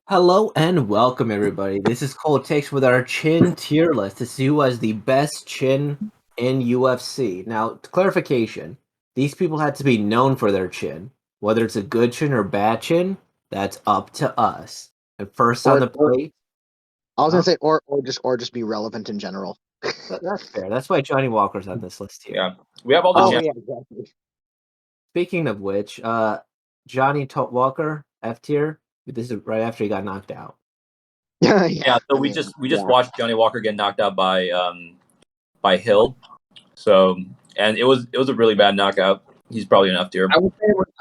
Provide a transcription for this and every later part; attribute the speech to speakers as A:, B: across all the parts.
A: Hello and welcome, everybody. This is Cold Takes with our chin tier list to see who has the best chin in UFC. Now, clarification: these people had to be known for their chin. Whether it's a good chin or bad chin, that's up to us. And first on
B: Or,
A: the plate,
B: I was gonna
A: huh?
B: say, or just be relevant in general.
A: That's fair. That's why Johnny Walker's on this list here.
C: Yeah, we have all the
B: Oh
C: champions.
B: yeah, exactly.
A: Speaking of which, Johnny Walker F tier. This is right after he got knocked out.
C: Yeah, so we just watched Johnny Walker get knocked out by Hill. So and it was a really bad knockout. He's probably an F tier.
B: I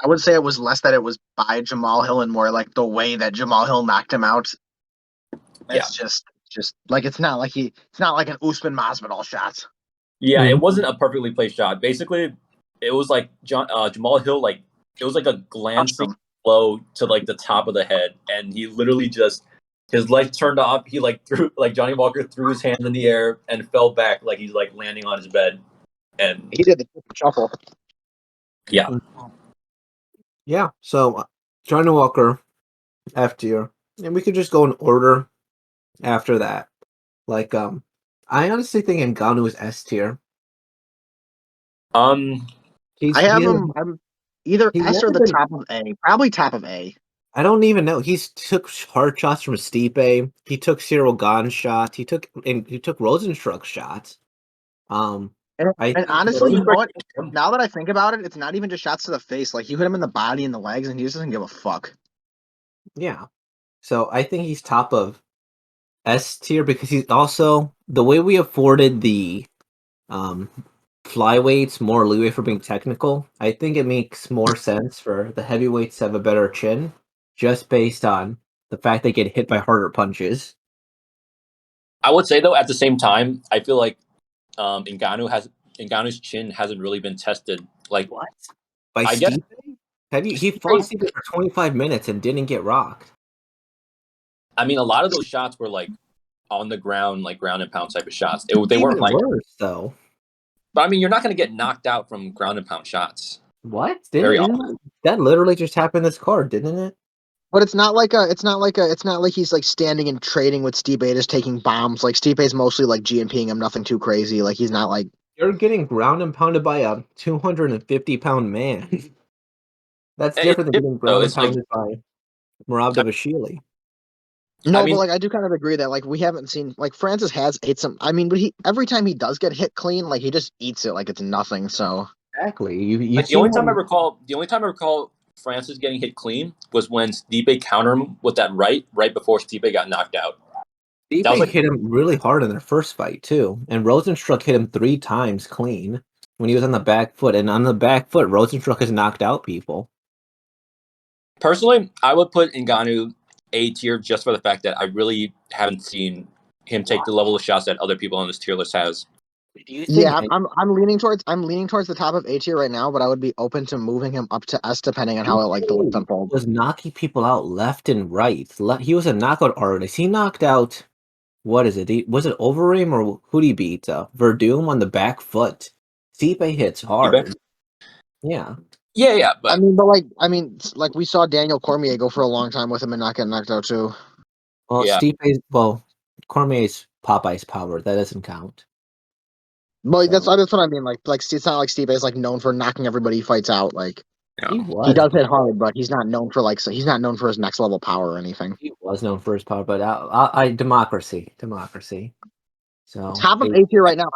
B: would say it was less that it was by Jamal Hill and more like the way that Jamal Hill knocked him out. It's just like it's not like an Usman Masvidal shot.
C: Yeah, it wasn't a perfectly placed shot. Basically, it was like Jamal Hill, like it was like a glancing blow to like the top of the head, and he literally just his leg turned off. He like threw like Johnny Walker threw his hand in the air and fell back like he's like landing on his bed, and
B: He did the shuffle.
C: Yeah.
A: Yeah. So Johnny Walker F tier, and we could just go in order after that. Like, I honestly think Ngannou is S tier.
B: I have him. I'm either S or the top of A. Probably top of A.
A: I don't even know. He took hard shots from Stipe. He took Cyril Gane's shots. He took Rosenstruck's shots.
B: And honestly, you know what? Now that I think about it, it's not even just shots to the face. Like you hit him in the body and the legs, and he just doesn't give a fuck.
A: Yeah. So I think he's top of S tier because he's also the way we afforded the flyweights more leeway for being technical. I think it makes more sense for the heavyweights to have a better chin, just based on the fact they get hit by harder punches.
C: I would say though, at the same time, I feel like Ngannou's chin hasn't really been tested. Like
A: what? By Stipe? He fought Stipe for 25 minutes and didn't get rocked.
C: I mean, a lot of those shots were like on the ground, like ground and pound type of shots. They weren't like
A: worse though.
C: But I mean, you're not going to get knocked out from ground and pound shots.
A: What? That literally just happened this card, didn't it?
B: But it's not like he's like standing and trading with Stipe, just taking bombs. Like Stipe's mostly like GMPing him, nothing too crazy. Like he's not like
A: you're getting ground and pounded by a 250-pound man. That's different than getting ground and pounded by Merab Dvalishvili.
B: No, but like I do kind of agree that like we haven't seen like Francis has hit some. I mean, but every time he does get hit clean, like he just eats it like it's nothing. So
A: exactly,
C: the only time I recall Francis getting hit clean was when Stipe countered him with that right before Stipe got knocked out.
A: Stipe hit him really hard in their first fight too, and Rosenstruck hit him 3 times clean when he was on the back foot. And on the back foot, Rosenstruck has knocked out people.
C: Personally, I would put Ngannou A tier just for the fact that I really haven't seen him take the level of shots that other people on this tier list has.
B: I'm leaning towards the top of A tier right now, but I would be open to moving him up to S depending on how the list unfolds.
A: Was knocking people out left and right. He was a knockout artist. He knocked out, what is it? Was it Overeem or who'd he beat? Verdum on the back foot. Stipe hits hard. Yeah.
C: Yeah. But
B: I mean, we saw Daniel Cormier go for a long time with him and not get knocked out too.
A: Well, Cormier's Popeye's power. That doesn't count.
B: Well, that's what I mean. Like it's not like Stipe is like known for knocking everybody he fights out. Like he does hit hard, but he's not known for he's not known for his next level power or anything.
A: He was known for his power, but I democracy. So
B: top of A tier right now.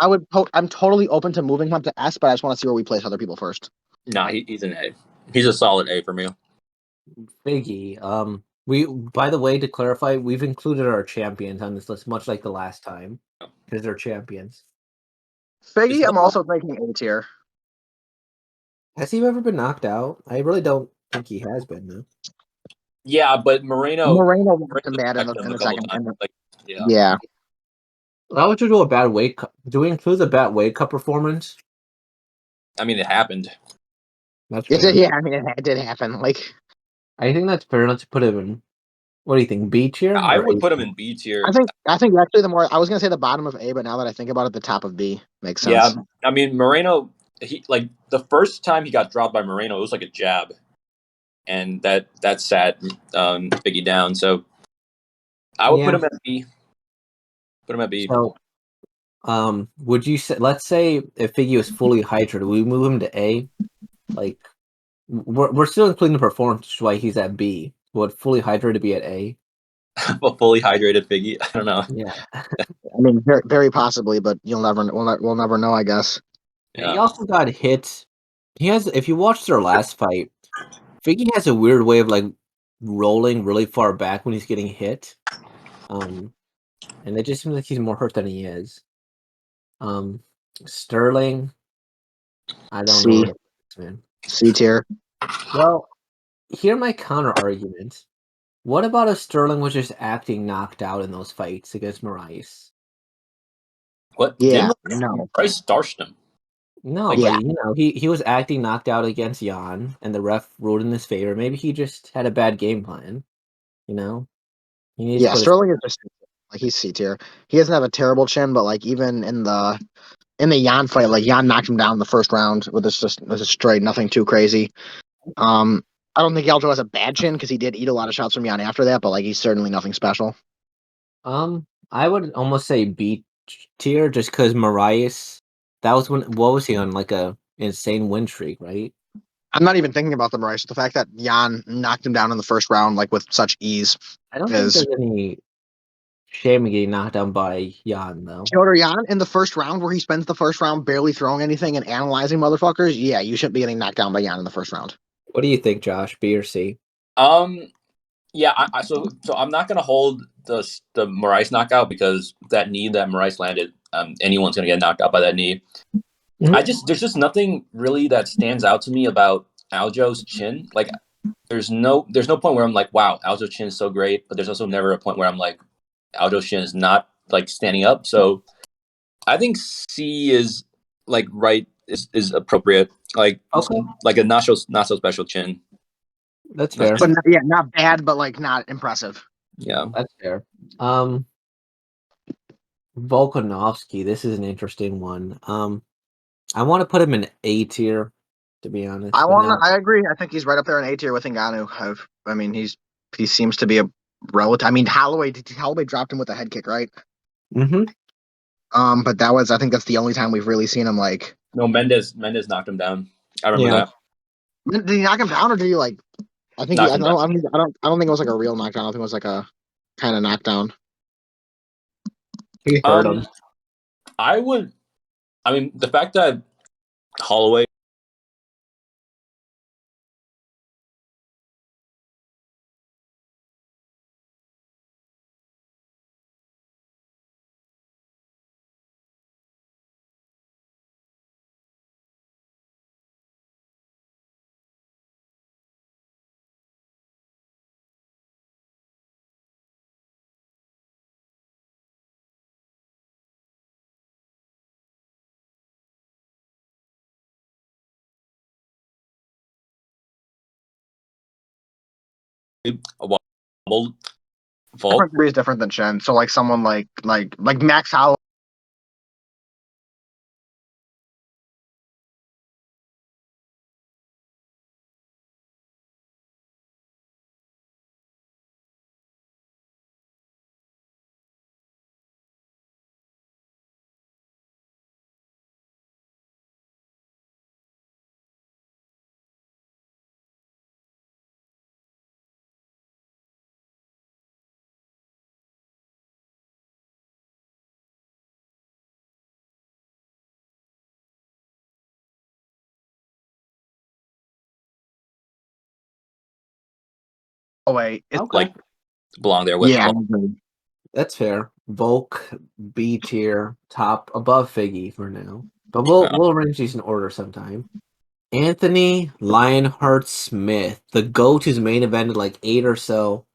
B: I'm totally open to moving him to S, but I just want to see where we place other people first.
C: Nah, he's an A. He's a solid A for me.
A: Biggie. By the way, to clarify, we've included our champions on this list, much like the last time, because they're champions.
B: Figgy, I'm also thinking A tier.
A: Has he ever been knocked out? I really don't think he has been, though.
C: Yeah, but Moreno
B: was mad in the second. Yeah.
A: How would you do a bad weight cut? Do we include the bad weight cut performance?
C: I mean, it happened.
A: That's
B: yeah, I mean, it did happen. Like,
A: I think that's fair enough to put him in. What do you think, B tier?
C: I would put him in B tier.
B: I think actually I was gonna say the bottom of A, but now that I think about it, the top of B makes sense.
C: Yeah, I mean Moreno. He like the first time he got dropped by Moreno, it was like a jab, and that sat Biggie down. So I would
A: Yeah.
C: put him at B. Put him at B.
A: So, would you say? Let's say if Figgy was fully hydrated, would we move him to A? Like, we're still including the performance, which is why he's at B. Would fully hydrated be at A?
C: A fully hydrated Figgy. I don't know.
A: Yeah.
B: I mean, very, very possibly, but we'll never know, I guess.
A: And he
C: Yeah.
A: also got hit. He has. If you watch their last fight, Figgy has a weird way of like rolling really far back when he's getting hit. And it just seems like he's more hurt than he is. Sterling, I don't know
B: C.
A: where to put this man.
B: C tier.
A: Well, hear my counter argument. What about if Sterling was just acting knocked out in those fights against Moraes?
C: What?
B: Yeah,
C: Didn't
B: no.
C: Price starched him.
A: No,
C: Like,
A: but
B: Yeah.
A: you know, he was acting knocked out against Jan, and the ref ruled in his favor. Maybe he just had a bad game plan. You know, he needs to
B: Yeah,
A: put his
B: Sterling is just like he's C tier. He doesn't have a terrible chin, but like even in the Jan fight, like Jan knocked him down in the first round with this just a straight, nothing too crazy. I don't think Aldo has a bad chin because he did eat a lot of shots from Jan after that, but like he's certainly nothing special.
A: I would almost say B tier just because Moraes. That was when what was he on like a insane win streak, right?
B: I'm not even thinking about the Moraes. The fact that Jan knocked him down in the first round like with such ease
A: I don't think
B: is
A: there's any shame in getting knocked down by Jan though.
B: Piotr Jan in the first round where he spends the first round barely throwing anything and analyzing motherfuckers. Yeah, you shouldn't be getting knocked down by Jan in the first round.
A: What do you think, Josh? B or C?
C: Yeah. So I'm not gonna hold the Moraes knockout because that knee that Moraes landed, anyone's gonna get knocked out by that knee.
A: Mhm.
C: There's just nothing really that stands out to me about Aljo's chin. Like, there's no point where I'm like, wow, Aljo's chin is so great, but there's also never a point where I'm like, Aljo's chin is not like standing up. So I think C is like is appropriate. Like,
A: Okay,
C: like a not so special chin.
A: that's fair.
B: But yeah, not bad, but like not impressive.
C: Yeah.
A: That's fair. Volkanovski, this is an interesting one. I want to put him in A tier, to be honest.
B: I agree. I think he's right up there in A tier with Ngannou. I mean, he seems to be a relative. I mean, Holloway dropped him with a head kick, right?
A: Mm-hmm.
B: But I think that's the only time we've really seen him like.
C: No, Mendes knocked him down. I remember
A: Yeah.
C: that.
B: Did he knock him down or did he like? I think
C: Knocked
B: I
C: him
B: don't think it was like a real knockdown. I think it was like a kind of knockdown.
A: He hurt him.
C: I mean, the fact that Holloway wobbled Volk.
B: Different degree is different than Shen. So like someone like Max Holloway.
A: Okay.
C: Like, belong there with
B: Yeah,
C: Volk.
A: That's fair. Volk, B tier, top above Figgy for now. But we'll arrange these in order sometime. Anthony Lionheart Smith, the GOAT who's main evented like 8 or so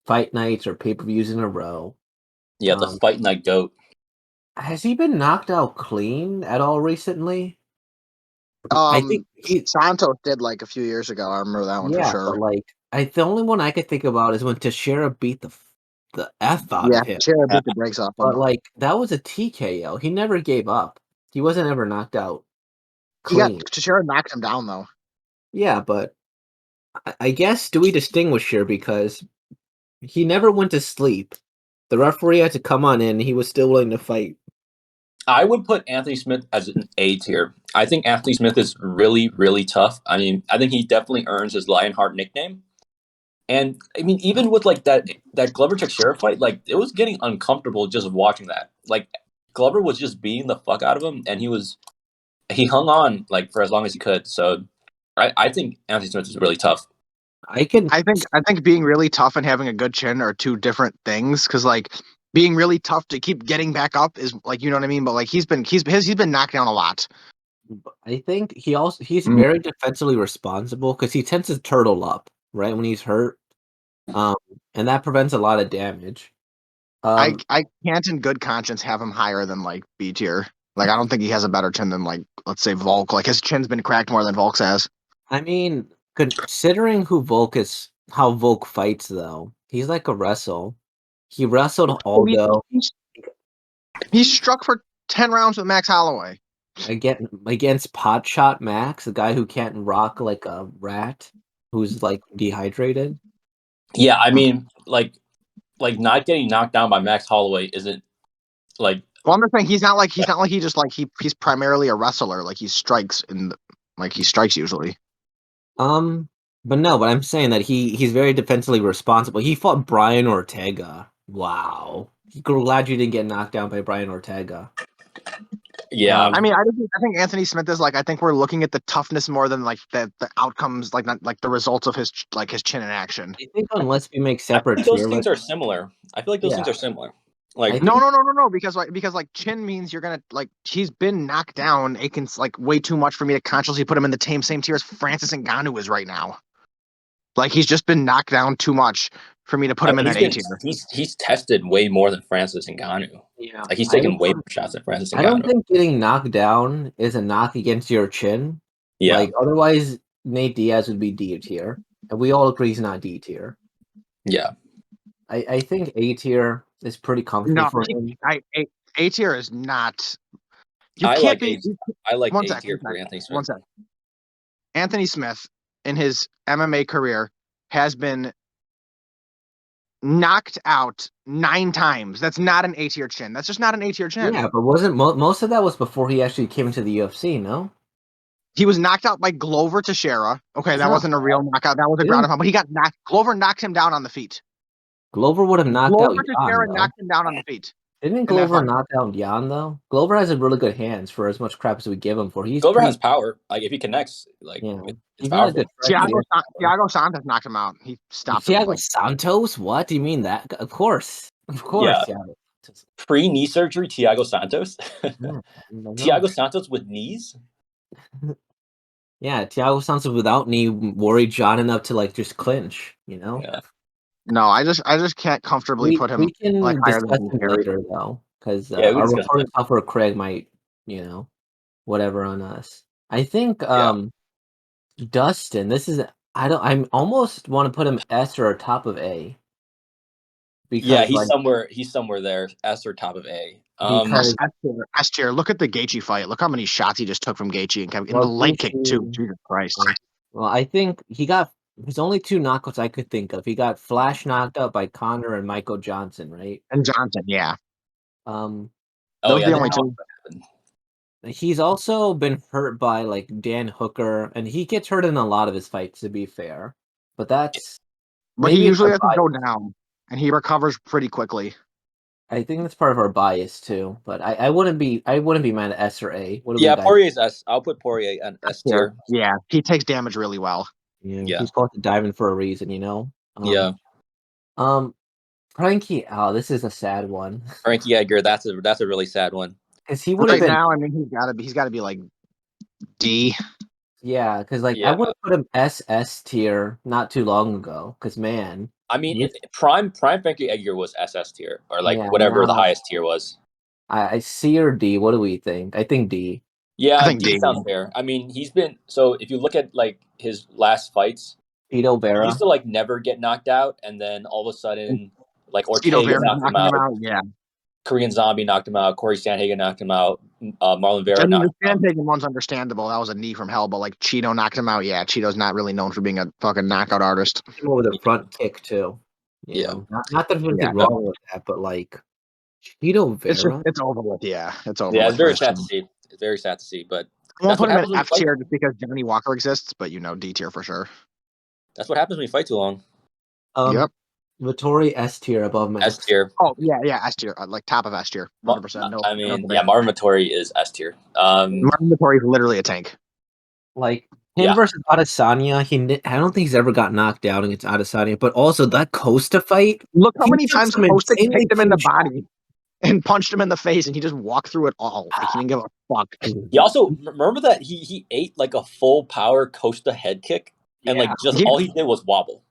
A: fight nights or pay-per-views in a row.
C: Yeah, the fight night GOAT.
A: Has he been knocked out clean at all recently? I think
B: Santos did like a few years ago. I remember that one for sure.
A: But like the only one I could think about is when Teixeira beat the F out of him.
B: Teixeira beat the brakes off him.
A: But like that was a TKO. He never gave up. He wasn't ever knocked out clean.
B: Teixeira knocked him down though.
A: Yeah, but I guess do we distinguish here because he never went to sleep The referee had to come on in. He was still willing to fight.
C: I would put Anthony Smith as an A tier. I think Anthony Smith is really, really tough. I mean, I think he definitely earns his Lionheart nickname. And I mean, even with like that Glover Teixeira fight, like it was getting uncomfortable just watching that. Like Glover was just beating the fuck out of him, and he hung on like for as long as he could. So I think Anthony Smith is really tough.
B: I think being really tough and having a good chin are two different things. Because like being really tough to keep getting back up is like, you know what I mean. But like he's been knocked down a lot.
A: I think he's very defensively responsible because he tends to turtle up right when he's hurt, and that prevents a lot of damage.
B: I can't in good conscience have him higher than like B tier. Like I don't think he has a better chin than like let's say Volk. Like his chin's been cracked more than Volk's has.
A: I mean, considering how Volk fights though, he's like a wrestle. He wrestled Aldo
B: He struck for 10 rounds with Max Holloway.
A: against Potshot Max, a guy who can't rock like a rat, who's like dehydrated.
C: Yeah, I mean, like not getting knocked down by Max Holloway isn't like.
B: Well, I'm just saying he's not like he just like he's primarily a wrestler. Like he strikes he strikes usually.
A: But I'm saying that he's very defensively responsible. He fought Brian Ortega. Wow. Glad you didn't get knocked down by Brian Ortega.
C: Yeah,
B: I mean, I think Anthony Smith is like I think we're looking at the toughness more than like the outcomes, like not like the results of his chin in action.
A: I think unless we make separate
C: those things are similar. I feel like those things are similar. Like
B: no, because like chin means you're gonna like he's been knocked down. Aiken's like way too much for me to consciously put him in the same tier as Francis Ngannou is right now. Like he's just been knocked down too much for me to put him in that A tier.
C: He's tested way more than Francis Ngannou.
A: Yeah,
C: like he's taken way more shots than Francis Ngannou.
A: I don't think getting knocked down is a knock against your chin.
C: Yeah,
A: like otherwise Nate Diaz would be D tier, and we all agree he's not D tier.
C: Yeah,
A: I think A tier is pretty comfortable for him.
B: A tier is not.
C: I like A tier for Anthony Smith.
B: 1 second. Anthony Smith in his MMA career has been knocked out 9 times. That's not an A tier chin. That's just not an A tier chin.
A: Yeah, but wasn't most of that was before he actually came into the UFC? No,
B: he was knocked out by Glover Teixeira. Okay, that wasn't a real knockout. That was a ground pound, but he got knocked. Glover knocked him down on the feet.
A: Glover would have knocked
B: Glover
A: out
B: Teixeira
A: Jan,
B: knocked him down on the feet.
A: Didn't Glover knock out Jan though? Glover has a really good hands for as much crap as we give him for.
C: Glover has power. Like if he connects, like it's powerful.
B: Thiago Santos knocked him out. He stopped him.
A: Thiago Santos? What do you mean that? Of course.
C: Yeah. Pre-knee surgery, Thiago Santos. Thiago Santos with knees.
A: Yeah, Thiago Santos without knee worried John enough to like just clinch.
C: Yeah.
B: No, I just can't comfortably put him.
A: We can discuss him later though, because our recording software Craig might, whatever on us. I think Dustin. This is I almost want to put him S or top of A.
C: Because, he's somewhere there, S or top of A.
B: S tier. Look at the Gaichi fight. Look how many shots he just took from Gaichi and kept in the leg kick too. Jesus Christ.
A: Well, I think there's only 2 knockouts I could think of. He got flash knocked out by Conor and Michael Johnson, right?
B: And Johnson, yeah.
A: Those
B: are the only 2.
A: He's also been hurt by like Dan Hooker, and he gets hurt in a lot of his fights, to be fair. But
B: he usually has to go down, and he recovers pretty quickly.
A: I think that's part of our bias too. But I wouldn't be mad at S or A.
C: Poirier's S. I'll put Poirier on S tier.
B: Yeah, he takes damage really well.
A: Yeah. He's supposed to dive in for a reason, Frankie, this is a sad one.
C: Frankie Edgar, that's a really sad one.
B: Because he would have been now. I mean, he's got to be like D.
A: Yeah, because I would have put him SS tier not too long ago. Because man,
C: I mean, prime Frankie Edgar was SS tier or whatever the highest tier was.
A: I C or D. What do we think? I think D.
C: Yeah, I think D sounds fair. I mean, he's been if you look at like his last fights,
A: Pito Vera.
C: He used to never get knocked out, and then all of a sudden Ortega knocked him out.
B: Yeah.
C: Korean Zombie knocked him out. Corey Sandhagen knocked him out. Marlon Vera knocked him out.
B: The Sandhagen one's understandable. That was a knee from hell, but Cheeto knocked him out. Yeah, Cheeto's not really known for being a fucking knockout artist.
A: With a front kick too.
C: Yeah.
A: Not that there's anything wrong with that, but like Cheeto Vera.
B: It's over with. Yeah, it's over.
C: Yeah,
B: with
C: it's very
B: for
C: sad to
B: sure.
C: see. It's very sad to see, but
B: I won't
C: that's what
B: put him in
C: happens when you
B: F
C: fight.
B: tier just because Johnny Walker exists, but D tier for sure.
C: That's what happens when you fight too long.
B: Yep.
A: Vittori S tier above Max.
C: S tier.
B: Oh yeah, S tier, like top of S tier, 100%. No,
C: I mean,
B: no
C: yeah,
B: debate.
C: Marvin Vettori is S tier.
B: Martin Vittori is literally a tank.
A: Like him versus Adesanya, I don't think he's ever got knocked down against Adesanya. But also that Costa fight.
B: Look how
A: he
B: many
A: took
B: times
A: some
B: Costa
A: insanely
B: kicked him in the
A: clean
B: body and punched him in the face, and he just walked through it all. Like, he didn't give a fuck.
C: he also remember that he ate like a full power Costa head kick, and like just all he did was wobble.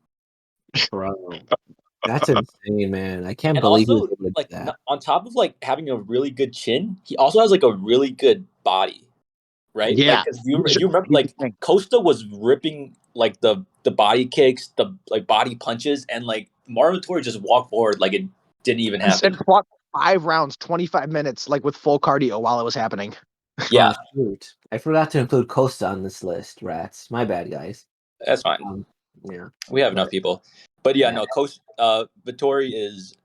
A: Bro, that's insane, man. I can't
C: And
A: believe he was
C: also,
A: able to
C: like
A: do that.
C: on top of like having a really good chin, he also has like a really good body, right?
B: Yeah.
C: Like, 'cause if you remember, like Costa was ripping like the body kicks, the like body punches, and like Marvin Vettori just walked forward like it didn't even happen.
B: And fought 5 rounds, 25 minutes, like with full cardio while it was happening.
C: Yeah,
A: shoot. I forgot to include Costa on this list, rats. My bad, guys.
C: that's fine.
A: Yeah.
C: We have enough people. But yeah,
A: Yeah.
C: no, Costa Vettori is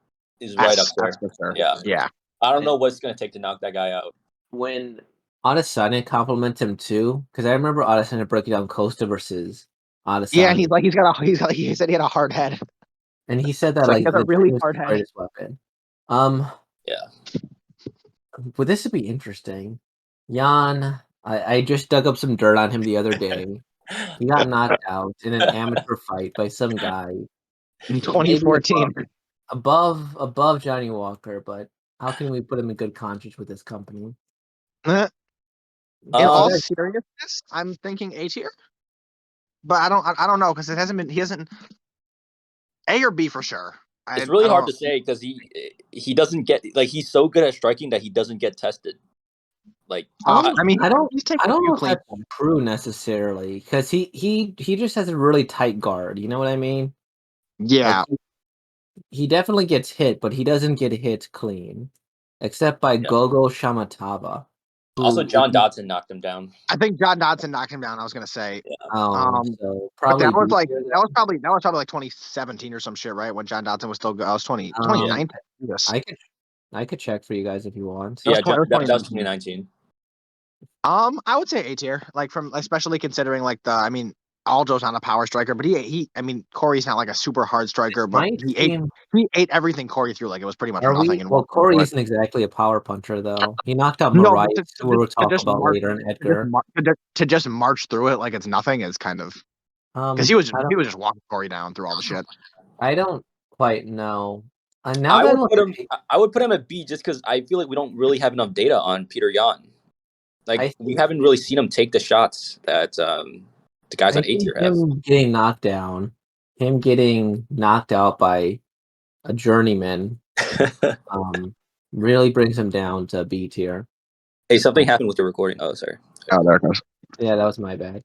C: right up there.
B: For sure.
C: Yeah. I don't know what it's gonna take to knock that guy out.
A: When Adesanya complimented him too, because I remember Adesanya breaking down Costa versus Adesanya.
B: Yeah, and he said he had a hard head.
A: And he said that
B: Like,
A: like
B: that's a
A: the
B: really
A: chin was
B: hard
A: the
B: head.
A: greatest weapon.
C: Yeah.
A: Well, this would be interesting. Jan, I just dug up some dirt on him the other day. He got knocked out in an amateur fight by some guy
B: In 2014.
A: above Johnny Walker, but how can we put him in good conscience with this company?
B: In all seriousness, I'm thinking A tier. But I don't know, because he hasn't A or B for sure.
C: It's really hard to say because he doesn't get like he's so good at striking that he doesn't get tested. Like
A: I don't know if
B: clean.
A: that's true necessarily, because he just has a really tight guard. You know what I mean?
B: Yeah.
A: Like, he definitely gets hit, but he doesn't get hit clean, except by Gogo Shamatava.
C: Also, John Dodson knocked him down.
B: I think John Dodson knocked him down. I was gonna say.
C: Yeah.
A: So
B: probably that was probably like 2017 or some shit, right? When John Dodson was still good. I was 2019. Yes.
A: I could check for you guys if you want.
C: Yeah, that was 2019.
B: I would say A tier, like especially considering like Aldo's not a power striker, but Corey's not like a super hard striker, but he ate everything Corey threw, like it was pretty much nothing.
A: Well, Corey isn't exactly a power puncher though. He knocked out Mariah, who we'll talk about later, and Edgar.
B: To just march through it like it's nothing is kind of because he was just walking Corey down through all the shit.
A: I don't quite know.
C: I would put him at B just because I feel like we don't really have enough data on Peter Yan. Like we haven't really seen him take the shots that the guys on A tier have.
A: Him getting knocked down, him getting knocked out by a journeyman, really brings him down to B tier.
C: Hey, something happened with your recording. Oh, sorry.
B: Oh, there it goes.
A: Yeah, that was my bad.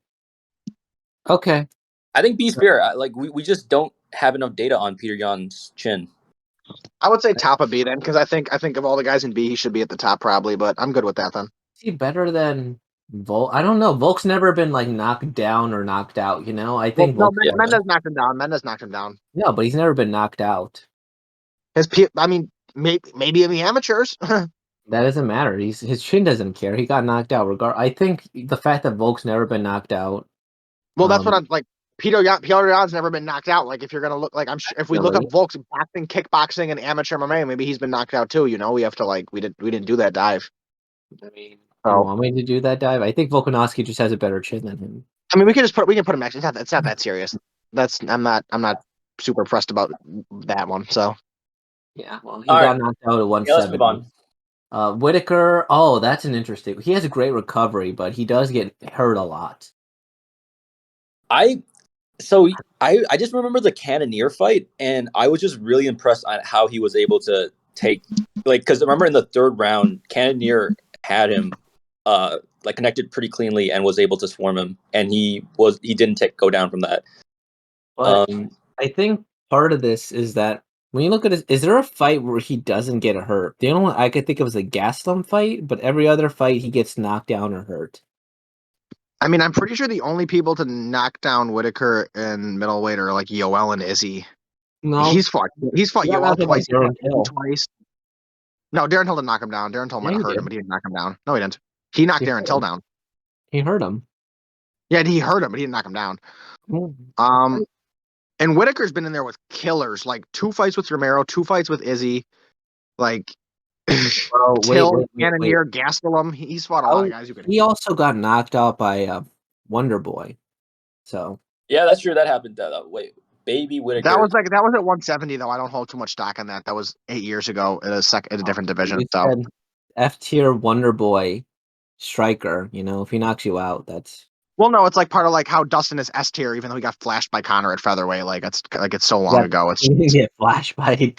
A: Okay.
C: I think B's fair. Like we just don't have enough data on Peter Yan's chin.
B: I would say top of B then, because I think of all the guys in B, he should be at the top probably, but I'm good with that then.
A: Is he better than Volk? I don't know. Volk's never been like knocked down or knocked out, you know? I think
B: Mendes knocked him down.
A: No, but he's never been knocked out.
B: Maybe in the amateurs.
A: That doesn't matter. His chin doesn't care. He got knocked out. I think the fact that Volk's never been knocked out.
B: Well, that's what I'm like. Peter Yan's never been knocked out. Like if you're gonna look like if we look up Volk's boxing, kickboxing, and amateur MMA, maybe he's been knocked out too. You know, we have to we didn't do that dive.
A: I mean, you want me to do that dive? I think Volkanovski just has a better chin than him.
B: I mean, we can put him next. It's not that serious. I'm not super pressed about that one. So
A: yeah, well, he got knocked out at 170.
C: Let's move on.
A: Whitaker. Oh, that's an interesting. He has a great recovery, but he does get hurt a lot.
C: I just remember the Cannonier fight, and I was just really impressed on how he was able to take because remember in the third round, Cannonier had him connected pretty cleanly and was able to swarm him, and he didn't go down from that.
A: But I think part of this is that when you look at is there a fight where he doesn't get hurt? The only one I could think of is a Gaslav fight, but every other fight he gets knocked down or hurt.
B: I mean, I'm pretty sure the only people to knock down Whitaker in middleweight are like Yoel and Izzy.
A: No,
B: He's fought
A: he got
B: Yoel
A: knocked out by
B: twice.
A: Darren Till.
B: Twice. No, Darren Till didn't knock him down. Darren Till might
A: Yeah,
B: have
A: he
B: hurt him,
A: did.
B: but he didn't knock him down. No, he didn't. He knocked
A: He
B: Darren
A: hurt
B: Till
A: him.
B: down.
A: He hurt him.
B: Yeah, he hurt him, but he didn't knock him down.
A: Mm.
B: And Whitaker's been in there with killers, like 2 fights with Romero, 2 fights with Izzy, like
A: Well,
B: Till, Cannonier, Gastelum. He's fought a lot of guys who could.
A: He also got knocked out by Wonder Boy. So
C: Yeah, that's true. That happened. Wait, Baby Whitaker.
B: That was at 170 though. I don't hold too much stock on that. That was 8 years ago in a different division.
A: you
B: So
A: said F tier Wonder Boy striker. You know, if he knocks you out, that's
B: well, no, it's like part of like how Dustin is S tier, even though he got flashed by Conor at featherweight. Like it's so long ago. It's
A: he didn't get flashed by.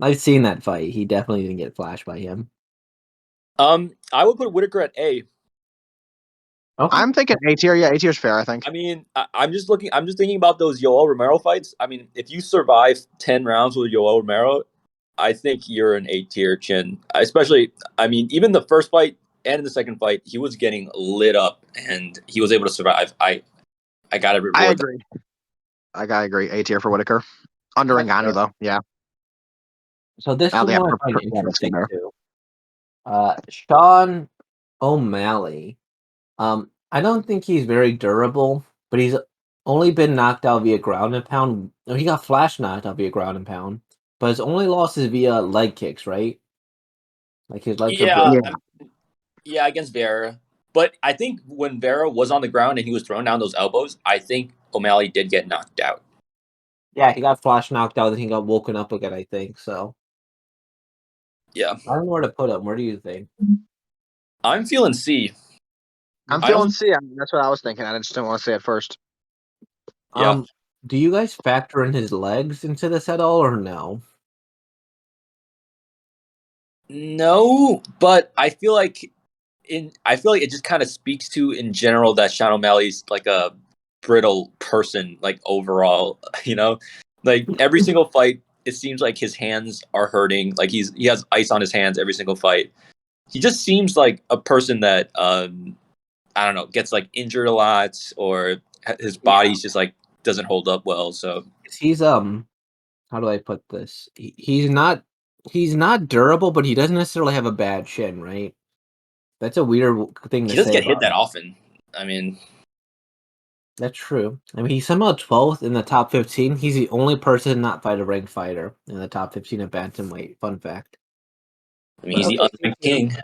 A: I've seen that fight. He definitely didn't get flashed by him.
C: I would put Whitaker at A.
A: Okay.
B: I'm thinking A tier. Yeah, A tier's fair. I think.
C: I mean, I'm just thinking about those Yoel Romero fights. I mean, if you survive 10 rounds with Yoel Romero, I think you're an A tier chin. Especially, I mean, even the first fight and in the second fight, he was getting lit up and he was able to survive. I gotta reward
B: I agree. I gotta agree. A tier for Whitaker. Under Ngannou though. Yeah.
A: So this
B: Now
A: one
B: they have
A: I
B: to
A: find
B: put
A: interesting
B: there.
A: too. Sean O'Malley. I don't think he's very durable, but he's only been knocked out via ground and pound. No, he got flash knocked out via ground and pound, but his only loss is via leg kicks, right? Like his legs are
C: Yeah,
A: broken.
C: yeah, against Vera. But I think when Vera was on the ground and he was throwing down those elbows, I think O'Malley did get knocked out.
A: Yeah, he got flash knocked out, and he got woken up again, I think. So
C: Yeah,
A: I don't know where to put him. Where do you think?
C: I'm feeling C.
B: I'm
C: I
B: feeling
C: don't-
B: C. I mean, that's what I was thinking. I just didn't want to say it first.
C: Yeah.
A: Do you guys factor in his legs into this at all, or no?
C: No, but I feel like it just kind of speaks to in general that Sean O'Malley's like a brittle person, like overall, you know, like every single fight, it seems like his hands are hurting. Like he has ice on his hands every single fight. He just seems like a person that I don't know, gets like injured a lot, or his body's just like doesn't hold up well. So
A: He's how do I put this? He's not durable, but he doesn't necessarily have a bad chin, right? That's a weird thing
C: he
A: to
C: doesn't
A: say
C: get hit
A: about
C: that
A: him.
C: often. I mean,
A: That's true. I mean, he's somehow 12th in the top 15. He's the only person not fight a ranked fighter in the top 15 of bantamweight. Fun fact.
C: he's the unranked king.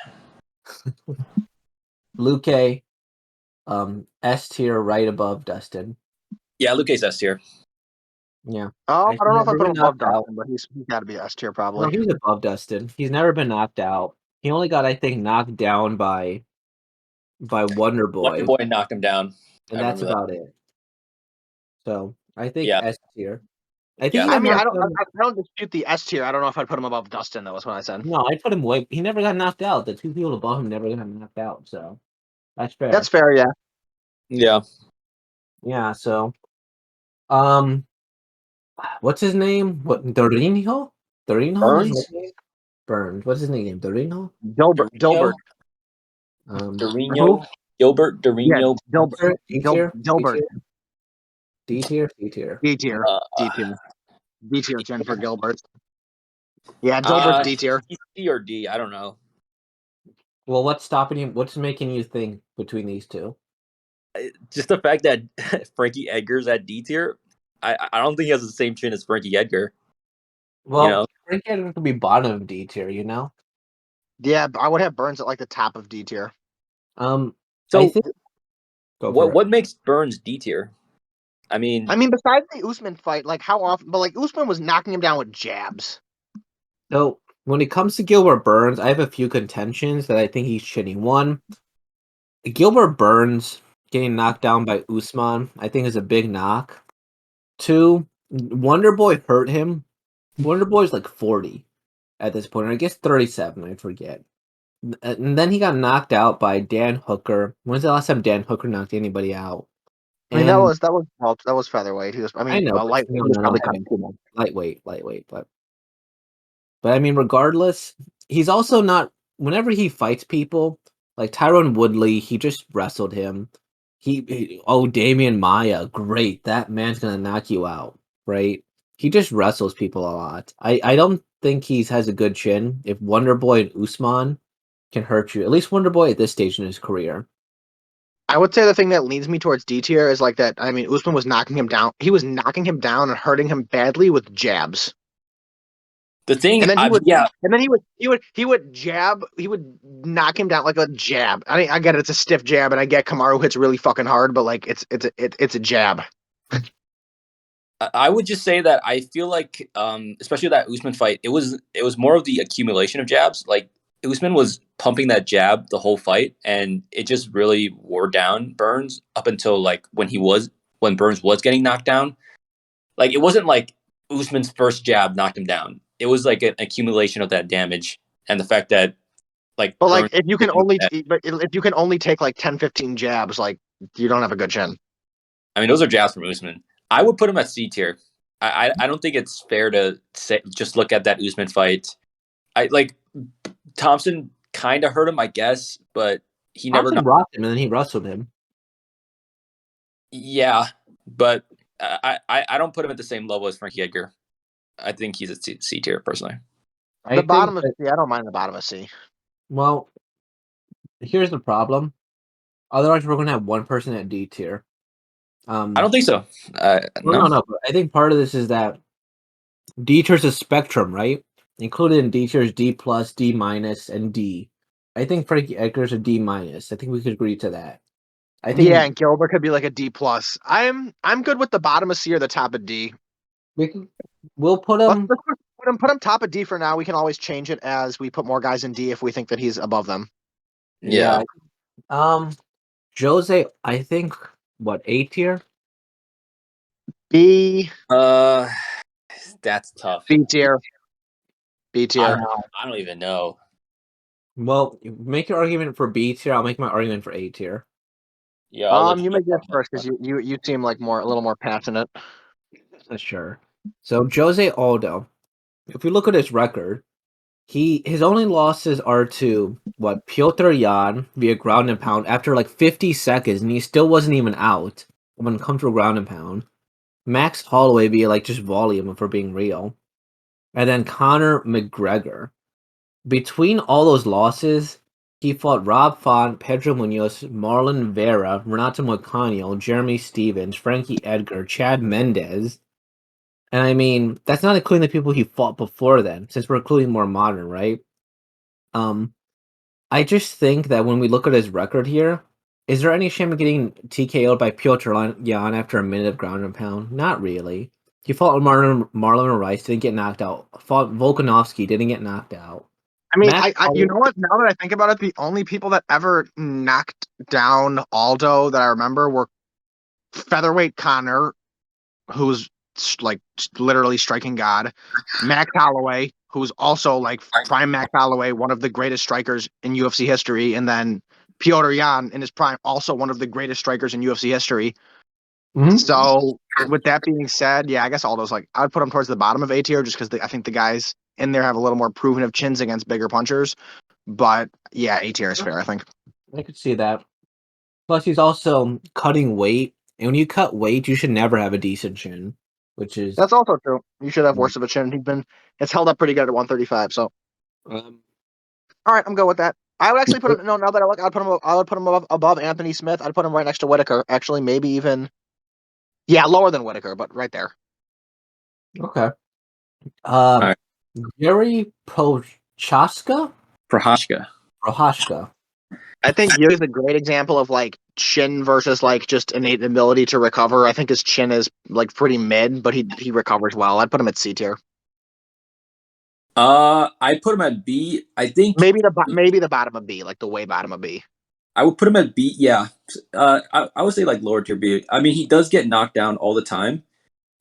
A: Luque, S tier, right above Dustin.
C: Yeah, Luque's S tier.
A: Yeah.
B: Oh, I don't know if I
A: Never
B: put him
A: been
B: above
A: knocked out.
B: Dustin, but he's got to be S tier
A: No,
B: probably.
A: he's above Dustin. He's never been knocked out. He only got, I think, knocked down by Wonder Boy.
C: Wonder Boy knocked him down.
A: And that's about it. So I think
C: Yeah.
A: S tier. I think
C: Yeah.
A: he got
B: I mean, I
A: knocked down.
B: don't dispute the S tier. I don't know if I'd put him above Dustin though. That's what I said.
A: No, I put him way. He never got knocked out. The two people above him never got knocked out. So that's fair.
B: That's fair, yeah.
C: Yeah.
A: Yeah. So, what's his name? What Dorino?
C: Burns?
A: Burns. What's his name? Dorino?
B: Dilbert.
C: Dorino. Gilbert. Dorino.
B: Yeah, Dilbert.
A: D tier. C tier.
B: D tier. D tier. D tier chin for Gilbert. Yeah, Dilbert's D tier.
C: C or D. I don't know.
A: Well, what's stopping you? What's making you think between these two?
C: Just the fact that Frankie Edgar's at D tier. I don't think he has the same chin as Frankie Edgar.
A: Well,
C: You know?
A: Frank Edgar could be bottom of D tier. You know.
B: Yeah, I would have Burns at like the top of D tier.
C: So
A: I think,
C: what makes Burns D tier? I mean,
B: besides the Usman fight, like how often? But like Usman was knocking him down with jabs.
A: So when it comes to Gilbert Burns, I have a few contentions that I think he's shitty. One, Gilbert Burns getting knocked down by Usman, I think is a big knock. Two, Wonder Boy hurt him. Wonder Boy's like 40 at this point, or I guess 37, I forget. And then he got knocked out by Dan Hooker. When's the last time Dan Hooker knocked anybody out?
B: I mean, that was featherweight. He was.
A: I know,
B: lightweight. He was probably cutting too much.
A: lightweight, but I mean, regardless, he's also not. Whenever he fights people like Tyron Woodley, he just wrestled him. Damian Maya, great. That man's gonna knock you out, right? he just wrestles people a lot. I don't think he has a good chin. If Wonder Boy and Usman can hurt you, at least Wonder Boy at this stage in his career.
B: I would say the thing that leads me towards D tier is like that. I mean, Usman was knocking him down. He was knocking him down and hurting him badly with jabs.
C: The thing,
B: And then he would,
C: yeah,
B: and then he would jab. He would knock him down like a jab. I mean, I get it, it's a stiff jab, and I get Kamaru hits really fucking hard, but like it's a jab.
C: I would just say that I feel like, especially that Usman fight, it was more of the accumulation of jabs. Like Usman was pumping that jab the whole fight, and it just really wore down Burns up until like when Burns was getting knocked down. Like it wasn't like Usman's first jab knocked him down. It was like an accumulation of that damage and the fact that like.
B: But like
C: Burns
B: if you can only take like 10, 15 jabs, like you don't have a good chin.
C: I mean, those are jabs from Usman. I would put him at C tier. I don't think it's fair to say just look at that Usman fight. I like Thompson kind of hurt him, I guess, but he never
A: rocked him and then he wrestled him.
C: Yeah, but I don't put him at the same level as Frankie Edgar. I think he's at C tier personally.
B: The bottom of C, I don't mind the bottom of C.
A: Well, here's the problem. Otherwise, we're going to have one person at D tier.
C: I don't think so.
A: No. I think part of this is that D tier is a spectrum, right? Included in D tier is D plus, D minus, and D. I think Frankie Edgar's a D minus. I think we could agree to that. I think
B: and Gilbert could be like a D plus. I'm good with the bottom of C or the top of D.
A: We'll put him.
B: Let's put him top of D for now. We can always change it as we put more guys in D if we think that he's above them.
C: Yeah.
A: Jose, I think what, A tier?
B: B.
C: That's tough.
B: B tier. B tier.
C: I don't even know.
A: Well, make your argument for B tier. I'll make my argument for A tier.
C: Yeah.
B: You make yours first because you seem like a little more passionate.
A: Sure. So Jose Aldo, if we look at his record, his only losses are to Piotr Jan via ground and pound after like 50 seconds, and he still wasn't even out when it comes to ground and pound. Max Holloway via like just volume, if we're being real, and then Conor McGregor. Between all those losses, he fought Rob Font, Pedro Munoz, Marlon Vera, Renato Moicano, Jeremy Stevens, Frankie Edgar, Chad Mendez. And I mean, that's not including the people he fought before then, since we're including more modern, right? I just think that when we look at his record here, is there any shame of getting TKO'd by Piotr Jan after a minute of ground and pound? Not really. He fought Marlon Rice, didn't get knocked out. Fought Volkanovski, didn't get knocked out.
B: I mean, you know what? Now that I think about it, the only people that ever knocked down Aldo that I remember were featherweight Conor, who's like literally striking god, Max Holloway, who's also like prime Max Holloway, one of the greatest strikers in UFC history, and then Piotr Jan in his prime, also one of the greatest strikers in UFC history. Mm-hmm. So with that being said, yeah, I guess Aldo's like, I'd put him towards the bottom of A tier just because I think the guys in there have a little more proven of chins against bigger punchers. But yeah, A tier is fair, I think.
A: I could see that. Plus, he's also cutting weight, and when you cut weight, you should never have a decent chin.
B: That's also true. You should have worse of a chin. It's held up pretty good at 135. So, all right, I'm good with that. I would actually put him. No, now that I look, I would put him above Anthony Smith. I'd put him right next to Whitaker. Actually, maybe even, lower than Whitaker, but right there.
A: Okay. Right. Yuri Prochazka.
B: I think Yuri's a great example of like chin versus like just innate ability to recover. I think his chin is like pretty mid, but he recovers well. I'd put him at C tier.
C: I'd put him at B. I think
B: maybe the bottom of B, like the way bottom of B.
C: I would put him at B. Yeah, I would say like lower tier B. I mean, he does get knocked down all the time,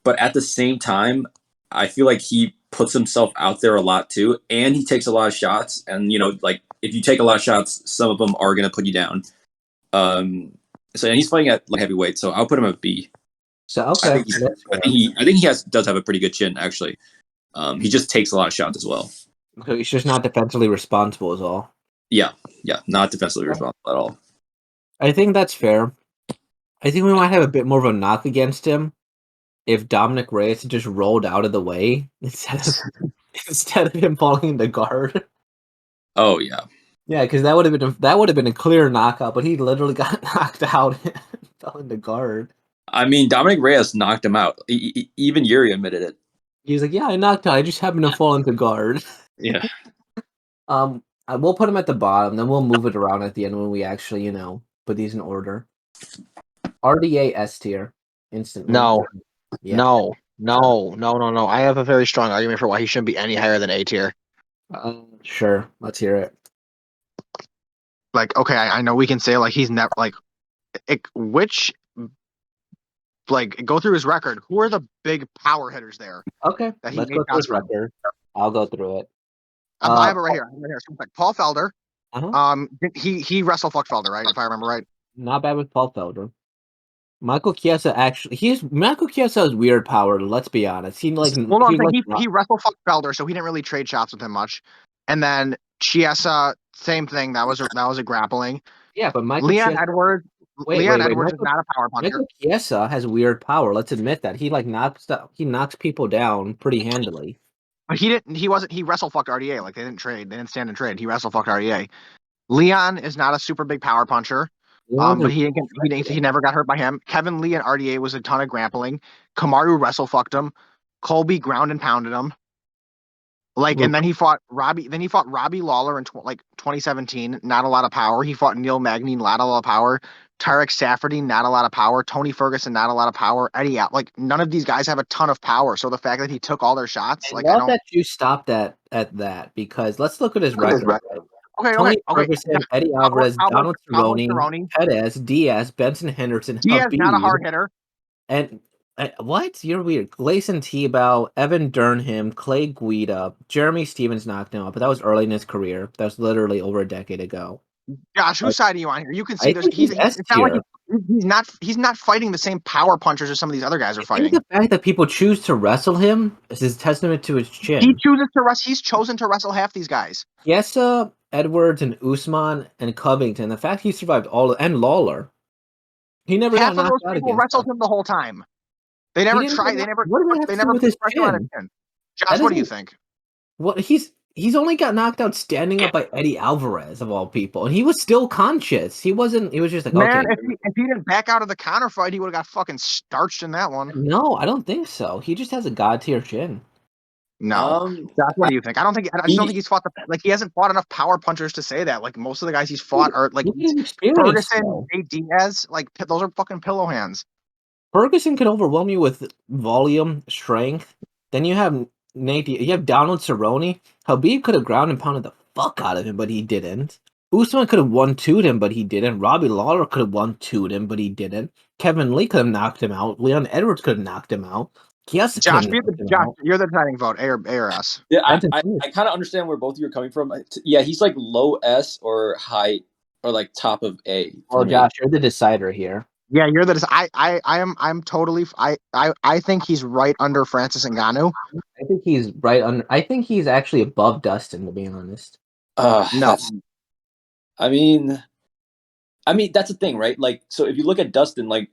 C: but at the same time, I feel like he puts himself out there a lot too, and he takes a lot of shots. And like if you take a lot of shots, some of them are gonna put you down. And he's fighting at like heavyweight, so I'll put him at B.
A: So okay,
C: I think he does have a pretty good chin actually. He just takes a lot of shots as well.
A: So he's just not defensively responsible is all.
C: Yeah, not defensively responsible at all.
A: I think that's fair. I think we might have a bit more of a knock against him if Dominic Reyes had just rolled out of the way instead of him falling into guard.
C: Oh yeah.
A: Yeah, because that would have been a clear knockout, but he literally got knocked out and fell into guard.
C: I mean, Dominic Reyes knocked him out. Even Yuri admitted it.
A: He's like, yeah, I knocked out. I just happened to fall into guard.
C: Yeah.
A: We'll put him at the bottom, then we'll move it around at the end when we actually, put these in order. RDA S tier, instantly.
B: No.
A: Yeah.
B: No. I have a very strong argument for why he shouldn't be any higher than A tier.
A: Sure, let's hear it.
B: Like, okay, I know we can say like he's never like, go through his record. Who are the big power hitters there?
A: Okay,
B: that he
A: let's
B: made
A: go through
B: shots
A: his record. I'll go through it.
B: I have it right here. So it's like Paul Felder.
A: Uh-huh.
B: He wrestle fucked Felder, right? If I remember right.
A: Not bad with Paul Felder. Michael Chiesa has weird power. Let's be honest. He
B: wrestle fucked Felder, so he didn't really trade shots with him much. And then Chiesa, same thing. That was a grappling.
A: Yeah, but
B: Leon Edwards is not a power puncher.
A: Michael Chiesa has weird power. Let's admit that he knocks people down pretty handily.
B: But he wrestle fucked RDA. Like they didn't trade. They didn't stand and trade. He wrestle fucked RDA. Leon is not a super big power puncher. But he never got hurt by him. Kevin Lee and RDA was a ton of grappling. Kamaru wrestle fucked him. Colby ground and pounded him. And then he fought Robbie. Then he fought Robbie Lawler in 2017. Not a lot of power. He fought Neil Magny. Not a lot of power. Tarek Safferty. Not a lot of power. Tony Ferguson. Not a lot of power. Eddie out. None of these guys have a ton of power. So the fact that he took all their shots,
A: I love that you stopped at that because let's look at his record.
B: Okay.
A: Ferguson, Eddie Alvarez, Donald Cerrone, Perez, Diaz, Benson Henderson,
B: Diaz
A: Habib,
B: not a hard hitter.
A: And what? You're weird. Gleison Tebow, Evan Durnham, Clay Guida, Jeremy Stevens knocked him out, but that was early in his career. That was literally over a decade ago.
B: Josh, whose side are you on here? You can see he's not fighting the same power punchers as some of these other guys are fighting.
A: The fact that people choose to wrestle him is a testament to his chin.
B: He's chosen to wrestle half these guys.
A: Chiesa, Edwards, and Usman and Covington. The fact he survived and Lawler. He never
B: half
A: got knocked
B: of those
A: out
B: people
A: against
B: wrestled him the whole time. They never tried. They never put his pressure on his chin. Josh, what do you think?
A: Well, he's only got knocked out standing up by Eddie Alvarez of all people, and he was still conscious. He was just like,
B: man,
A: okay.
B: If he didn't back out of the counter fight, he would have got fucking starched in that one.
A: No, I don't think so. He just has a god tier chin.
B: No, Josh, what do you think? I just don't think he's fought he hasn't fought enough power punchers to say that. Like most of the guys he's fought are like Ferguson, Diaz, like those are fucking pillow hands.
A: Ferguson can overwhelm you with volume, strength. Then you have Donald Cerrone. Habib could have ground and pounded the fuck out of him, but he didn't. Usman could have 1-2'd him, but he didn't. Robbie Lawler could have 1-2'd him, but he didn't. Kevin Lee could have knocked him out. Leon Edwards could have knocked him out. Josh,
B: you're the deciding vote. A or S.
C: Yeah, I kind of understand where both of you are coming from. Yeah, he's like low S or high or like top of A.
A: Oh, Josh, you're the decider here.
B: Yeah, you're the. I'm totally. I think he's right under Francis Ngannou.
A: I think he's right under. I think he's actually above Dustin, to be honest.
B: No.
C: I mean, that's the thing, right? Like, so if you look at Dustin, like,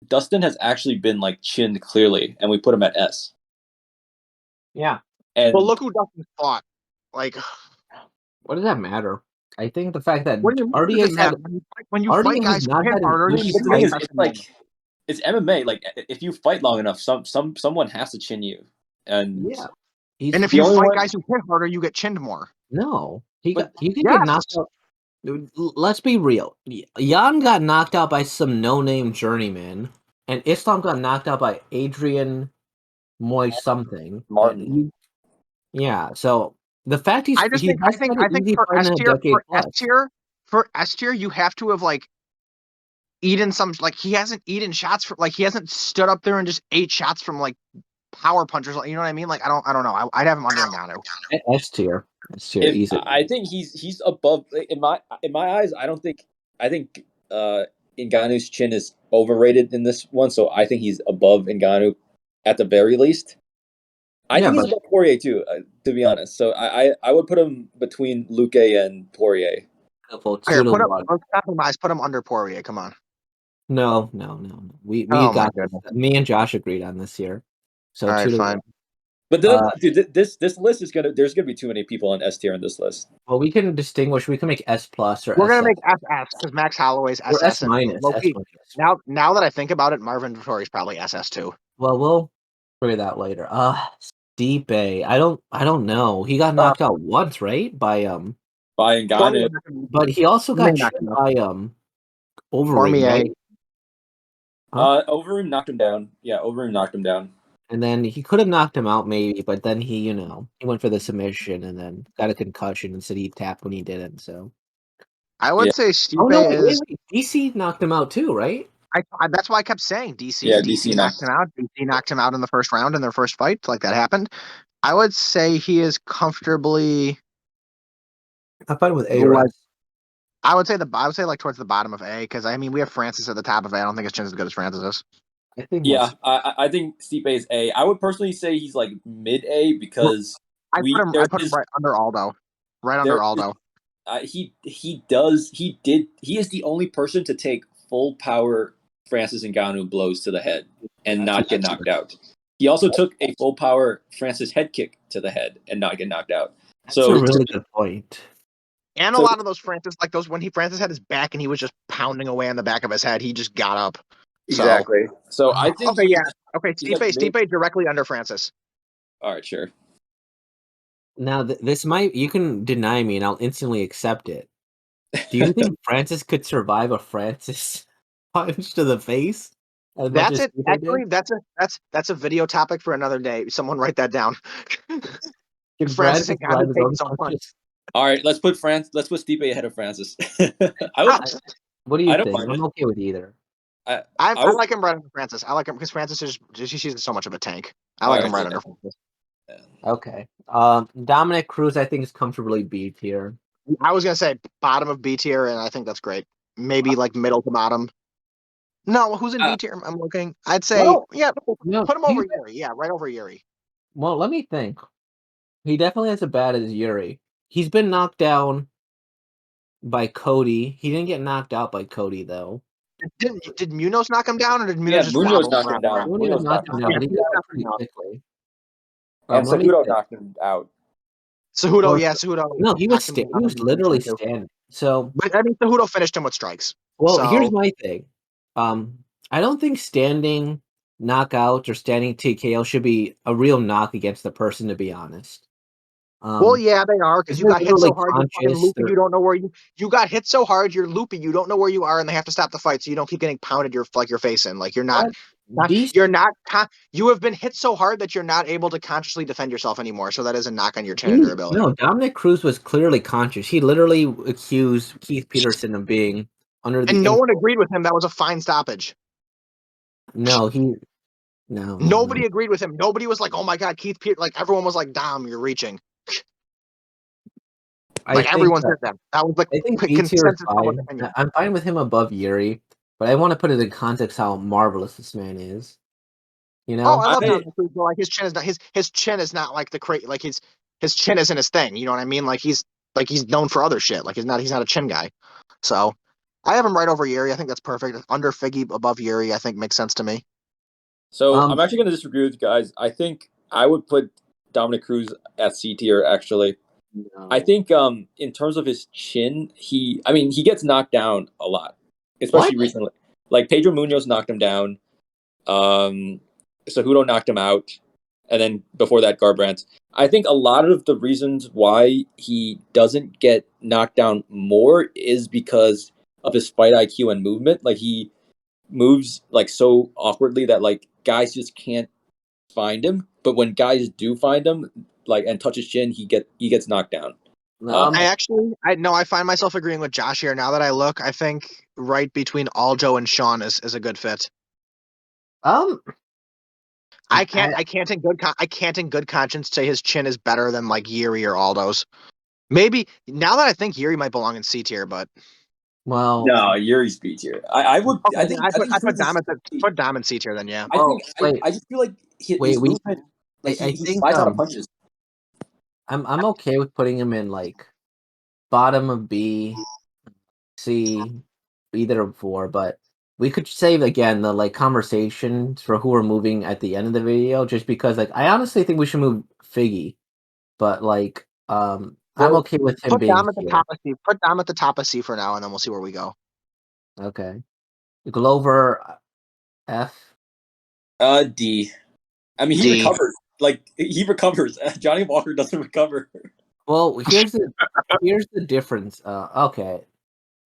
C: Dustin has actually been like chinned clearly, and we put him at S.
A: Yeah.
C: And
B: look who Dustin fought. Like,
A: what does that matter? I think the fact that
B: RDA had when you fight guys who hit harder,
C: it's MMA. Like, if you fight long enough, someone has to chin you, and
B: and if you fight guys who hit harder, you get chinned more.
A: No, he can get knocked out. Let's be real. Jan got knocked out by some no-name journeyman, and Islam got knocked out by Adrian Moy something.
C: Martin.
A: So the fact
B: I think for S tier, you have to have like eaten some, like he hasn't eaten shots for, like he hasn't stood up there and just ate shots from like power punchers. You know what I mean? Like I don't know. I'd have him under Ngannou.
A: S tier. Easy.
C: I think he's above in my eyes. I think Ngannou's chin is overrated in this one, so I think he's above Ngannou at the very least. I think he's above Poirier too, to be honest. So I would put him between Luque and Poirier.
B: Let's compromise. Put him under Poirier. Come on.
A: No. We
B: Oh my
A: got this.
B: goodness.
A: Me and Josh agreed on this here. So
B: All right,
A: 2-1.
B: fine.
C: But dude, this list is there's gonna be too many people on S tier on this list.
A: Well, we can distinguish. We can make S plus or
B: We're gonna
A: SS.
B: make SS because Max Holloway's
A: Or
B: SS
A: S
B: and
A: minus. S
B: Loki.
A: minus.
B: Now that I think about it, Marvin Vittori's probably SS too.
A: Well, we'll figure that later. Stipe. I don't know. He got knocked out once, right? By
C: By Ngannou.
A: but he also got
B: Cormier knocked
A: chipped
B: him out.
A: by Overeem,
B: Cormier.
A: right? Huh?
C: Overeem knocked him down. Yeah, Overeem knocked him down.
A: And then he could have knocked him out maybe, but then he went for the submission and then got a concussion and said he tapped when he didn't. So
B: I would
C: Yeah.
B: say Stipe
A: oh no,
B: is.
A: wait. DC knocked him out too, right?
B: That's why I kept saying DC.
C: Yeah,
B: DC knocked him out. DC knocked him out in the first round in their first fight. Like that happened. I would say he is comfortably.
A: I'm fine with A
B: Like,
A: or S.
B: I would say like towards the bottom of A because I mean we have Francis at the top of A. I don't think his chin's as good as Francis's.
A: I think
C: Yeah, I think Stipe is A. I would personally say he's like mid A because
B: I put him right under Aldo. Right under Aldo.
C: He is the only person to take full power Francis Ngannou blows to the head and not get knocked out. He also took a full power Francis head kick to the head and not get knocked out.
A: That's a really good point.
B: And a lot of those Francis, like those when Francis had his back and he was just pounding away on the back of his head, he just got up.
C: Exactly. So I think
B: Stipe directly under Francis.
C: All right, sure.
A: Now this might you can deny me and I'll instantly accept it. Do you think Francis could survive a Francis punch to the face?
B: That's it. Actually, that's a video topic for another day. Someone write that down. Can Francis and Ngannou take some punch?
C: All right, let's put Stipe ahead of Francis.
A: What do you think? I'm okay with either.
B: I like him right under Francis. I like him because Francis she's so much of a tank. I like him right under Francis.
A: Okay. Dominic Cruz, I think, is comfortably B tier.
B: I was gonna say bottom of B tier, and I think that's great. Maybe like middle to bottom. No, who's in B tier? I'm looking. I'd say put him over Yuri. Yeah, right over Yuri.
A: Well, let me think. He definitely has as bad as Yuri. He's been knocked down by Cody. He didn't get knocked out by Cody though.
B: Did Munoz knock him down, or did Munoz just
C: Munoz knocked him down?
A: Munoz knocked him down, but he got up pretty quickly.
C: And Cejudo knocked him out.
B: Cejudo.
A: No, he was literally standing. So,
B: but I mean, Cejudo finished him with strikes.
A: Well, here's my thing. I don't think standing knockouts or standing TKO should be a real knock against the person. To be honest.
B: Well, yeah, they are because you got hit so hard, you're loopy. You don't know where you got hit so hard, you're loopy. You don't know where you are, and they have to stop the fight so you don't keep getting pounded your face in. Like you have been hit so hard that you're not able to consciously defend yourself anymore. So that is a knock on your chin and durability.
A: No, Dominic Cruz was clearly conscious. He literally accused Keith Peterson of being under the.
B: And no one agreed with him. That was a fine stoppage.
A: Nobody
B: agreed with him. Nobody was like, "Oh my God, Keith Peterson!" Like everyone was like, "Dom, you're reaching." Everyone said that. That was like consensus public opinion.
A: I'm fine with him above Yuri, but I want to put it in context how marvelous this man is. You know?
B: Oh, I love Dominic Cruz. Like his chin is not his chin is not like the like his chin isn't his thing. You know what I mean? Like he's known for other shit. Like he's not a chin guy. So I have him right over Yuri. I think that's perfect. Under Figgy, above Yuri, I think makes sense to me.
C: So I'm actually going to disagree with you guys. I think I would put Dominic Cruz at C tier. Actually, I think in terms of his chin, he gets knocked down a lot, especially recently. Like Pedro Munoz knocked him down. Cejudo knocked him out, and then before that, Garbrandt. I think a lot of the reasons why he doesn't get knocked down more is because of his fight IQ and movement. Like he moves like so awkwardly that like guys just can't find him. But when guys do find him, like and touch his chin, he gets knocked down.
B: I find myself agreeing with Josh here. Now that I look, I think right between Aldo and Sean is a good fit. I can't in good conscience say his chin is better than like Yuri or Aldo's. Maybe now that I think Yuri might belong in C tier, but
C: no, Yuri's B tier. I
B: put Dom in C tier then. Yeah.
C: I just feel like his movement, like he slides out of punches.
A: I'm okay with putting him in like bottom of B, C, either of 4, but we could save again the like conversations for who we're moving at the end of the video, just because like I honestly think we should move Figgy, but like I'm
B: Well,
A: okay with him
B: put
A: being
B: Dom at the
A: here.
B: top of C. Put Dom at the top of C for now, and then we'll see where we go.
A: Okay, Glover F.
C: D. I mean, he
B: D.
C: recovers. Like he recovers. Johnny Walker doesn't recover.
A: Well, here's the difference. Okay,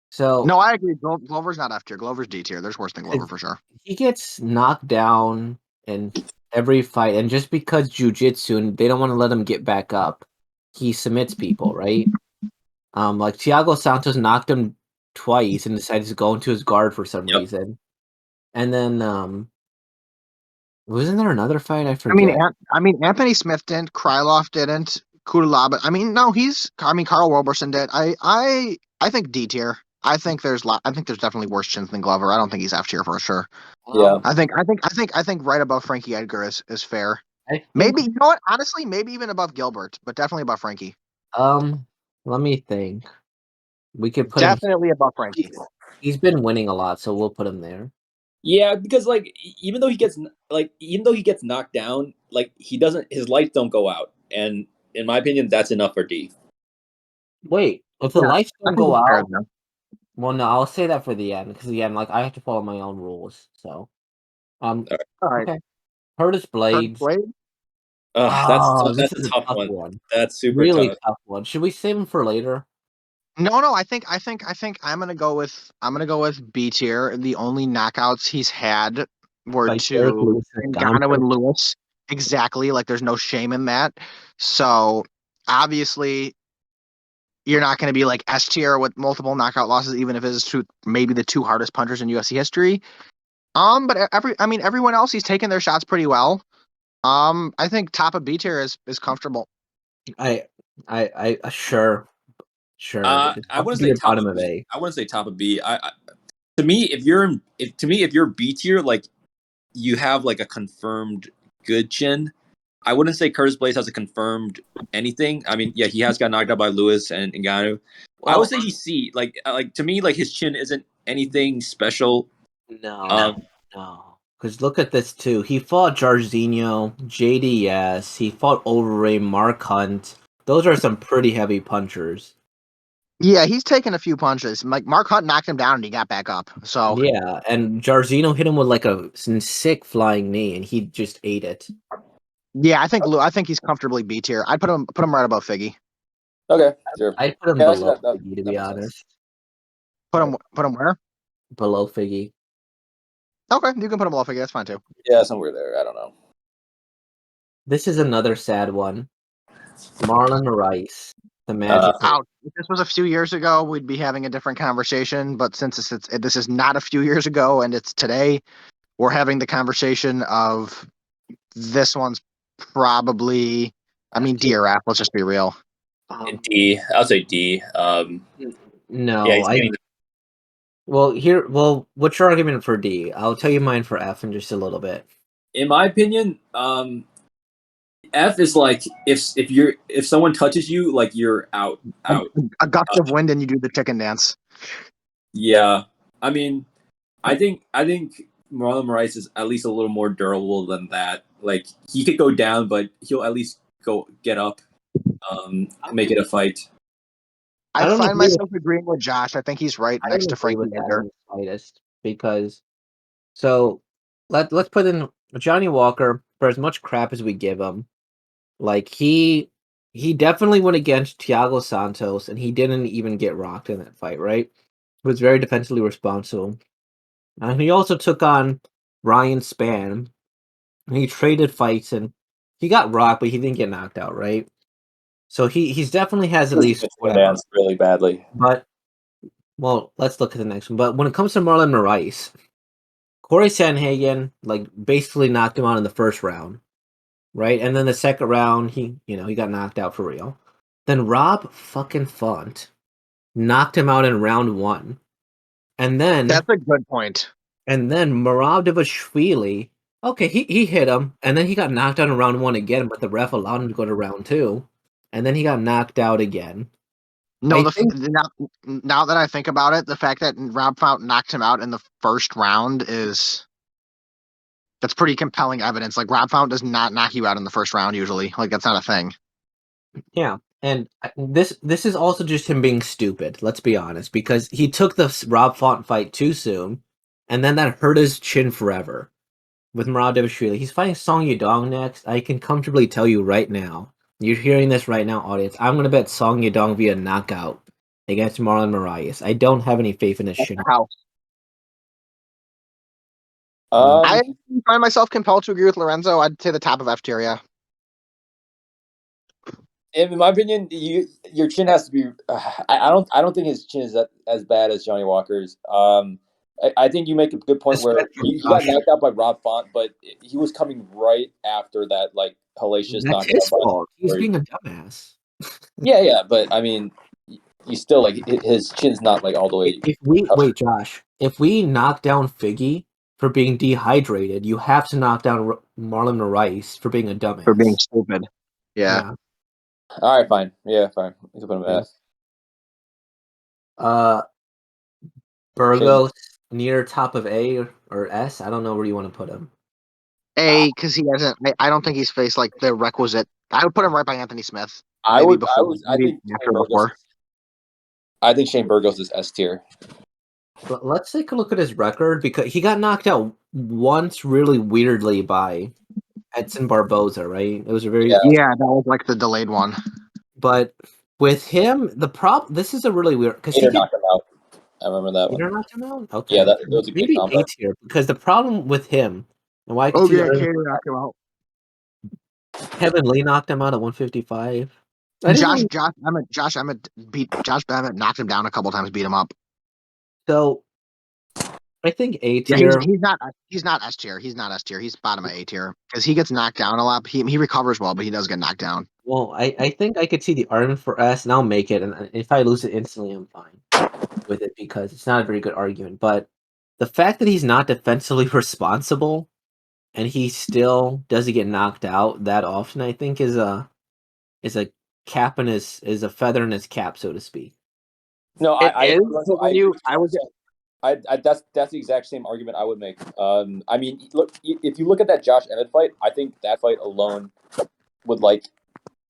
A: so
B: No, I agree. Glover's not F tier. Glover's D tier. There's worse than Glover for sure.
A: he gets knocked down in every fight, and just because jiu-jitsu and they don't want to let him get back up, he submits people, right? Like Thiago Santos knocked him twice and decided to go into his guard for some reason. And then wasn't there another fight? I forget.
B: I mean, Anthony Smith didn't. Krylov didn't. Kudalaba. I mean, no, Carl Roberson did. I think D tier. I think there's definitely worse chins than Glover. I don't think he's F tier for sure.
C: Yeah.
B: I think right above Frankie Edgar is fair. Maybe, you know what? Honestly, maybe even above Gilbert, but definitely above Frankie.
A: Let me think. We could put
B: definitely above Frankie.
A: He's been winning a lot, so we'll put him there.
C: Yeah, because like even though he gets knocked down, like his lights don't go out, and in my opinion, that's enough for D.
A: Wait, if the lights don't go out,
B: fair,
A: well, no, I'll say that for the end because again, like I have to follow my own rules. So,
B: all right.
A: Okay. Curtis Blades.
C: That's a tough one. That's super
A: really
C: tough
A: one. Should we save him for later?
B: No. I think I'm gonna go with B tier. The only knockouts he's had were
A: Like
B: to Ngannou and Lewis. Exactly. Like there's no shame in that. So obviously, you're not going to be like S tier with multiple knockout losses, even if it's maybe the two hardest punchers in UFC history. But everyone else, he's taken their shots pretty well. I think top of B tier is comfortable.
A: I sure.
C: I wouldn't say top of B. I wouldn't say top of B. To me, if you're B tier, like you have like a confirmed good chin. I wouldn't say Curtis Blades has a confirmed anything. I mean, yeah, he has got knocked out by Lewis and Ngannou. I would say he's C. Like to me, like his chin isn't anything special.
A: No. Because look at this too. He fought Jairzinho, JDS. He fought Overeem, Mark Hunt. Those are some pretty heavy punchers.
B: Yeah, he's taken a few punches. Like Mark Hunt knocked him down and he got back up. So
A: yeah, and Jairzinho hit him with like a sick flying knee, and he just ate it.
B: Yeah, I think he's comfortably B tier. I'd put him right above Figgy.
C: Okay, sure.
A: I'd put him below Figgy, to be honest.
B: Put him where?
A: Below Figgy.
B: Okay, you can put him below Figgy. That's fine too.
C: Yeah, somewhere there. I don't know.
A: This is another sad one. Marlon Rice, the magic.
B: If this was a few years ago, we'd be having a different conversation. But since this is not a few years ago and it's today, we're having the conversation of this one's probably. I mean, D or F. Let's just be real.
C: D. I'll say D.
A: No,
C: yeah,
A: Well, what's your argument for D? I'll tell you mine for F in just a little bit.
C: In my opinion, F is like if someone touches you, like you're out.
B: A gust of wind and you do the chicken dance.
C: Yeah, I mean, I think Marlon Rice is at least a little more durable than that. Like he could go down, but he'll at least get up, make it a fight.
B: I find myself agreeing with Josh. I think he's right next to Frankie Edgar.
A: Because let's put in Johnny Walker for as much crap as we give him. Like he definitely went against Thiago Santos, and he didn't even get rocked in that fight. Right? He was very defensively responsible, and he also took on Ryan Spann. And he traded fights, and he got rocked, but he didn't get knocked out. Right? So he's definitely has at least whatever.
C: Really badly.
A: But well, let's look at the next one. But when it comes to Marlon Rice, Corey Sandhagen like basically knocked him out in the first round, right? And then the second round, he got knocked out for real. Then Rob fucking Font knocked him out in round 1, and then
B: that's a good point.
A: And then Merab Dvalishvili, okay, he hit him, and then he got knocked out in round 1 again, but the ref allowed him to go to round 2. And then he got knocked out again.
B: No,
A: I think
B: now that I think about it, the fact that Rob Font knocked him out in the first round that's pretty compelling evidence. Like Rob Font does not knock you out in the first round usually. Like that's not a thing.
A: yeah, and this is also just him being stupid. Let's be honest, because he took the Rob Font fight too soon, and then that hurt his chin forever. With Muradovishvili, he's fighting Song Yadong next. I can comfortably tell you right now, you're hearing this right now, audience. I'm gonna bet Song Yadong via knockout against Marlon Moraes. I don't have any faith in his chin.
B: How? I find myself compelled to agree with Lorenzo. I'd say the top of F tier, yeah.
C: In my opinion, your chin has to be. I don't think his chin is as bad as Johnny Walker's. I think you make a good point where he got knocked out by Rob Font, but he was coming right after that like hellacious knockout.
A: That's his fault. He's being a dumbass.
C: Yeah, but I mean, you still like his chin's not like all the way.
A: Wait, Josh, if we knock down Figgy for being dehydrated, you have to knock down Marlon Moraes for being a dumbass.
B: For being stupid. Yeah.
C: All right, fine. Yeah, fine. You can put him
A: S. Burgos near top of A or S. I don't know where you want to put him.
B: A, because he hasn't. I don't think he's faced like the requisite. I would put him right by Anthony Smith.
C: I think
B: after before.
C: I think Shane Burgos is S tier.
A: But let's take a look at his record because he got knocked out once really weirdly by Edson Barboza, right? It was a very
B: that was like the delayed one.
A: But with him, this is a really weird because he
C: knocked him out. I remember that one.
A: Knocked him out. Okay,
C: yeah, that was a
A: maybe
C: good
A: A tier because the problem with him and why I can
B: Cater knocked him out.
A: Kevin Lee knocked him out at 155.
B: Josh Emmett knocked him down a couple times, beat him up.
A: So I think A tier.
B: Yeah, he's not S tier. He's not S tier. He's bottom of A tier because he gets knocked down a lot. He recovers well, but he does get knocked down.
A: Well, I think I could see the argument for S, and I'll make it. And if I lose it instantly, I'm fine with it because it's not a very good argument. But the fact that he's not defensively responsible and he still doesn't get knocked out that often, I think is a cap in is a feather in his cap, so to speak.
C: No, that's the exact same argument I would make. I mean, look, if you look at that Josh Emmett fight, I think that fight alone would like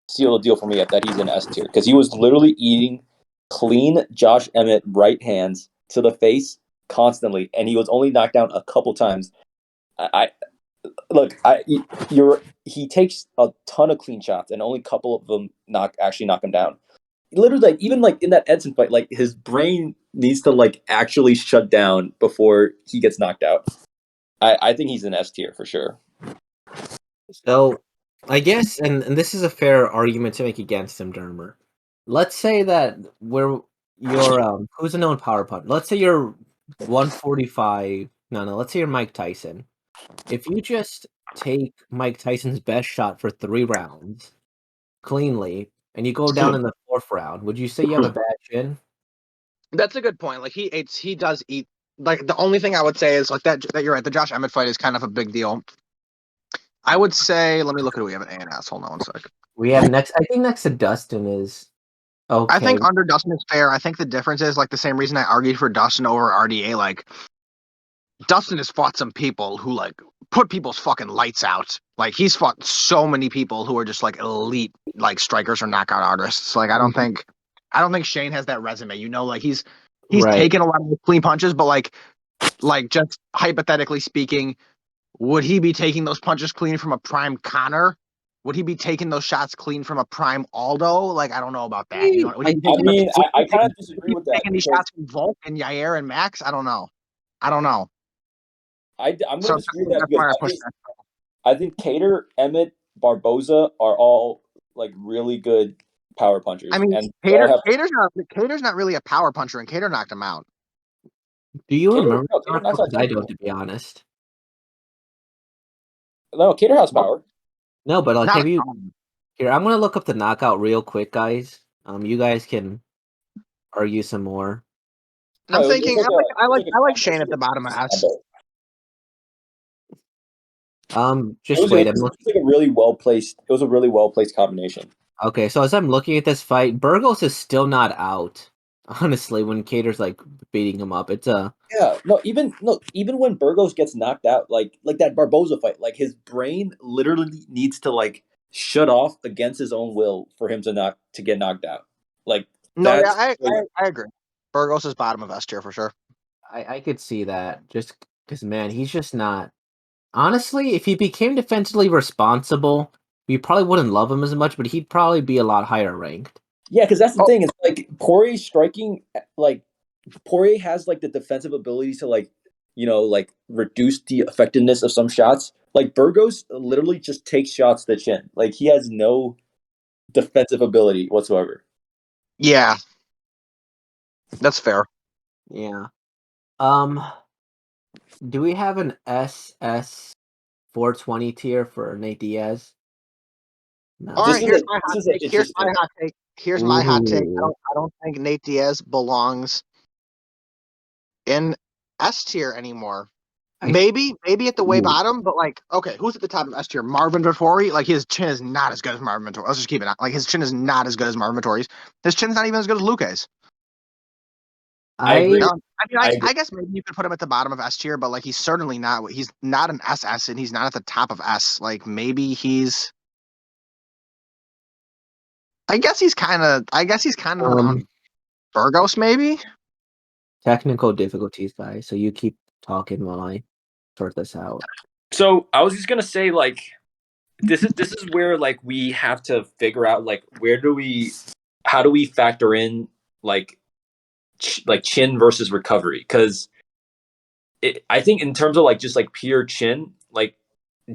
C: seal the deal for me that he's in S tier because he was literally eating clean Josh Emmett right hands to the face constantly, and he was only knocked down a couple times. He takes a ton of clean shots, and only a couple of them knock him down. Literally, like even like in that Edson fight, like his brain needs to like actually shut down before he gets knocked out. I think he's an S tier for sure.
A: So I guess, and this is a fair argument to make against him, Dermer. Let's say that you're who's a known power puncher. Let's say you're 145. No, let's say you're Mike Tyson. If you just take Mike Tyson's best shot for 3 rounds cleanly, and you go down in the 4th round, would you say you have a bad chin?
B: That's a good point. Like he does eat. Like the only thing I would say is like that you're right. The Josh Emmett fight is kind of a big deal. I would say, let me look at who we have at A&S. Hold on one sec.
A: We have next. I think next to Dustin is. Okay.
B: I think under Dustin is fair. I think the difference is like the same reason I argued for Dustin over RDA. Like Dustin has fought some people who like put people's fucking lights out. Like he's fought so many people who are just like elite like strikers or knockout artists. Like I don't think Shane has that resume. You know, like he's right. Taken a lot of clean punches, but like just hypothetically speaking, would he be taking those punches clean from a prime Conor? Would he be taking those shots clean from a prime Aldo? Like I don't know about that. You know,
C: I kind of disagree with that.
B: Taking these shots from Volk and Yair and Max, I don't know. I'm going to disagree with that.
C: I think Cater, Emmett, Barboza are all like really good power punchers.
B: I mean,
C: and
B: Cater's not really a power puncher, and Cater knocked him out.
A: Do you remember? I don't, to be honest.
C: No, Cater has power.
A: No, but like, have you? Here, I'm gonna look up the knockout real quick, guys. You guys can argue some more.
B: I'm thinking. I like Shane at the bottom of S.
A: Just wait.
C: It was like a really well placed. It was a really well placed combination.
A: Okay, so as I'm looking at this fight, Burgos is still not out. Honestly, when Cater's like beating him up, it's a
C: Yeah, even when Burgos gets knocked out, like that Barboza fight, like his brain literally needs to like shut off against his own will for him to get knocked out. Like
B: No, yeah,
C: that's
B: I agree. Burgos is bottom of S tier for sure.
A: I could see that just because man, he's just not. Honestly, if he became defensively responsible, we probably wouldn't love him as much, but he'd probably be a lot higher ranked.
C: yeah, because that's the
B: Oh.
C: thing. It's like Poirier's striking, like Poirier has like the defensive ability to like like reduce the effectiveness of some shots. Like Burgos literally just takes shots to the chin. Like he has no defensive ability whatsoever.
B: Yeah, that's fair.
A: Yeah. Do we have an SS 420 tier for Nate Diaz? No.
B: All right, here's my hot
C: This is
B: take. Here's my
C: interesting.
B: hot take. Here's my hot take.
A: Ooh.
B: I don't think Nate Diaz belongs in S tier anymore. Maybe at the way bottom, but like, okay, who's at the top of S tier? Marvin Vettori. Like his chin is not as good as Marvin Vettori. Let's just keep it out. Like his chin is not as good as Marvin Vettori's. His chin's not even as good as Luke's.
C: I agree.
B: I guess maybe you could put him at the bottom of S tier, but like he's certainly not. He's not an SS, and he's not at the top of S. Like maybe he's. I guess he's kind of around Burgos, maybe.
A: Technical difficulties, guys. So you keep talking while I sort this out.
C: So I was just gonna say, like, this is where like we have to figure out like how do we factor in like chin versus recovery, because I think in terms of like just like pure chin, like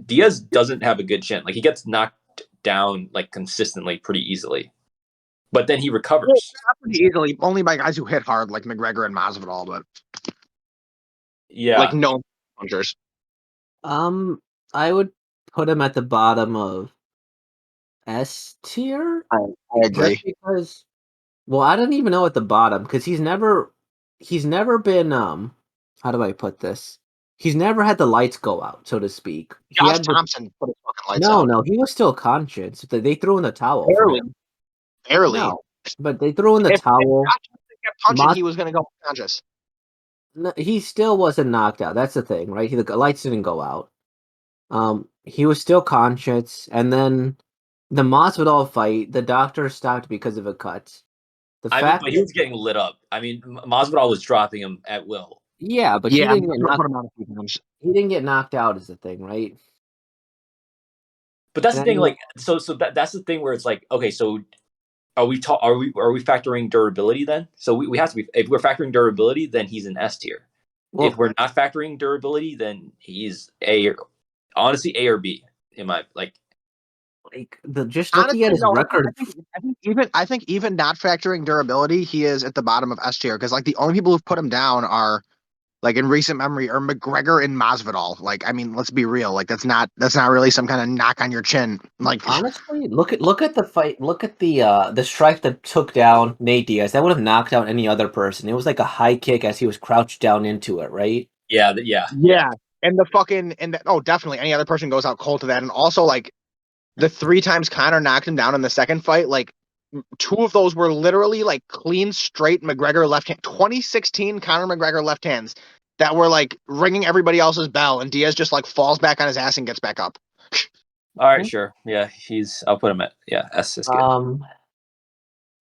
C: Diaz doesn't have a good chin. Like he gets knocked down like consistently pretty easily, but then he recovers.
B: Not pretty easily, only by guys who hit hard, like McGregor and Masvidal, but
C: Yeah,
B: like no punchers.
A: I would put him at the bottom of S tier.
B: I agree.
A: Just because, well, I don't even know at the bottom because he's never been how do I put this? He's never had the lights go out, so to speak.
B: Josh Thompson put his fucking lights out.
A: No, he was still conscious. They threw in the towel for him.
B: Barely.
A: No, but they threw in the towel.
B: If Josh Thompson kept punching, he was going to go unconscious.
A: No, he still wasn't knocked out. That's the thing, right? The lights didn't go out. He was still conscious, and then the Masvidal fight, the doctor stopped because of a cut.
C: but he was getting lit up. I mean, Masvidal was dropping him at will.
A: Yeah, but he didn't get knocked
B: out a few times.
A: He didn't get knocked out, is the thing, right?
C: But that's the thing, like, so that's the thing where it's like, okay, so are we factoring durability then? So we have to be. If we're factoring durability, then he's in S tier. Well, if we're not factoring durability, then he's honestly A or B in my like
A: just looking at his record.
B: I think even not factoring durability, he is at the bottom of S tier because like the only people who've put him down are like in recent memory are McGregor and Masvidal. Like I mean, let's be real. Like that's not really some kind of knock on your chin. Like
A: honestly, look at the fight. Look at the strike that took down Nate Diaz. That would have knocked out any other person. It was like a high kick as he was crouched down into it, right?
B: Yeah. And definitely any other person goes out cold to that. And also like the 3 times Conor knocked him down in the second fight, like 2 of those were literally like clean, straight McGregor left hand. 2016 Conor McGregor left hands that were like ringing everybody else's bell, and Diaz just like falls back on his ass and gets back up.
C: All right, sure. Yeah, I'll put him at S is good.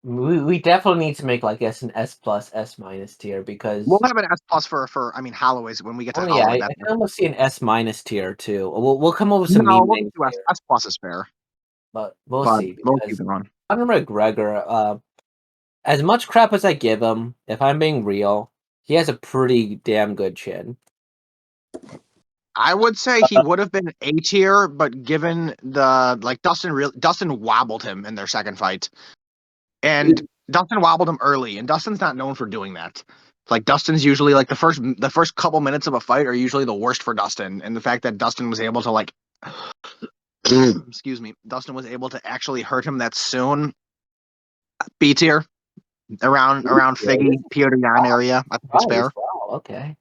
A: We definitely need to make like an S plus S minus tier because
B: we'll have an S plus for Holloway's when we get to Holloway.
A: Yeah, I can almost see an S minus tier too. We'll come up with some
B: names. S plus is fair,
A: but we'll see.
B: We'll keep it on.
A: Conor McGregor, as much crap as I give him, if I'm being real, he has a pretty damn good chin.
B: I would say he would have been A tier, but given the like Dustin wobbled him in their second fight. And Dustin wobbled him early, and Dustin's not known for doing that. Like Dustin's usually like the first couple minutes of a fight are usually the worst for Dustin, and the fact that Dustin was able to like excuse me, Dustin was able to actually hurt him that soon. B tier around Figgy, Piotr Jan area. I think it's fair.
A: Okay.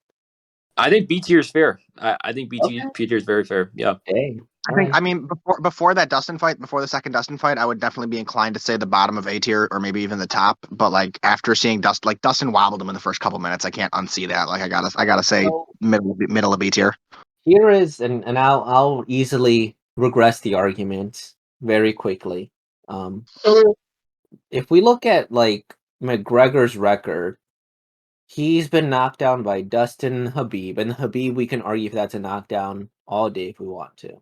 C: I think B tier is fair. I think B tier is very fair. Yeah.
A: Dang.
B: I mean, before that Dustin fight, before the second Dustin fight, I would definitely be inclined to say the bottom of A tier or maybe even the top. But like after seeing Dustin wobbled him in the first couple minutes, I can't unsee that. Like I gotta say
A: So,
B: middle of B tier.
A: here is, and I'll easily regress the argument very quickly. If we look at like McGregor's record, he's been knocked down by Dustin, Habib, and Habib we can argue if that's a knockdown all day if we want to.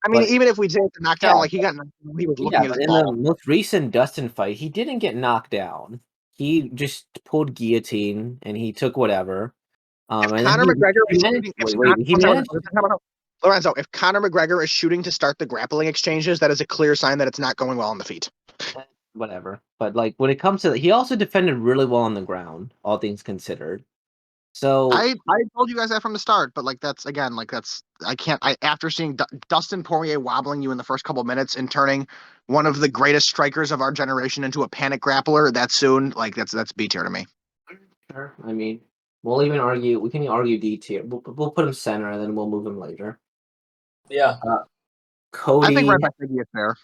B: I mean,
A: But
B: even if we take the knockdown,
A: yeah,
B: like he got knocked down, he was looking
A: yeah,
B: at
A: but
B: his
A: in the
B: ball.
A: most recent Dustin fight, he didn't get knocked down. He just pulled guillotine and he took whatever.
B: If
A: And
B: Conor
A: then
B: McGregor
A: he
B: is
A: managed.
B: shooting,
A: He managed.
B: Lorenzo, if Conor McGregor is shooting to start the grappling exchanges, that is a clear sign that it's not going well on the feet.
A: Whatever. But like when it comes to, he also defended really well on the ground, all things considered. So
B: I told you guys that from the start, but like that's again, like that's I can't. After seeing Dustin Poirier wobbling you in the first couple minutes and turning one of the greatest strikers of our generation into a panic grappler that soon, like that's B tier to me.
A: sure. I mean, we'll even argue. We can argue D tier. We'll put him center, and then we'll move him later.
C: Yeah.
B: I think
A: Cody.
B: right back is fair.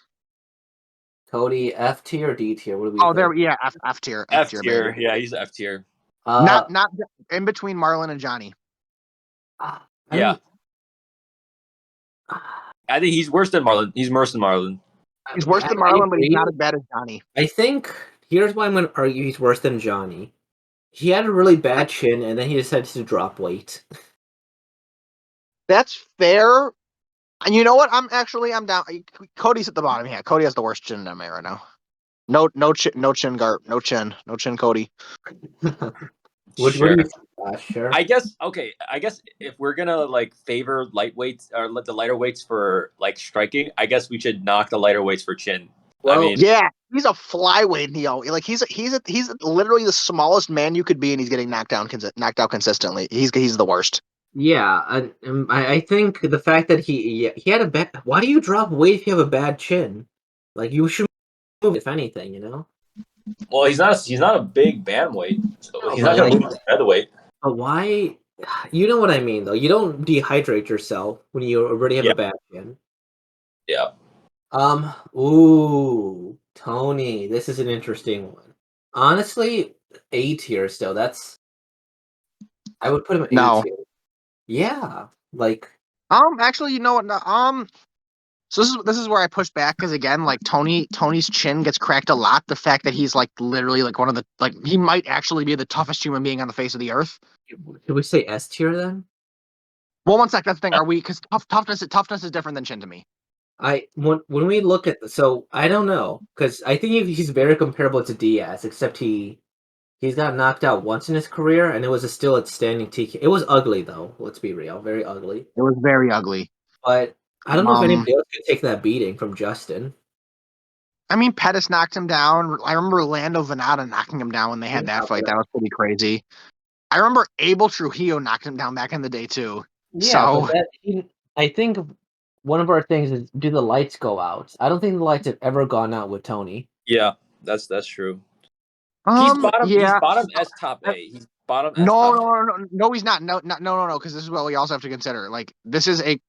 A: Cody F tier or D tier? What do we
B: Oh,
A: think?
B: there, yeah, F tier,
C: F
B: baby.
C: tier. Yeah, he's F tier.
B: Not in between Marlon and Johnny.
C: Yeah. I think he's worse than Marlon. He's worse than Marlon.
B: He's worse than Marlon, but he's not as bad as Johnny.
A: I think here's why I'm going to argue he's worse than Johnny. He had a really bad chin, and then he decided to drop weight.
B: That's fair. And you know what? I'm down. Cody's at the bottom. Yeah, Cody has the worst chin in MMA right now. No chin, Cody.
A: What do you think? Sure.
C: I guess if we're gonna like favor lightweights or let the lighter weights for like striking, I guess we should knock the lighter weights for chin.
A: Well,
C: I mean,
B: yeah, he's a flyweight, Neo. Like he's literally the smallest man you could be, and he's getting knocked out consistently. He's the worst.
A: Yeah, I think the fact that he had a bad. Why do you drop weight if you have a bad chin? Like you should move, if anything, you know.
C: well, he's not a big bantamweight, so he's
A: but
C: not gonna
A: like-
C: move to featherweight.
A: But why? You know what I mean, though. You don't dehydrate yourself when you already have
C: Yeah.
A: a bad chin.
C: Yeah.
A: Ooh, Tony, this is an interesting one. Honestly, A tier still. I would put him
B: No.
A: A tier. Yeah, like
B: Actually, you know what? No, so this is where I push back because again, like Tony's chin gets cracked a lot. The fact that he's like literally like one of the he might actually be the toughest human being on the face of the earth.
A: should we say S tier then?
B: Well, one sec. That's the thing. Are we? Because toughness is different than chin to me.
A: When we look at I don't know because I think he's very comparable to Diaz, except he's got knocked out once in his career, and it was still a standing TK. It was ugly though. Let's be real, very ugly.
B: It was very ugly.
A: But I don't know if anybody else could take that beating from Justin.
B: I mean, Pettis knocked him down. I remember Lando Venata knocking him down when they had that fight. That was pretty crazy. I remember Abel Trujillo knocked him down back in the day too.
A: Yeah, but I think one of our things is, do the lights go out? I don't think the lights have ever gone out with Tony.
C: Yeah, that's true. He's bottom S top A. He's bottom S top A.
B: No, he's not. No, because this is what we also have to consider. Like this is a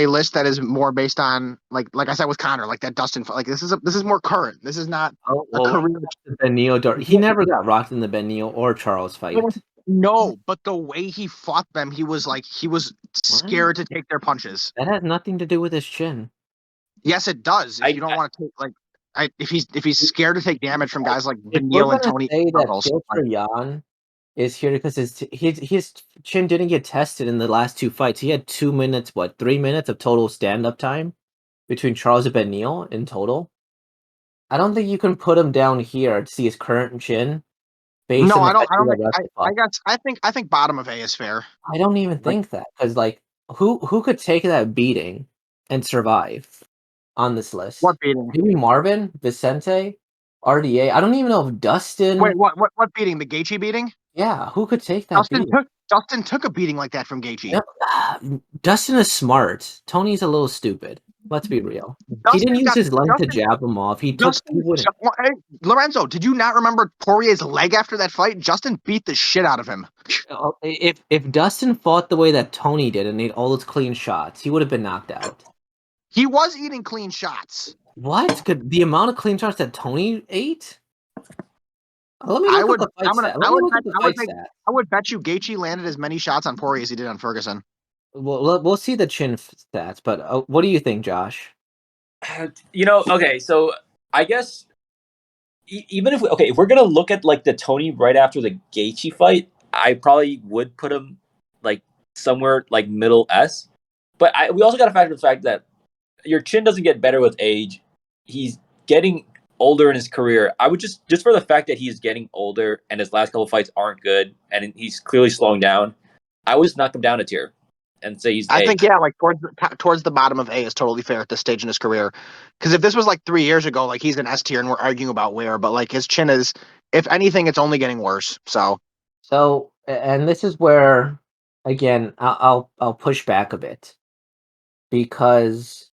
B: list that is more based on like I said with Conor, like that Dustin. Like this is more current. This is not a career.
A: Benio, he never got rocked in the Benio or Charles fight.
B: No, but the way he fought them, he was scared to take their punches.
A: That has nothing to do with his chin.
B: Yes, it does. If you don't want to take if he's scared to take damage from guys like Benio and Tony.
A: Say that Jan is here because his chin didn't get tested in the last two fights. He had 2 minutes, 3 minutes of total stand-up time between Charles and Benio in total. I don't think you can put him down here to see his current chin.
B: No, I don't. I think bottom of A is fair.
A: I don't even think that because like who could take that beating and survive on this list?
B: What beating?
A: Maybe Marvin, Vicente, RDA. I don't even know if Dustin.
B: Wait, what beating? The Gaichi beating?
A: Yeah, who could take that beating?
B: Dustin took a beating like that from Gaichi.
A: Dustin is smart. Tony's a little stupid. Let's be real. He didn't use his length to jab him off. He wouldn't.
B: Lorenzo, did you not remember Poirier's leg after that fight? Justin beat the shit out of him.
A: If Dustin fought the way that Tony did and made all those clean shots, he would have been knocked out.
B: He was eating clean shots.
A: What? The amount of clean shots that Tony ate? Let me look at the fight stat.
B: I would bet you Gaichi landed as many shots on Poirier as he did on Ferguson.
A: We'll see the chin stats, but what do you think, Josh?
C: Okay, so I guess even if we're gonna look at like the Tony right after the Gaethje fight, I probably would put him like somewhere like middle S. But we also got to factor the fact that your chin doesn't get better with age. He's getting older in his career. I would just for the fact that he's getting older and his last couple of fights aren't good and he's clearly slowing down, I would just knock him down a tier and say he's.
B: I think like towards the bottom of A is totally fair at this stage in his career. Because if this was like 3 years ago, like he's an S tier and we're arguing about where, but like his chin is, if anything, it's only getting worse. So
A: and this is where again I'll push back a bit, because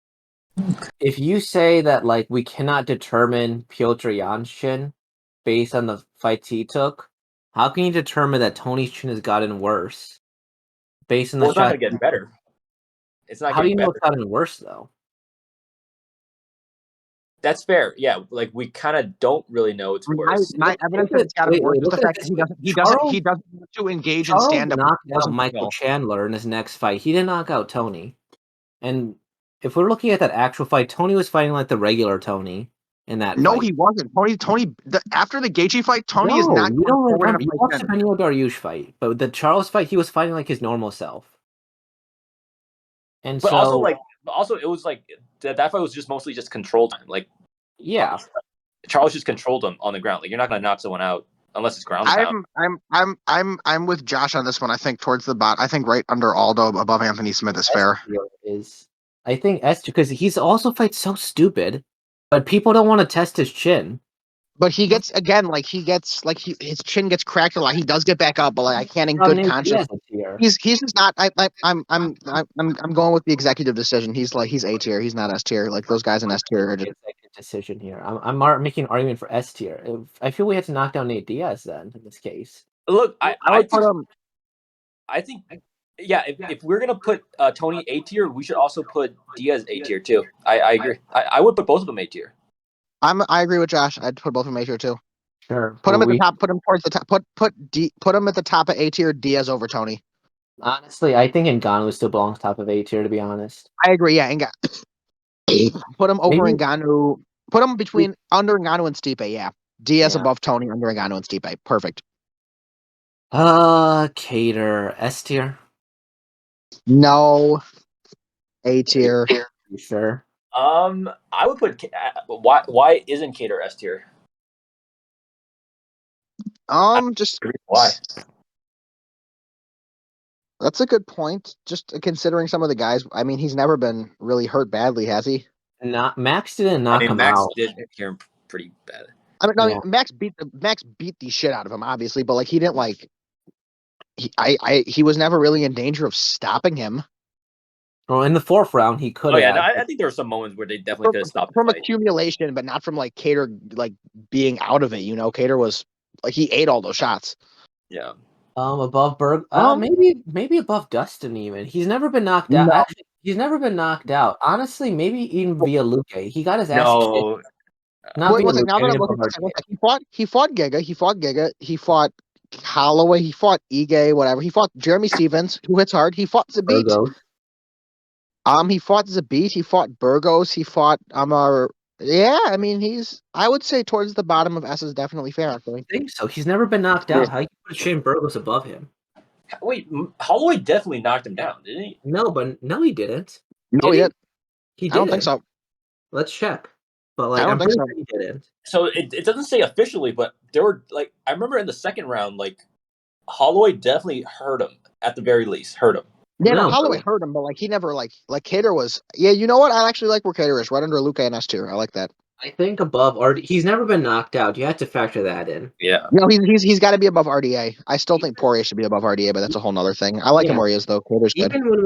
A: if you say that like we cannot determine Piotr Jan's chin based on the fights he took, how can you determine that Tony's chin has gotten worse based on the
C: it's not going to get better. It's not.
A: How do you know it's gotten worse though?
C: That's fair. Yeah, like we kind of don't really know it's worse.
B: My evidence that it's gotten worse is the fact that he doesn't want to engage in stand-up.
A: Knocked out Michael Chandler in his next fight. He didn't knock out Tony. And if we're looking at that actual fight, Tony was fighting like the regular Tony in that
B: No,
A: fight.
B: he wasn't. Tony after the Gaethje fight, Tony is not
A: going forward. You watched the Benio Dariush fight, but the Charles fight, he was fighting like his normal self. And
C: but also it was like that fight was just mostly just control time. Like,
A: yeah,
C: Charles just controlled him on the ground. Like, you're not going to knock someone out unless it's ground pound.
B: I'm with Josh on this one. I think towards the bottom. I think right under Aldo, above Anthony Smith is fair.
A: I think Esther, because he's also fights so stupid, but people don't want to test his chin.
B: But he gets his chin gets cracked a lot. He does get back up, but like I can't in good conscience. He's just not. I'm going with the executive decision. He's A tier. He's not S tier. Like those guys in S tier are just
A: executive decision here. I'm making an argument for S tier. I feel we had to knock down Nate Diaz then in this case.
C: Look, I think if we're gonna put Tony A tier, we should also put Diaz A tier too. I agree. I would put both of them A tier.
B: I agree with Josh. I'd put both of them A tier too.
A: Sure.
B: Put him at the top. Put him towards the top. Put him at the top of A tier. Diaz over Tony.
A: Honestly, I think Ngannou still belongs top of A tier. To be honest,
B: I agree. Yeah, put him over Ngannou. Put him between under Ngannou and Stipe. Yeah, Diaz above Tony, under Ngannou and Stipe. Perfect.
A: Cater S tier.
B: No, A tier.
A: You sure?
C: I would put. Why isn't Cater S tier?
B: Just
C: why?
B: That's a good point. Just considering some of the guys. I mean, he's never been really hurt badly, has he?
A: Max didn't knock him
C: Max
A: out.
C: did hear him pretty bad.
B: I mean, Max beat the shit out of him, obviously, but like he didn't like. He was never really in danger of stopping him.
A: Well, in the fourth round, he could.
C: Oh yeah, I think there were some moments where they definitely could have stopped
B: from accumulation, but not from like Cater like being out of it. You know, Cater was like he ate all those shots.
C: Yeah.
A: Above Berg, maybe above Dustin even. He's never been knocked out. Actually, he's never been knocked out. Honestly, maybe even via Luke. He got his ass kicked.
B: Now that I'm looking at he fought Giga. He fought Holloway. He fought Ige. Whatever. He fought Jeremy Stevens, who hits hard. He fought Zabit. He fought Zabit. He fought Burgos. He fought Amar. Yeah, I mean, I would say towards the bottom of S is definitely fair, actually.
A: I think so. He's never been knocked out. How you put Shane Burgos above him?
C: Wait, Holloway definitely knocked him down, didn't he?
A: No, he didn't.
B: No, he didn't.
A: He didn't.
B: I don't think so.
A: Let's check. But like,
B: I don't think so.
A: He didn't.
C: So it doesn't say officially, but there were like I remember in the second round, like Holloway definitely hurt him at the very least. Hurt him.
B: Yeah, no, Holloway hurt him, but like he never like Cater was. Yeah, you know what? I actually like where Cater is, right under Luca and S tier. I like that.
A: I think above RDA. He's never been knocked out. You have to factor that in.
C: Yeah.
B: No, he's got to be above RDA. I still think Poirier should be above RDA, but that's a whole nother thing. I like him where he is though. Cater's good.
A: Even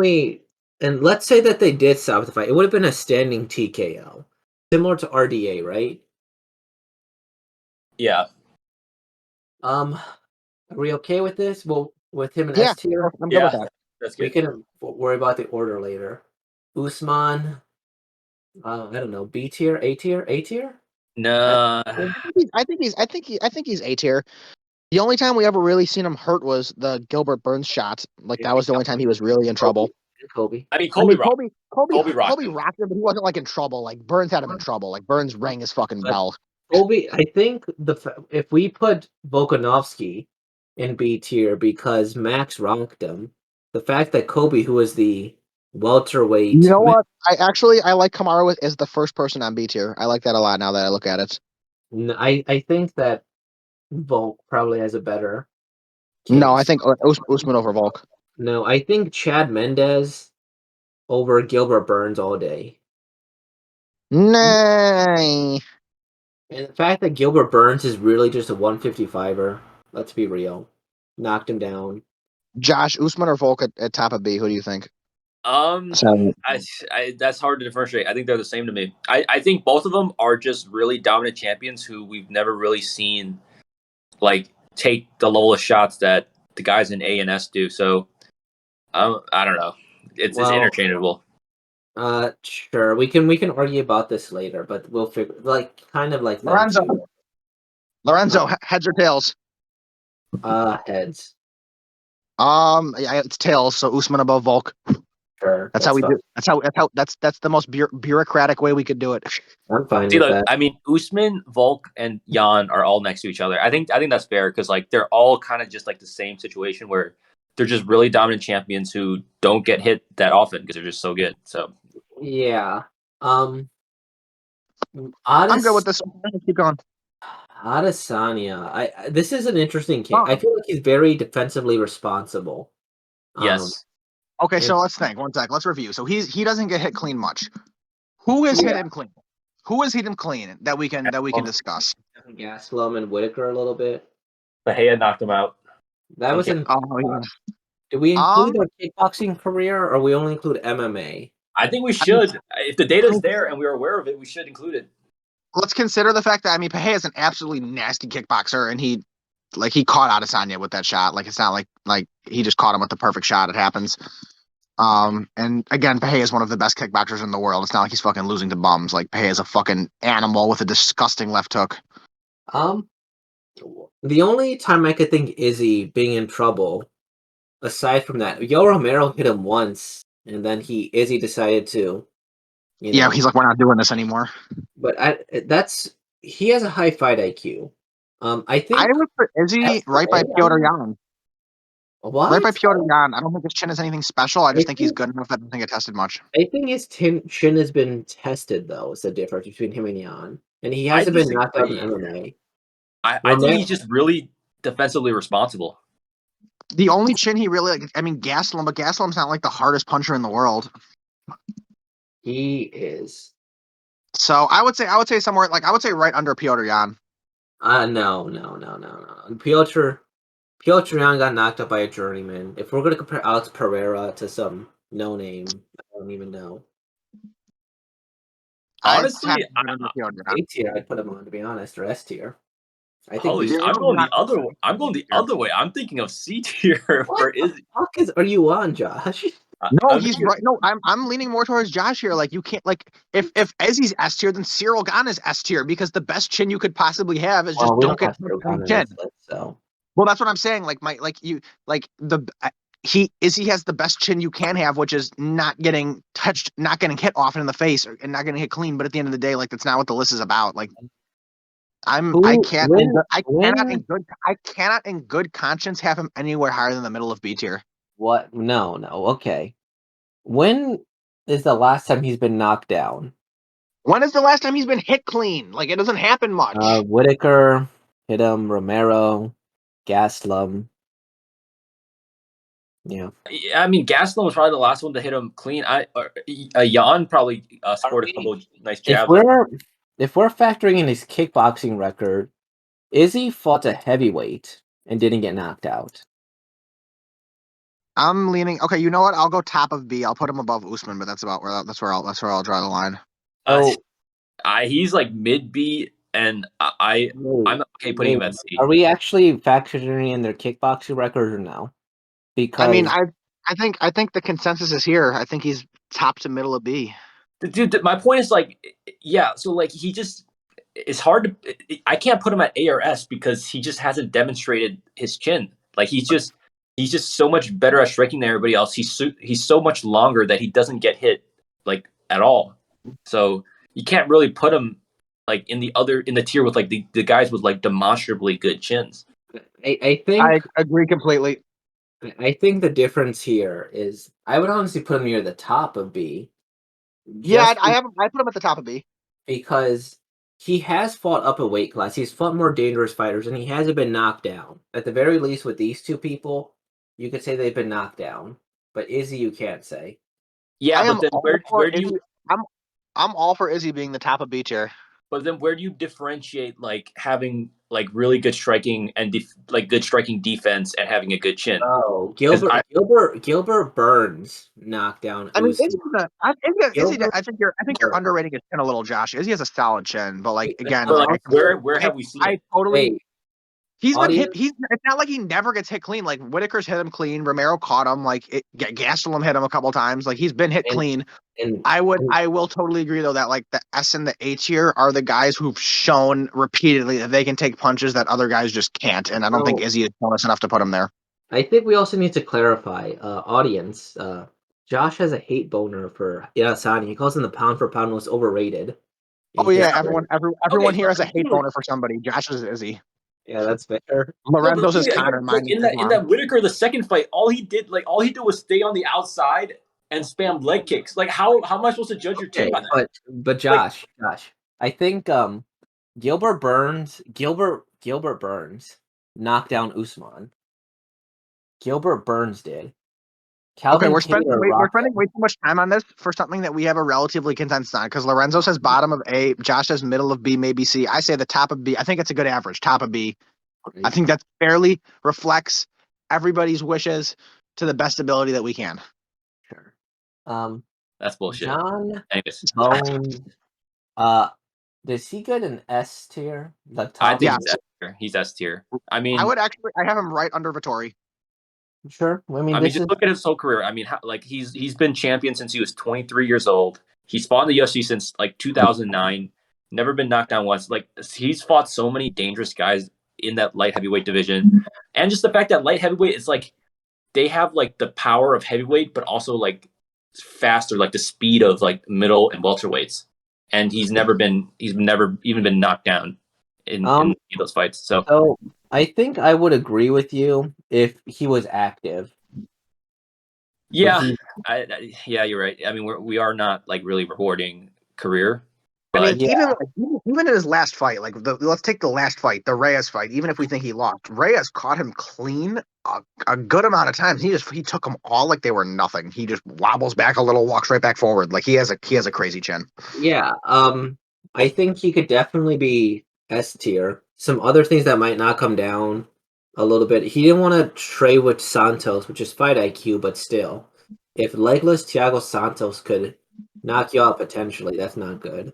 A: when let's say that they did stop the fight, it would have been a standing TKO, similar to RDA, right?
C: Yeah.
A: Are we okay with this? Well, with him in S tier,
B: I'm good with that.
C: That's good.
A: We can worry about the order later. Usman, I don't know, B tier, A tier, A tier.
C: No,
B: I think he's A tier. The only time we ever really seen him hurt was the Gilbert Burns shot. Like that was the only time he was really in trouble.
A: Kobe.
C: I mean
B: I mean,
C: rocked. Kobe rocked him.
B: rocked him, but he wasn't like in trouble. Like Burns had him in trouble. Like Burns rang his fucking bell.
A: Kobe, I think if we put Volkanovski in B tier because Max rocked him, the fact that Kobe, who was the welterweight,
B: You know what? I like Kamaru as the first person on B tier. I like that a lot now that I look at it.
A: I think that Volk probably has a better case.
B: No, I think Usman over Volk.
A: No, I think Chad Mendez over Gilbert Burns all day.
B: Nay.
A: And the fact that Gilbert Burns is really just a 155er, let's be real, knocked him down.
B: Josh, Usman or Volk at top of B? Who do you think?
C: That's hard to differentiate. I think they're the same to me. I think both of them are just really dominant champions who we've never really seen like take the level of shots that the guys in A and S do. So I don't know. It's interchangeable.
A: Sure. We can argue about this later, but we'll figure kind of like
B: Lorenzo, heads or tails?
A: Heads.
B: Yeah, it's tails. So Usman above Volk.
A: Sure.
B: That's how we do. That's the most bureaucratic way we could do it.
A: I'm fine with that.
C: I mean, Usman, Volk, and Jan are all next to each other. I think that's fair because like they're all kind of just like the same situation where they're just really dominant champions who don't get hit that often because they're just so good. So
A: yeah.
B: I'm good with this. Keep going.
A: Adesanya. This is an interesting case. I feel like he's very defensively responsible.
C: Yes.
B: Okay, so let's think. One sec. Let's review. So he doesn't get hit clean much. Who has hit him clean? Who has hit him clean that we can discuss?
A: Gaslav and Whitaker a little bit.
C: Bahia knocked him out.
A: That was in.
B: Yeah.
A: Did we include our kickboxing career, or we only include MMA?
C: I think we should. If the data is there and we're aware of it, we should include it.
B: Let's consider the fact that Bahia is an absolutely nasty kickboxer, and he caught Adesanya with that shot. Like it's not like he just caught him with the perfect shot. It happens. And again, Bahia is one of the best kickboxers in the world. It's not like he's fucking losing to bums. Like Bahia is a fucking animal with a disgusting left hook.
A: The only time I could think Izzy being in trouble, aside from that, Yo Romero hit him once, and then Izzy decided to.
B: Yeah, he's like, we're not doing this anymore.
A: But he has a high fight IQ. I think
B: I would put Izzy right by Piotr Jan.
A: What?
B: Right by Piotr Jan. I don't think his chin is anything special. I just think he's good enough that I don't think it tested much.
A: I think his chin has been tested, though. Is the difference between him and Jan, and he hasn't been knocked out in MMA.
C: I think he's just really defensively responsible.
B: The only chin he really Gaslam, but Gaslam's not like the hardest puncher in the world.
A: He is.
B: So I would say somewhere right under Piotr Jan.
A: No. Piotr Jan got knocked out by a journeyman. If we're gonna compare Alex Pereira to some no name, I don't even know.
C: Honestly,
A: A tier, I'd put him on, to be honest, or S tier.
C: I'm going the other way. I'm going the other way. I'm thinking of C tier for Izzy.
A: What the fuck are you on, Josh?
B: No, he's right. No, I'm leaning more towards Josh here. Like you can't if Izzy's S tier, then Cyril Gane is S tier because the best chin you could possibly have is just don't get chin.
A: So.
B: Well, that's what I'm saying. Izzy has the best chin you can have, which is not getting touched, not getting hit often in the face, and not getting hit clean. But at the end of the day, that's not what the list is about. Like, I cannot in good conscience have him anywhere higher than the middle of B tier.
A: What? No. Okay. When is the last time he's been knocked down?
B: When is the last time he's been hit clean? Like, it doesn't happen much.
A: Whitaker hit him. Romero, Gaslam. Yeah.
C: I mean, Gaslav was probably the last one to hit him clean. Jan probably scored a couple nice jabs.
A: If we're factoring in his kickboxing record, Izzy fought a heavyweight and didn't get knocked out.
B: I'm leaning. Okay, you know what? I'll go top of B. I'll put him above Usman, but that's where I'll draw the line.
C: He's like mid B, and I'm okay putting him at C.
A: Are we actually factoring in their kickboxing record or no? Because
B: I think the consensus is here. I think he's top to middle of B.
C: Dude, my point is like, yeah. So like he just, it's hard to. I can't put him at A or S because he just hasn't demonstrated his chin. Like he's just so much better at striking than everybody else. He's so much longer that he doesn't get hit like at all. So you can't really put him like in the tier with like the guys with like demonstrably good chins.
A: I think
B: I agree completely.
A: I think the difference here is I would honestly put him near the top of B.
B: Yeah,
A: Just
B: I put him at the top of B.
A: because he has fought up a weight class. He's fought more dangerous fighters, and he hasn't been knocked down. At the very least, with these two people, you could say they've been knocked down. But Izzy, you can't say.
C: Yeah, but then where do you?
B: I'm all for Izzy being the top of B tier.
C: But then where do you differentiate like having like really good striking and like good striking defense and having a good chin?
A: Oh, Gilbert Burns knocked down.
B: I mean,
A: Usman.
B: I think you're underrating his chin a little, Josh. Izzy has a solid chin, but like again,
C: But like, where have we seen it?
A: Wait,
B: He's been hit. It's not like he never gets hit clean. Like Whitaker's hit him clean. Romero caught him. Like Gastelum hit him a couple times. Like he's been hit clean. I will totally agree though that like the S and the A tier are the guys who've shown repeatedly that they can take punches that other guys just can't. And I don't think Izzy is bonus enough to put him there.
A: I think we also need to clarify, audience. Josh has a hate boner for Irasani. He calls him the pound for pound most overrated.
B: Oh yeah, everyone here has a hate boner for somebody. Josh is Izzy.
A: Yeah, that's fair.
B: Lorenzo's is Conor.
C: Like in that Whitaker the second fight, all he did was stay on the outside and spam leg kicks. Like how am I supposed to judge your team by that?
A: But Josh, I think Gilbert Burns knocked down Usman. Gilbert Burns did.
B: We're spending way too much time on this for something that we have a relatively condensed on, because Lorenzo says bottom of A, Josh says middle of B, maybe C. I say the top of B. I think it's a good average, top of B. I think that fairly reflects everybody's wishes to the best ability that we can.
A: Sure.
C: That's bullshit.
A: John
C: Anyways.
A: Bones. Does he get an S tier? The top.
C: I think he's S tier. I mean,
B: I have him right under Vettori.
A: Sure. I mean,
C: just look at his whole career. I mean, he's been champion since he was 23 years old. He's fought in the UFC since like 2009. Never been knocked down once. Like he's fought so many dangerous guys in that light heavyweight division, and just the fact that light heavyweight is like they have like the power of heavyweight, but also like faster, like the speed of like middle and welterweights. And he's never even been knocked down in those fights. So
A: I think I would agree with you if he was active.
C: Yeah, yeah, you're right. I mean, we are not like really rewarding career.
B: But I mean, even in his last fight, like let's take the last fight, the Reyes fight. Even if we think he lost, Reyes caught him clean a good amount of times. He took them all like they were nothing. He just wobbles back a little, walks right back forward. Like he has a crazy chin.
A: Yeah, I think he could definitely be S tier. Some other things that might not come down a little bit. He didn't want to trade with Santos, which is fight IQ, but still, if legless Thiago Santos could knock you out potentially, that's not good.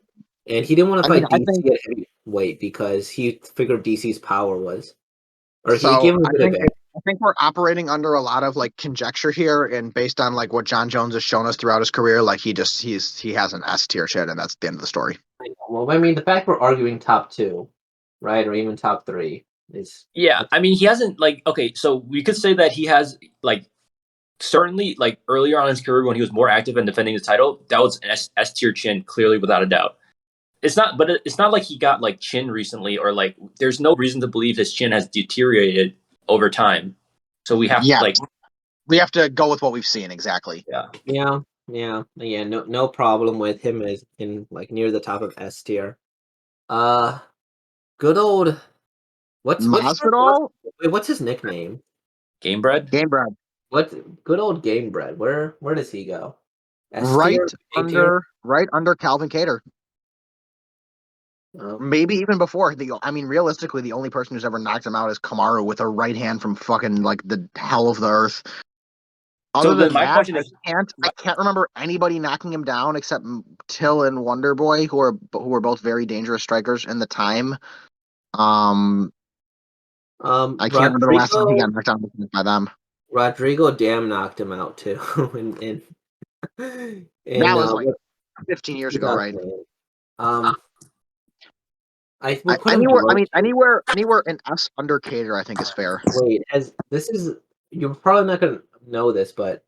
A: And he didn't want to fight DC at heavyweight because he figured DC's power was.
B: I think we're operating under a lot of like conjecture here, and based on like what John Jones has shown us throughout his career, like he has an S tier shit, and that's the end of the story.
A: Well, I mean, the fact we're arguing top 2, right, or even top 3 is.
C: Yeah, I mean, he hasn't like okay, so we could say that he has like certainly like earlier on in his career when he was more active in defending his title, that was an S tier chin, clearly without a doubt. It's not like he got like chin recently, or like there's no reason to believe his chin has deteriorated over time. So we have
B: to go with what we've seen exactly.
A: Yeah. No problem with him as in like near the top of S tier. Good old what's his nickname?
C: Gamebred.
A: What good old Gamebred? Where does he go?
B: Right under Calvin Kattar. Maybe even before. Realistically, the only person who's ever knocked him out is Kamaru with a right hand from fucking like the hell of the earth. Other than that, I can't remember anybody knocking him down except Till and Wonderboy, who were both very dangerous strikers in the time. I can't remember the last time he got knocked down by them.
A: Rodrigo Dam knocked him out too.
B: That was 15 years ago, right?
A: I would put him
B: Anywhere.
A: below
B: I mean,
A: 2.
B: anywhere in S under Cater, I think is fair.
A: Wait, you're probably not gonna know this, but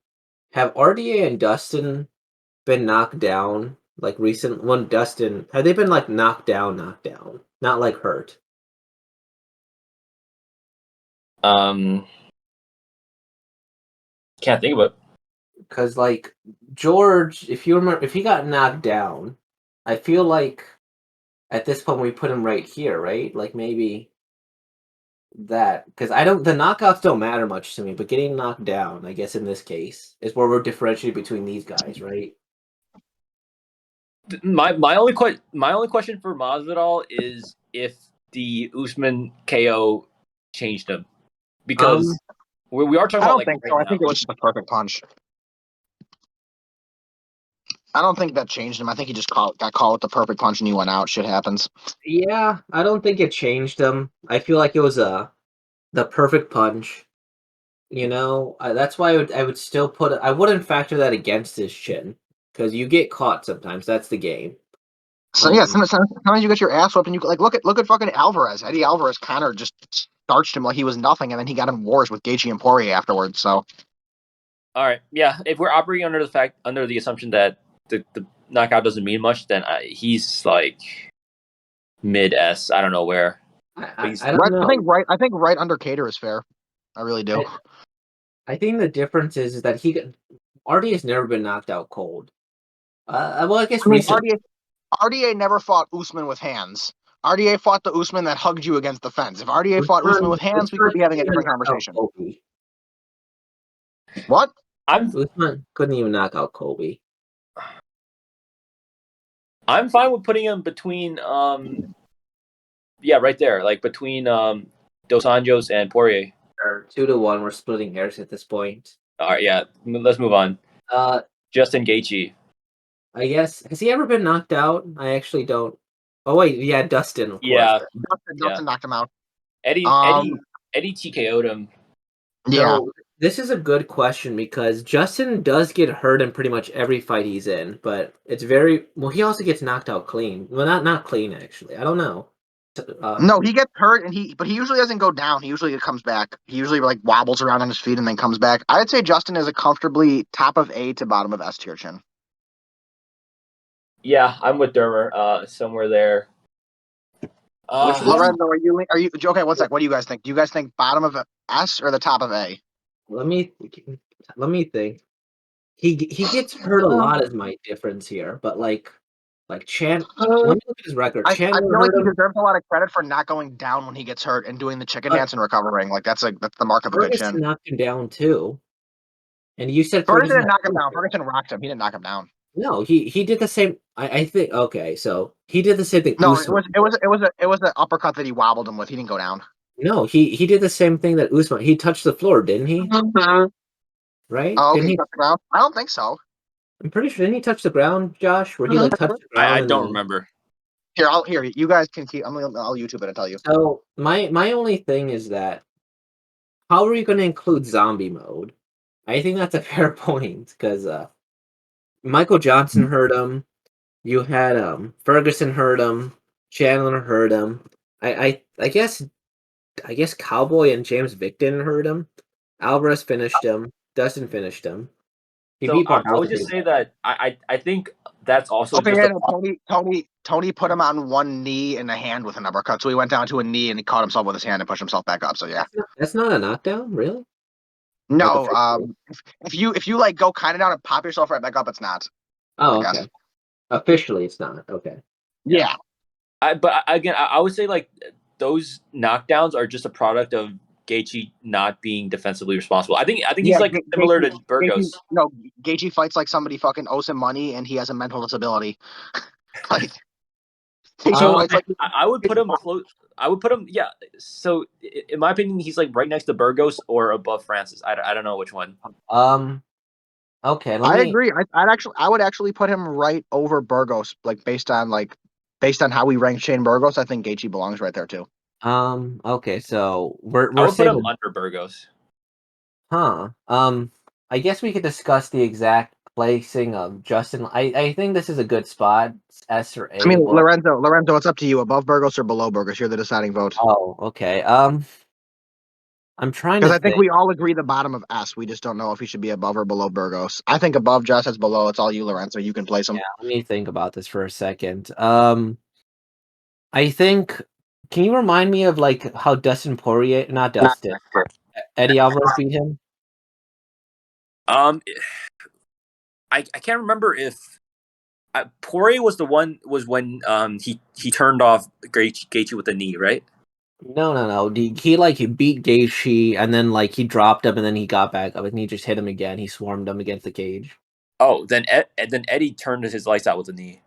A: have RDA and Dustin been knocked down like recent? When Dustin have they been like knocked down, not like hurt?
C: Can't think of it.
A: Because like George, if you remember, if he got knocked down, I feel like at this point we put him right here, right? Like maybe that because I don't the knockouts don't matter much to me, but getting knocked down, I guess in this case, is where we're differentiating between these guys, right?
C: My only question for Masvidal is if the Usman KO changed him, because we are talking
B: I
C: about
B: don't
C: like
B: think
C: right
B: so. I
C: now.
B: think it was just a perfect punch. I don't think that changed him. I think he just got caught with the perfect punch and he went out. Shit happens.
A: Yeah, I don't think it changed him. I feel like it was the perfect punch. You know, that's why I would still put it. I wouldn't factor that against his chin because you get caught sometimes. That's the game.
B: So yeah, sometimes you get your ass whooped and you like look at fucking Alvarez. Eddie Alvarez Connor just starched him like he was nothing, and then he got in wars with Gaichi and Poirier afterwards. So
C: All right, yeah. If we're operating under the assumption that the knockout doesn't mean much, then he's like mid S. I don't know where.
A: I don't know.
B: I think right under Cater is fair. I really do.
A: I think the difference is that RD has never been knocked out cold. Well, I guess recently.
B: RDA never fought Usman with hands. RDA fought the Usman that hugged you against the fence. If RDA fought Usman with hands, we could be having a different conversation. What?
A: Usman couldn't even knock out Kobe.
C: I'm fine with putting him between right there, like between Dos Anjos and Poirier.
A: 2-1. We're splitting hairs at this point.
C: All right, yeah. Let's move on. Justin Gaethje.
A: I guess has he ever been knocked out? I actually don't. Oh wait, yeah, Dustin. Of course.
C: Yeah,
B: Dustin knocked him out.
C: Eddie TKO'd him.
B: Yeah.
A: So, this is a good question because Justin does get hurt in pretty much every fight he's in, but it's very well. He also gets knocked out clean. Well, not clean actually. I don't know.
B: No, he gets hurt but he usually doesn't go down. He usually comes back. He usually like wobbles around on his feet and then comes back. I'd say Justin is a comfortably top of A to bottom of S tier chin.
C: Yeah, I'm with Dermer. Somewhere there.
B: Lorenzo, are you okay? One sec. What do you guys think? Do you guys think bottom of S or the top of A?
A: Let me think. He gets hurt a lot is my difference here, but like Chan. Let me look at his record.
B: I feel like he deserves a lot of credit for not going down when he gets hurt and doing the chicken dance and recovering. Like that's the mark of a good chin.
A: Knocked him down too. And you said
B: Ferguson didn't knock him down. Ferguson rocked him. He didn't knock him down.
A: No, he did the same. I think okay, so he did the same thing.
B: No,
A: Usman.
B: it was an uppercut that he wobbled him with. He didn't go down.
A: No, he did the same thing that Usman. He touched the floor, didn't he? Right?
B: Oh, okay,
A: didn't he
B: touch the ground? I don't think so.
A: I'm pretty sure didn't he touch the ground, Josh? Where he like touched the ground?
C: I don't remember.
B: Here. You guys can keep. I'll YouTube it and tell you.
A: So my only thing is that how are you going to include zombie mode? I think that's a fair point because Michael Johnson hurt him. You had Ferguson hurt him. Chandler hurt him. I guess Cowboy and James Vick didn't hurt him. Alvarez finished him. Dustin finished him.
C: So I would just say that I think that's also
B: okay.
C: Just
B: Tony put him on one knee and a hand with an uppercut, so he went down to a knee and he caught himself with his hand and pushed himself back up. So yeah,
A: that's not a knockdown, really.
B: No, if you like go kind of down and pop yourself right back up, it's not.
A: Oh, okay. Officially, it's not. Okay.
B: Yeah.
C: But again, I would say like those knockdowns are just a product of Gaethje not being defensively responsible. I think he's like similar to Burgos.
B: Gaethje fights like somebody fucking owes him money and he has a mental disability. Like,
C: I would put him close. I would put him, yeah. So, in my opinion, he's like right next to Burgos or above Francis. I don't know which one.
A: Okay.
B: I agree. I would actually put him right over Burgos, like based on how we rank Shane Burgos. I think Gaethje belongs right there too.
A: Okay. So we're
C: I would put him under Burgos.
A: Huh. I guess we could discuss the exact placing of Justin. I think this is a good spot. S or A.
B: I mean,
A: Well,
B: Lorenzo, it's up to you. Above Burgos or below Burgos? You're the deciding vote.
A: oh, okay. I'm trying
B: Because
A: to
B: I think
A: think.
B: we all agree the bottom of S. We just don't know if he should be above or below Burgos. I think above, Josh. That's below. It's all you, Lorenzo. You can place him.
A: Yeah, let me think about this for a second. I think. Can you remind me of like how Dustin Poirier, not Dustin, Eddie Alvarez beat him?
C: I can't remember if Poirier was when he turned off Gaichi with a knee, right?
A: No. He beat Gaichi and then like he dropped him and then he got back up and he just hit him again. He swarmed him against the cage.
C: Oh, then Eddie turned his lights out with a knee.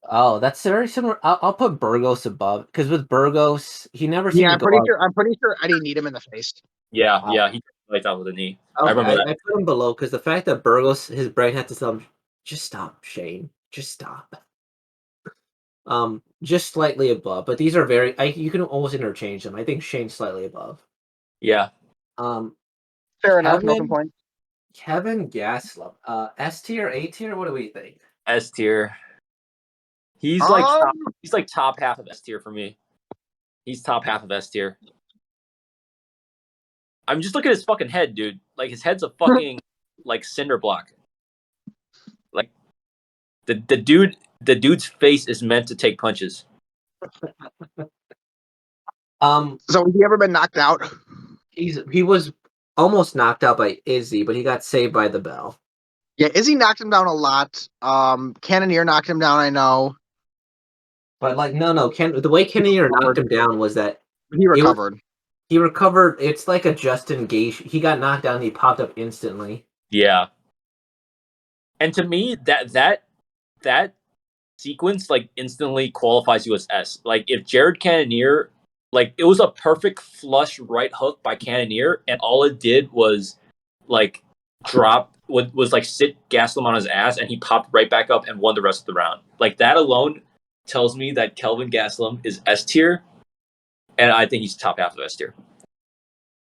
A: Oh, that's very similar. I'll put Burgos above because with Burgos he never seemed
B: Yeah,
A: to
B: I'm
A: go
B: pretty
A: out.
B: sure. I'm pretty sure Eddie kneed him in the face.
C: Yeah,
A: Wow.
C: he turned his lights out with a knee.
A: Okay,
C: I remember that.
A: I put him below because the fact that Burgos his brain had to tell him, just stop, Shane, just stop. Just slightly above, but these are very. You can almost interchange them. I think Shane's slightly above.
C: Yeah.
B: Fair enough. No complaints.
A: Kevin Gaslav, S tier, A tier. What do we think?
C: S tier. He's like top half of S tier for me. He's top half of S tier. I'm just looking at his fucking head, dude. Like his head's a fucking like cinder block. Like the dude's face is meant to take punches.
B: So has he ever been knocked out?
A: He was almost knocked out by Izzy, but he got saved by the bell.
B: Yeah, Izzy knocked him down a lot. Cannonier knocked him down. I know,
A: But like no, the way Cannonier knocked him down was that
B: he recovered.
A: He recovered. It's like a Justin Gaichi. He got knocked down. And he popped up instantly.
C: Yeah. And to me, that sequence like instantly qualifies you as S. Like if Jared Cannonier, like it was a perfect flush right hook by Cannonier, and all it did was like was like sit Gaslam on his ass, and he popped right back up and won the rest of the round. Like that alone tells me that Kelvin Gaslam is S tier, and I think he's top half of S tier.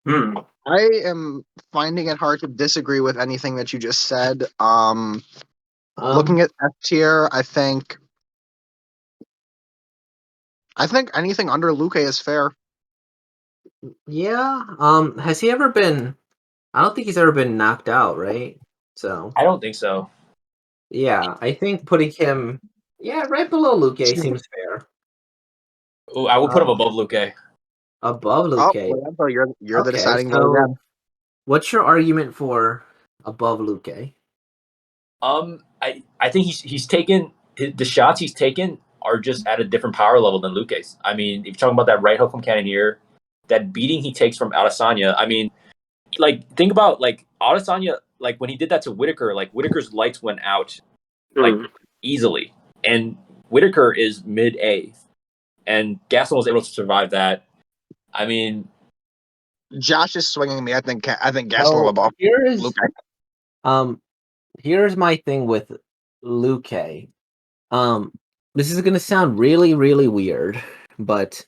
B: I am finding it hard to disagree with anything that you just said. Looking at S tier, I think anything under Luque is fair.
A: Yeah. Has he ever been? I don't think he's ever been knocked out, right? So
C: I don't think so.
A: yeah, I think putting him, right below Luque seems fair.
C: Ooh, I will put him above Luque.
A: Above Luque.
B: So you're the deciding vote again.
A: What's your argument for above Luque?
C: I think he's taken the shots he's taken are just at a different power level than Luque's. I mean, if you're talking about that right hook from Cannonier, that beating he takes from Adesanya, I mean, like think about like Adesanya, like when he did that to Whitaker, like Whitaker's lights went out like easily, and Whitaker is mid A, and Gaston was able to survive that. I mean,
B: Josh is swinging me. I think Gaston above Luque.
A: Here's my thing with Luque. This is gonna sound really, really weird, but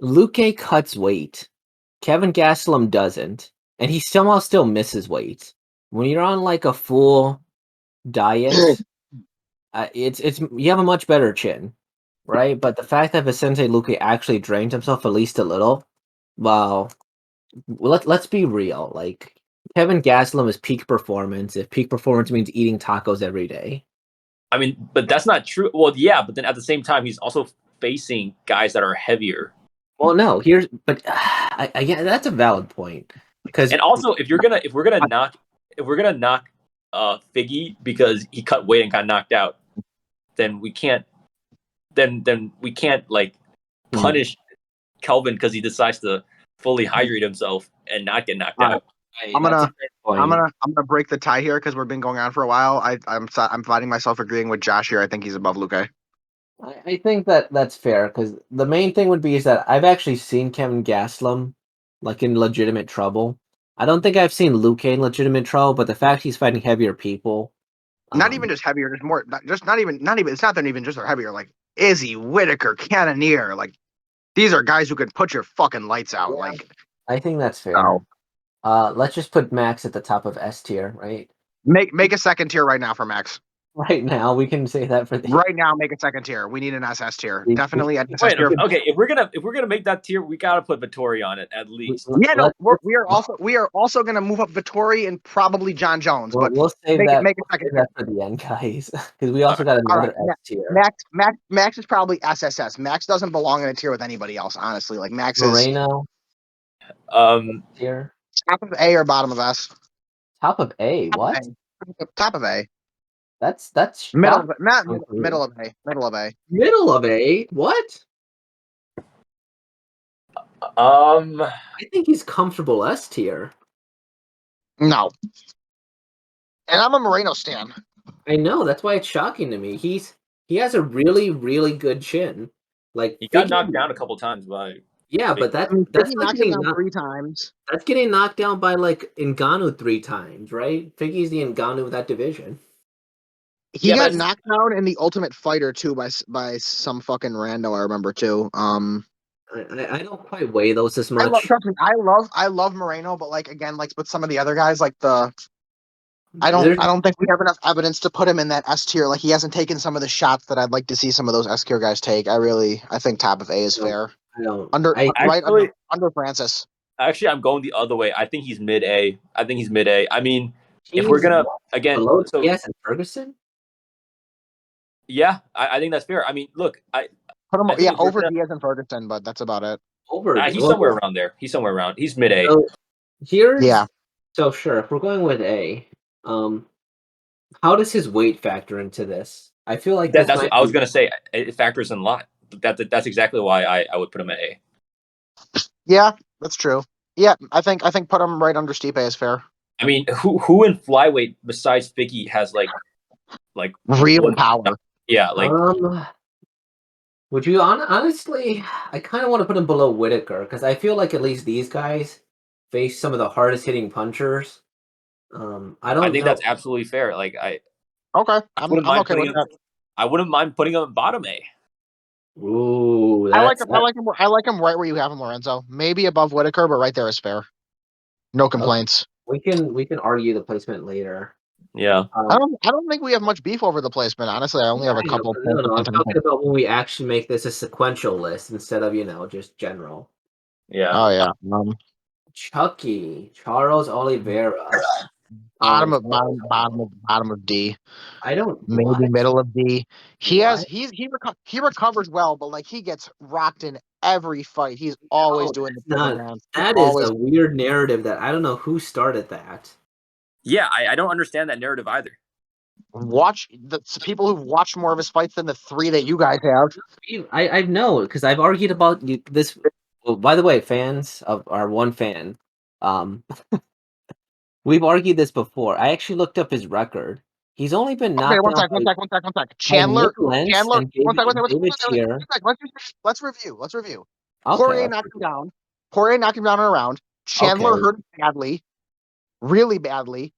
A: Luque cuts weight. Kevin Gastelum doesn't, and he somehow still misses weight. When you're on like a full diet, it's you have a much better chin, right? But the fact that Vicente Luque actually drained himself at least a little, well, let's be real. Like Kevin Gastelum is peak performance. If peak performance means eating tacos every day.
C: I mean, but that's not true. Well, yeah, but then at the same time, he's also facing guys that are heavier.
A: Well, no, yeah, that's a valid point.
C: And also, if we're gonna knock Figgy because he cut weight and got knocked out, then we can't like punish Kelvin because he decides to fully hydrate himself and not get knocked out.
B: I'm gonna break the tie here because we've been going on for a while. I'm finding myself agreeing with Josh here. I think he's above Luque.
A: I think that's fair because the main thing would be is that I've actually seen Kevin Gastelum like in legitimate trouble. I don't think I've seen Luque in legitimate trouble, but the fact he's fighting heavier people,
B: not even just heavier, just more, not even. It's not that even just they're heavier. Like Izzy, Whitaker, Cannonier, like these are guys who can put your fucking lights out.
A: Yeah.
B: Like
A: I think that's fair. Let's just put Max at the top of S tier, right?
B: Make a second tier right now for Max.
A: Right now, we can say that for the
B: Right now, make a second tier. We need an SS tier. Definitely an SS
C: Wait,
B: tier.
C: okay. If we're gonna make that tier, we gotta put Vittori on it at least.
B: Yeah, no, we are also gonna move up Vittori and probably John Jones, but
A: we'll save
B: make
A: that.
B: Make a
A: We'll
B: second
A: save that for the end, guys, because we also got
B: All right,
A: another S tier.
B: Max is probably SSS. Max doesn't belong in a tier with anybody else, honestly. Like Max
A: Moreno
C: is
A: tier.
B: top of A or bottom of S.
A: Top of A. What?
B: Top of A.
A: That's
B: Middle
A: shocking.
B: of not middle of A. Middle of A.
A: Middle of A. What? I think he's comfortable S tier.
B: No. And I'm a Moreno stan.
A: I know, that's why it's shocking to me. He has a really, really good chin. Like
C: he got knocked down a couple times by.
A: Yeah, but that's
B: Figgy
A: like
B: knocked him down 3 times.
A: That's getting knocked down by like Ngannou 3 times, right? Figgy's the Ngannou of that division.
B: He got knocked down in the Ultimate Fighter too by some fucking rando I remember too.
A: I don't quite weigh those as much.
B: I love Moreno, but like again, like with some of the other guys, like I don't think we have enough evidence to put him in that S tier. Like he hasn't taken some of the shots that I'd like to see some of those S tier guys take. I think top of A is fair. Under Francis.
C: Actually, I'm going the other way. I think he's mid A. I mean, if we're gonna
A: below Diaz and Ferguson.
C: Yeah, I think that's fair. I mean, look,
B: put him over Diaz and Ferguson, but that's about it.
C: He's somewhere around there. He's mid A.
A: So So sure, if we're going with A, how does his weight factor into this? I feel like
C: that's what I was gonna say. It factors in a lot. That's exactly why I would put him at A.
B: Yeah, that's true. Yeah, I think put him right under Stipe is fair.
C: I mean, who in flyweight besides Figgy has like
B: real power?
C: Yeah, like.
A: Would you honestly? I kind of want to put him below Whitaker because I feel like at least these guys face some of the hardest hitting punchers. I
C: think that's absolutely fair. Like
B: I'm okay with that.
C: I wouldn't mind putting him at bottom A.
A: Ooh,
B: I like him right where you have him, Lorenzo. Maybe above Whitaker, but right there is fair. No complaints.
A: We can argue the placement later.
C: Yeah.
B: I don't think we have much beef over the placement. Honestly, I only have a couple.
A: No, I'm talking about when we actually make this a sequential list instead of just general.
C: Yeah.
B: Oh yeah.
A: Chucky, Charles Oliveira.
B: Bottom of D.
A: I don't
B: maybe middle of D. He recovers well, but like he gets rocked in every fight. He's always doing the
A: that is a weird narrative that I don't know who started that.
C: Yeah, I don't understand that narrative either.
B: Watch the people who've watched more of his fights than the 3 that you guys have.
A: I know because I've argued about this. Well, by the way, fans of our one fan, we've argued this before. I actually looked up his record. He's only been knocked
B: one
A: down.
B: Sec. Chandler. Let's review.
A: Okay,
B: Poirier knocked him down. In a round. Chandler hurt him badly, really badly.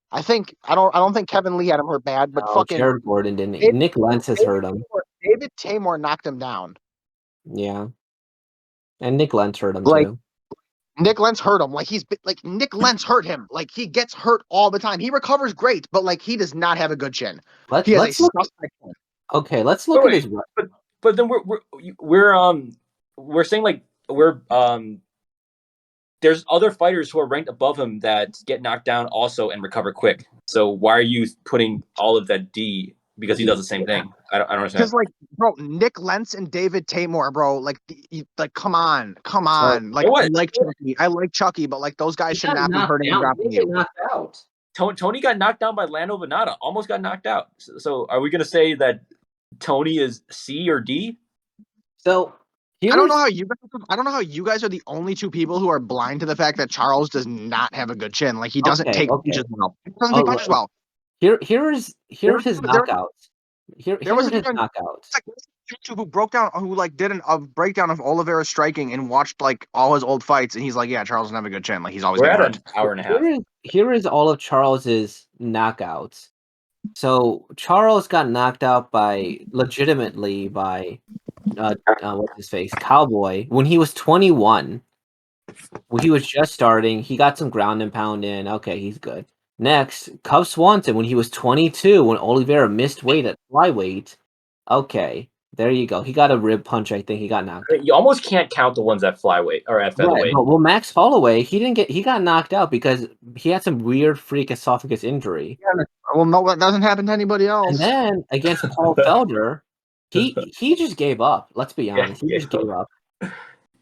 B: I don't think Kevin Lee had him hurt bad, but fucking
A: Jared Gordon didn't. Nick Lentz has hurt him.
B: David Tamor knocked him down.
A: Yeah, and Nick Lentz hurt him too.
B: Nick Lentz hurt him. Nick Lentz hurt him. Like he gets hurt all the time. He recovers great, but like he does not have a good chin.
A: Let's look at his.
C: But then we're saying like there's other fighters who are ranked above him that get knocked down also and recover quick. So why are you putting all of that D? Because he does the same thing. I don't understand.
B: Because bro, Nick Lentz and David Tamor, bro, come on. I like Chucky, but like those guys should not be hurting and dropping you.
A: Knocked out.
C: Tony got knocked down by Lando Venata. Almost got knocked out. So are we going to say that Tony is C or D?
A: So
B: I don't know how you guys are the only 2 people who are blind to the fact that Charles does not have a good chin. Like he doesn't take punches well. He doesn't take punches well.
A: Here's his knockouts. Here's his knockouts.
B: YouTube who did a breakdown of Oliveira's striking and watched like all his old fights, and he's like, yeah, Charles doesn't have a good chin. Like he's always.
C: We're at an hour and a half.
A: Here is all of Charles's knockouts. So Charles got knocked out legitimately by what's his face, Cowboy, when he was 21. When he was just starting, he got some ground and pound in. Okay, he's good. Next, Cub Swanson when he was 22 when Oliveira missed weight at flyweight. Okay, there you go. He got a rib punch. I think he got knocked out.
C: You almost can't count the ones at flyweight or at
A: Right,
C: featherweight.
A: but well, Max Holloway, he got knocked out because he had some weird freak esophagus injury.
B: Yeah, well, no, that doesn't happen to anybody else.
A: And then against Paul Felder, he just gave up. Let's be honest, he just gave up.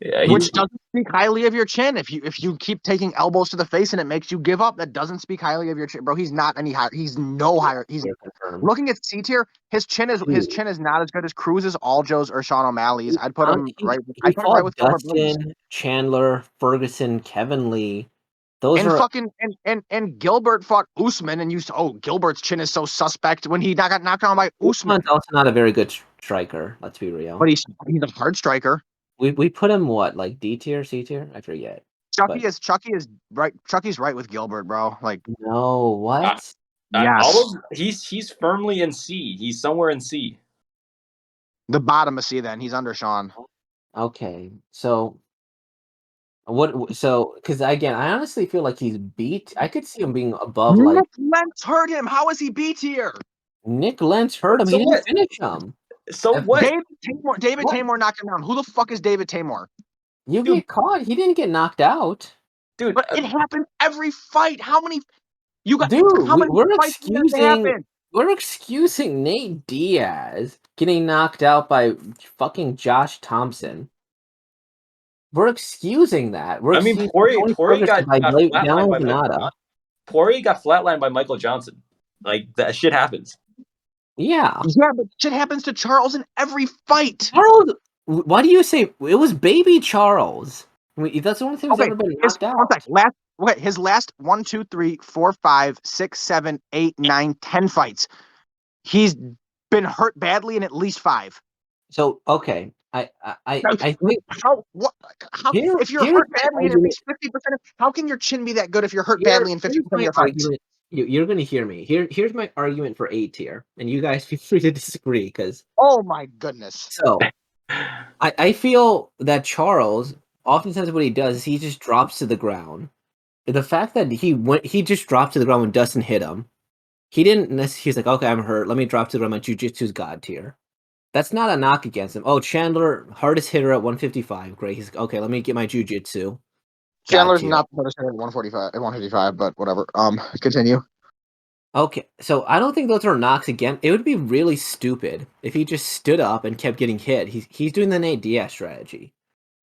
C: Yeah,
B: Which doesn't speak highly of your chin. If you keep taking elbows to the face and it makes you give up, that doesn't speak highly of your chin, bro. He's not any higher. He's no higher. He's looking at C tier. His chin is not as good as Cruz's, Aljo's, or Sean O'Malley's. I'd put him right. I'd put him right with
A: Dustin, Chandler, Ferguson, Kevin Lee. Those
B: and
A: are
B: fucking and Gilbert fought Usman, and you Gilbert's chin is so suspect when he got knocked down by Usman.
A: Usman's also not a very good striker. Let's be real.
B: But he's a hard striker.
A: We put him what, like D tier, C tier? I forget.
B: Chucky is right. Chucky's right with Gilbert, bro. Like
A: no, what?
C: Yes. He's firmly in C. He's somewhere in C.
B: The bottom of C. Then he's under Sean.
A: Okay, so what? So because again, I honestly feel like he's beat. I could see him being above.
B: Nick
A: Like
B: Lentz hurt him. How is he B tier?
A: Nick Lentz hurt him.
C: So
A: he
C: what?
A: didn't finish him.
C: So what?
B: David Tamor knocked him down. Who the fuck is David Tamor?
A: You get caught. He didn't get knocked out.
C: Dude,
B: but it happens every fight. How many? You got?
A: Dude,
B: how many
A: we're excusing Nate Diaz getting knocked out by fucking Josh Thompson. We're excusing that.
C: Poirier got flatlined by Michael Johnson. Like, that shit happens.
A: Yeah,
B: but shit happens to Charles in every fight.
A: Charles, why do you say it was baby Charles? I mean, that's the only thing that's ever been knocked out.
B: His last 1, 2, 3, 4, 5, 6, 7, 8, 9, 10 fights. He's been hurt badly in at least 5.
A: So okay, I think
B: if you're hurt badly in at least 50%, how can your chin be that good if you're hurt badly in 50% of your fights?
A: You're going to hear me. Here's my argument for A tier, and you guys feel free to disagree because.
B: Oh my goodness!
A: So, I feel that Charles oftentimes what he does is he just drops to the ground. The fact that he just dropped to the ground when Dustin hit him, he's like, okay, I'm hurt. Let me drop to the ground. My jiu-jitsu's god tier. That's not a knock against him. Oh, Chandler, hardest hitter at 155. Great. He's like, okay, let me get my jiu-jitsu.
B: Chandler's not the hardest hitter at 155, but whatever. Continue.
A: Okay, so I don't think those are knocks again. It would be really stupid if he just stood up and kept getting hit. He's doing the Nate Diaz strategy,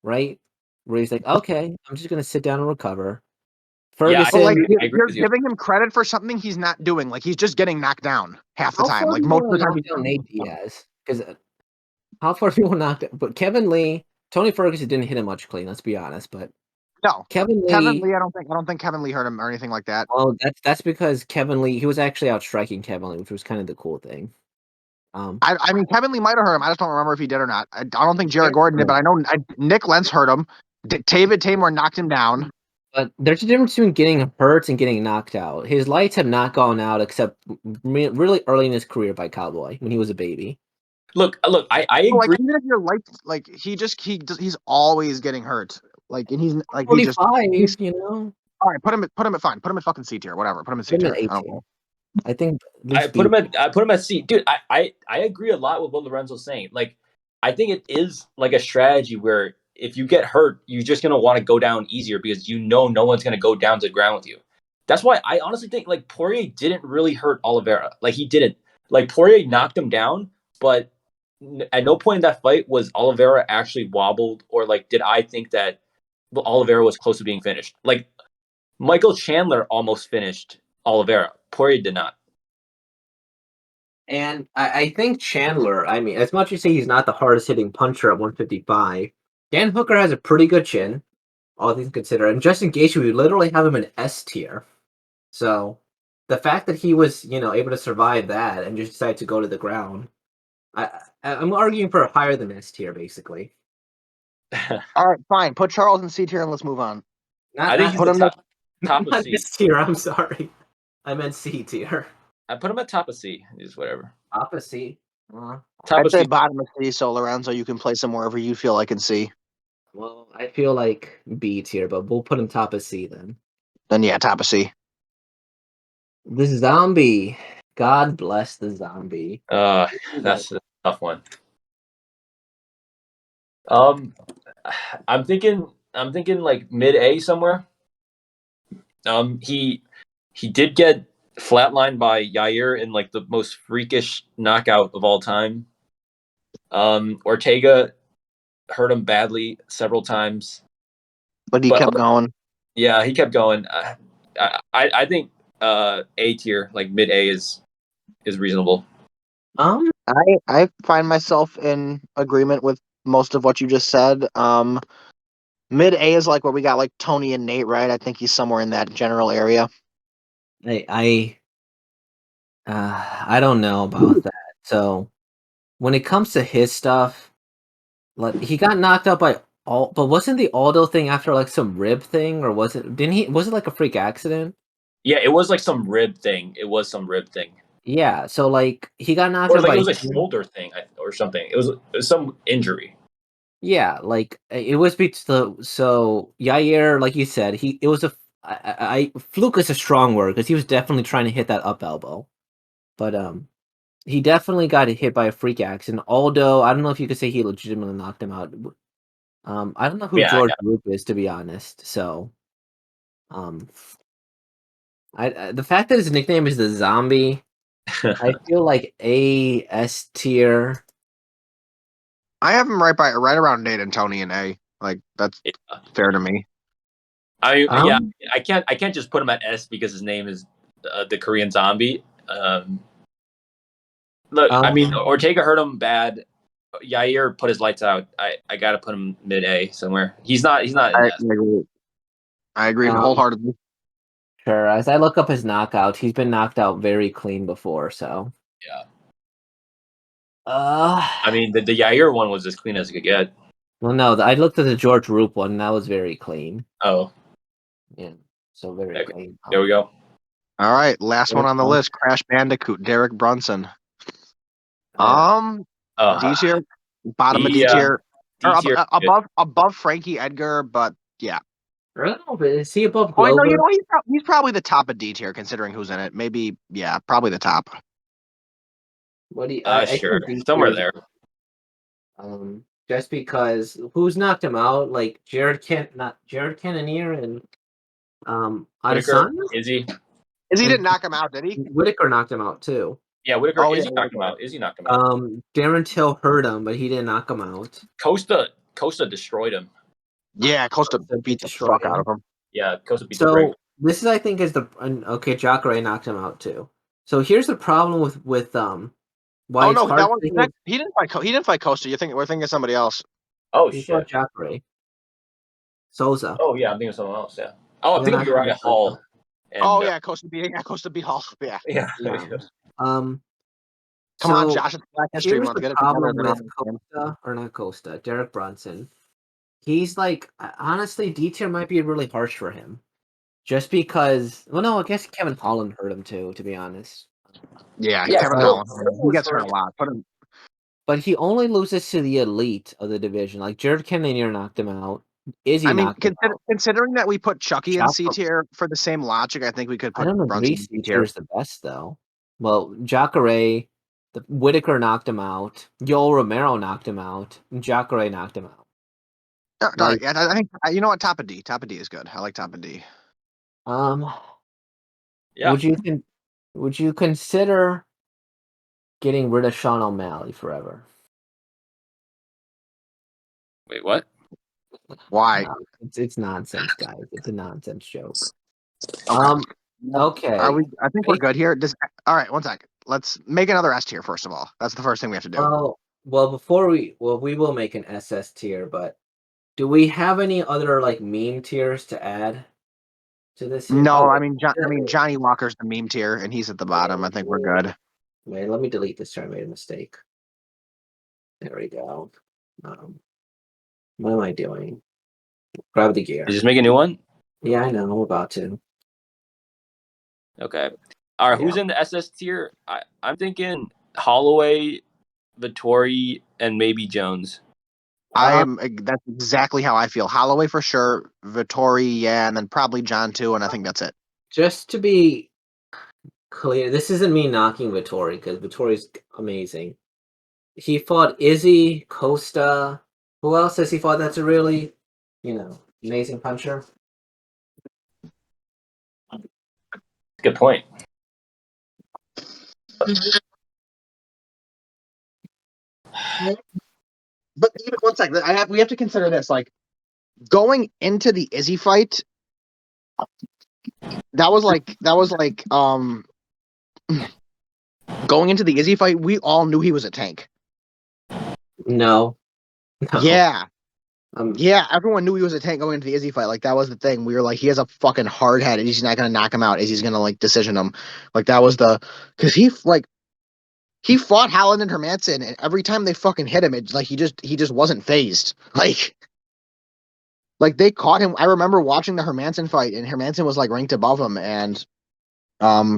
A: right? Where he's like, okay, I'm just gonna sit down and recover. Ferguson,
B: you're giving him credit for something he's not doing. Like he's just getting knocked down half the time. Like most of the time,
A: he's down Nate Diaz. Because how far people knocked it? But Kevin Lee, Tony Ferguson didn't hit him much clean. Let's be honest, but.
B: No,
A: Kevin Lee.
B: I don't think Kevin Lee hurt him or anything like that.
A: Well, that's because Kevin Lee, he was actually outstriking Kevin Lee, which was kind of the cool thing.
B: I mean, Kevin Lee might have hurt him. I just don't remember if he did or not. I don't think Jared Gordon did, but I know Nick Lentz hurt him. David Tamor knocked him down.
A: But there's a difference between getting hurt and getting knocked out. His lights have not gone out except really early in his career by Cowboy when he was a baby.
C: Look, I agree.
B: Like even if your lights, like he's always getting hurt. Like and he's like
A: 45, you know.
B: All right, put him at fine. Put him at fucking C tier, whatever. Put him at C tier.
A: I think
C: I put him at C. Dude, I agree a lot with what Lorenzo's saying. Like, I think it is like a strategy where if you get hurt, you're just gonna want to go down easier because you know no one's gonna go down to the ground with you. That's why I honestly think like Poirier didn't really hurt Oliveira. Like he didn't. Like Poirier knocked him down, but at no point in that fight was Oliveira actually wobbled or like did I think that Oliveira was close to being finished. Like Michael Chandler almost finished Oliveira. Poirier did not.
A: And I think Chandler, I mean, as much as you say he's not the hardest hitting puncher at 155, Dan Hooker has a pretty good chin, all things considered. And Justin Gaichi, we literally have him in S tier. So the fact that he was, able to survive that and just decide to go to the ground, I'm arguing for a higher than S tier, basically.
B: All right, fine. Put Charles in C tier and let's move on.
C: I think put him top of C.
A: S tier. I'm sorry, I meant C tier.
C: I put him at top of C. Is whatever.
A: Top of C.
B: I'd say bottom of C. So Lorenzo, you can place him wherever you feel like in C.
A: Well, I feel like B tier, but we'll put him top of C then.
B: Then yeah, top of C.
A: This zombie. God bless the zombie.
C: That's a tough one. I'm thinking like mid A somewhere. He did get flatlined by Yair in like the most freakish knockout of all time. Ortega hurt him badly several times,
B: But he kept going.
C: Yeah, he kept going. I think A tier, like mid A, is reasonable.
B: I find myself in agreement with most of what you just said. Mid A is like where we got like Tony and Nate, right? I think he's somewhere in that general area.
A: I don't know about that. So when it comes to his stuff, like he got knocked out by but wasn't the Aldo thing after like some rib thing, or was it? Was it like a freak accident?
C: Yeah, it was like some rib thing. It was some rib thing.
A: Yeah, so like he got knocked
C: Or
A: out
C: like
A: by
C: it was a shoulder thing or something. It was some injury.
A: Yeah, like it was so Yair, like you said, it was fluke is a strong word because he was definitely trying to hit that up elbow, but he definitely got hit by a freak accident. Aldo, I don't know if you could say he legitimately knocked him out. I don't know who George Roop is, to be honest. So, the fact that his nickname is the Zombie, I feel like A S tier.
B: I have him right around Nate and Tony and A. Like that's fair to me.
C: I can't just put him at S because his name is the Korean Zombie. Look, I mean, Ortega hurt him bad. Yair put his lights out. I gotta put him mid A somewhere. He's not.
B: I agree wholeheartedly.
A: Sure. As I look up his knockout, he's been knocked out very clean before. So
C: yeah.
A: I
C: mean, the Yair one was as clean as it could get.
A: Well, no, I looked at the George Roop one, and that was very clean.
C: Oh,
A: yeah. So very clean.
C: There we go.
B: All right, last one on the list: Crash Bandicoot, Derrick Brunson. D tier, bottom of D tier, or above Frankie Edgar, but yeah.
A: I don't know, but is he above
B: Glover?
A: Oh,
B: no, he's probably the top of D tier considering who's in it. Maybe, yeah, probably the top.
A: What do you?
C: Sure, somewhere there.
A: Just because who's knocked him out? Like Jared Cannonier and
C: Whitaker, Izzy
B: didn't knock him out, did he?
A: Whitaker knocked him out too.
C: Yeah, Whitaker. Izzy knocked him out. Izzy knocked him out.
A: Darren Till hurt him, but he didn't knock him out.
C: Costa destroyed him.
B: Yeah, Costa beat the fuck out of him.
C: Yeah, Costa beat the brakes.
A: This is, I think, Jacare knocked him out too. So here's the problem with why
B: he didn't fight Costa. We're thinking of somebody else.
C: Oh shit,
A: Jacare. Souza.
C: Oh yeah, I'm thinking of someone else. Yeah. Oh, I'm thinking of Uriah Hall.
B: And, Costa beat Hall.
C: Yeah.
B: Come on, Josh. It's Black History Month.
A: Here's the problem with Costa, or not Costa, Derrick Brunson. He's like, honestly, D tier might be really harsh for him. Just because, well, no, I guess Kevin Holland hurt him too, to be honest.
B: Yeah, Kevin Holland. He gets hurt a lot.
A: But he only loses to the elite of the division. Like, Jared Cannonier knocked him out.
B: Considering that we put Chucky in C tier for the same logic, I think we could put Brunson in
A: C tier is the best, though. Well, Jacare, Whitaker knocked him out. Yoel Romero knocked him out. And Jacare knocked him out.
B: I think you know what, top of D is good. I like top of D.
C: Yeah.
A: Would you consider getting rid of Sean O'Malley forever?
C: Wait, what?
B: Why?
A: No, it's nonsense, guys. It's a nonsense joke.
B: Okay. I think we're good here. All right, one second. Let's make another S tier first of all. That's the first thing we have to do.
A: Well, we will make an SS tier, but do we have any other like meme tiers to add to this?
B: No, I mean Johnny Walker's the meme tier, and he's at the bottom. I think we're good.
A: Wait, let me delete this. I made a mistake. There we go. What am I doing? Grab the gear.
C: Did you just make a new one?
A: Yeah, I know. I'm about to.
C: Okay. All right. Who's in the SS tier? I'm thinking Holloway, Vettori, and maybe Jones.
B: That's exactly how I feel. Holloway for sure, Vettori, yeah, and then probably John too, and I think that's it.
A: Just to be clear. This isn't me knocking Vettori because Vettori's amazing. He fought Izzy, Costa. Who else has he fought that's a really, amazing puncher?
C: Good point.
B: But even one second, we have to consider this. Like going into the Izzy fight, that was like going into the Izzy fight, we all knew he was a tank.
A: No.
B: Yeah. Yeah, everyone knew he was a tank going into the Izzy fight. Like that was the thing. We were like, he has a fucking hard head, and he's not gonna knock him out. Izzy's gonna like decision him. Like that was because he fought Haaland and Hermanson, and every time they fucking hit him, it like he just wasn't phased. Like they caught him. I remember watching the Hermanson fight, and Hermanson was like ranked above him and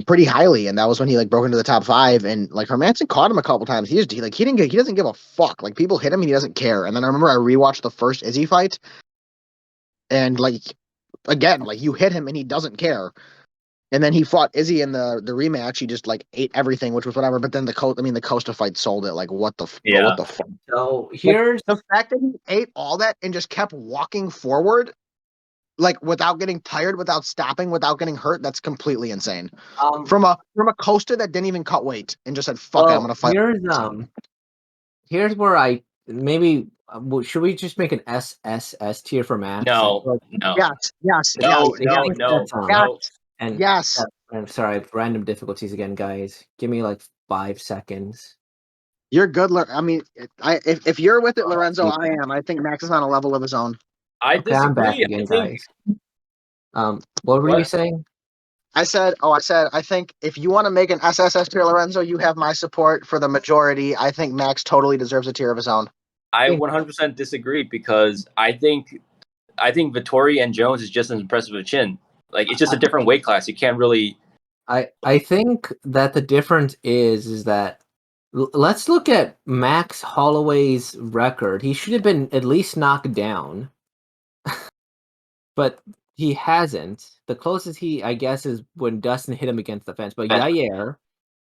B: pretty highly, and that was when he like broke into the top 5. And like Hermanson caught him a couple times. He doesn't give a fuck. Like people hit him, and he doesn't care. And then I remember I rewatched the first Izzy fight, and like again, like you hit him, and he doesn't care. And then he fought Izzy in the rematch. He just like ate everything, which was whatever. But then the Costa fight sold it. Like what the fuck?
A: So here's
B: the fact that he ate all that and just kept walking forward, like without getting tired, without stopping, without getting hurt. That's completely insane. From a Costa that didn't even cut weight and just said, "Fuck it, I'm gonna fight."
A: Here's where I maybe should we just make an SSS tier for Max?
C: No.
B: Yes.
A: And
B: yes.
A: I'm sorry, random difficulties again, guys. Give me like 5 seconds.
B: You're good. I mean, if you're with it, Lorenzo, I am. I think Max is on a level of his own.
C: I disagree.
A: I'm back again, guys. What were you saying?
B: I said, I think if you want to make an SSS tier, Lorenzo, you have my support for the majority. I think Max totally deserves a tier of his own.
C: I 100% disagree because I think Vettori and Jones is just as impressive a chin. Like it's just a different weight class. You can't really.
A: I think that the difference is that let's look at Max Holloway's record. He should have been at least knocked down, but he hasn't. The closest I guess, is when Dustin hit him against the fence. But Yair,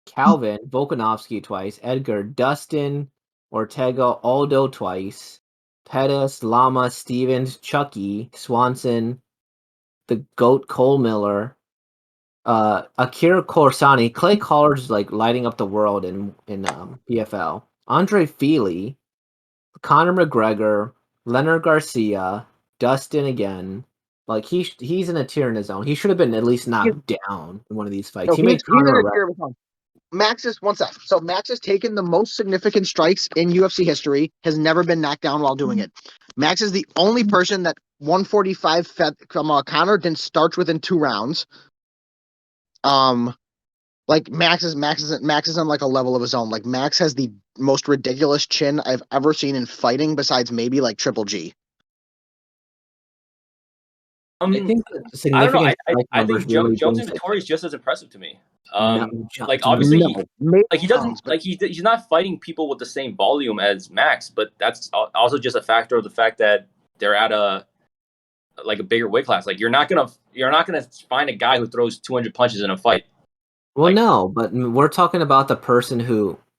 A: Calvin, Volkanovski twice, Edgar, Dustin, Ortega, Aldo twice, Pettis, Lama, Stevens, Chucky, Swanson, the GOAT Cole Miller, Akira Corsani, Clay Collar's like lighting up the world in PFL. Andre Feely, Conor McGregor, Leonard Garcia, Dustin again. Like he's in a tier in his own. He should have been at least knocked down in one of these fights.
B: No, he's in a tier of his own. Max is one sec. So Max has taken the most significant strikes in UFC history, has never been knocked down while doing it. Max is the only person that 145 fed from Conor didn't start within 2 rounds. Like Max is on like a level of his own. Like Max has the most ridiculous chin I've ever seen in fighting, besides maybe like Triple G.
A: I think
C: I don't know. I think Jones and Vettori is just as impressive to me. Like obviously, he doesn't like he's not fighting people with the same volume as Max, but that's also just a factor of the fact that they're at a bigger weight class. Like you're not gonna find a guy who throws 200 punches in a fight.
A: Well, no, but we're talking about the person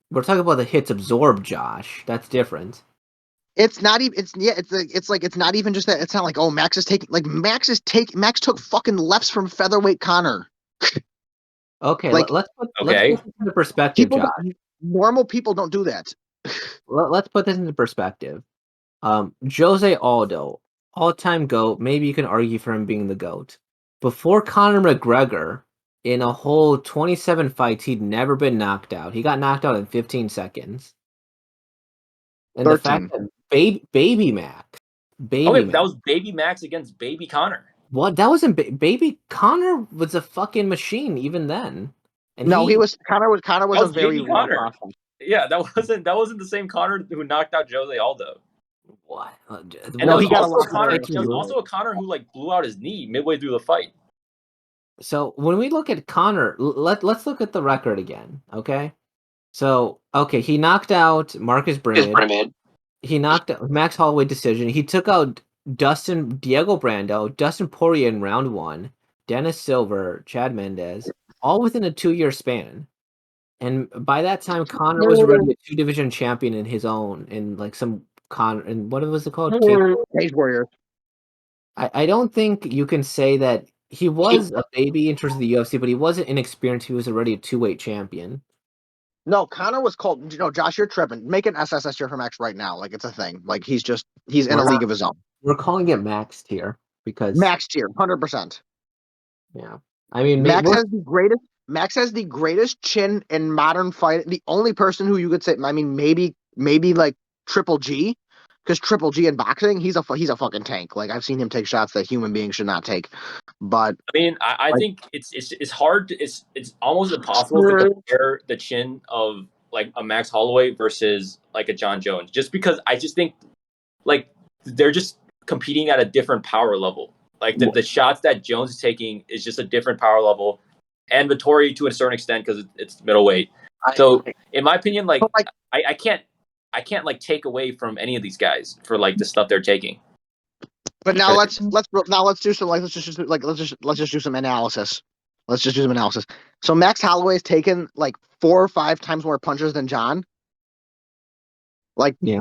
A: we're talking about the hits absorbed, Josh. That's different.
B: It's not even. It's not even just that. It's not like Max took fucking lefts from featherweight Conor.
A: Okay, let's put this into perspective, Josh.
B: Normal people don't do that.
A: Let's put this into perspective. Jose Aldo, all-time GOAT. Maybe you can argue for him being the GOAT. Before Conor McGregor, in a whole 27 fights, he'd never been knocked out. He got knocked out in 15 seconds. And
B: 13.
A: The fact that Baby Max.
C: That was Baby Max against Baby Conor.
A: What? That wasn't Baby Conor was a fucking machine even then. And
B: Conor was a very
C: Conor. Yeah, that wasn't the same Conor who knocked out Jose Aldo.
A: What?
C: And he got also a Conor who like blew out his knee midway through the fight.
A: So when we look at Conor, let's look at the record again, okay? So he knocked out Marcus Brimid. He knocked out Max Holloway decision. He took out Diego Brando, Dustin Poirier in round 1, Dennis Silver, Chad Mendez, all within a 2-year span. And by that time, Conor was already a 2-division champion in his own, and like and what was it called?
B: Cage Warrior.
A: I don't think you can say that he was a baby in terms of the UFC, but he wasn't inexperienced. He was already a 2-weight champion.
B: No, Conor was called. Josh, you're tripping. Make an SSS tier for Max right now. Like it's a thing. Like he's in a league of his own.
A: We're calling it Max tier because
B: Max tier, 100%.
A: Yeah, I mean,
B: Max has the greatest. Max has the greatest chin in modern fight. The only person who you could say, I mean, maybe like Triple G, because Triple G in boxing, he's a fucking tank. Like I've seen him take shots that human beings should not take. But
C: I mean, I think it's hard. It's almost impossible to compare the chin of like a Max Holloway versus like a John Jones, just because I just think like they're just competing at a different power level. Like the shots that Jones is taking is just a different power level, and Vettori to a certain extent because it's middleweight. So in my opinion, like I can't like take away from any of these guys for like the stuff they're taking.
B: But now let's do some let's just do some analysis. Let's just do some analysis. So Max Holloway has taken like 4 or 5 times more punches than John. Like,
A: yeah,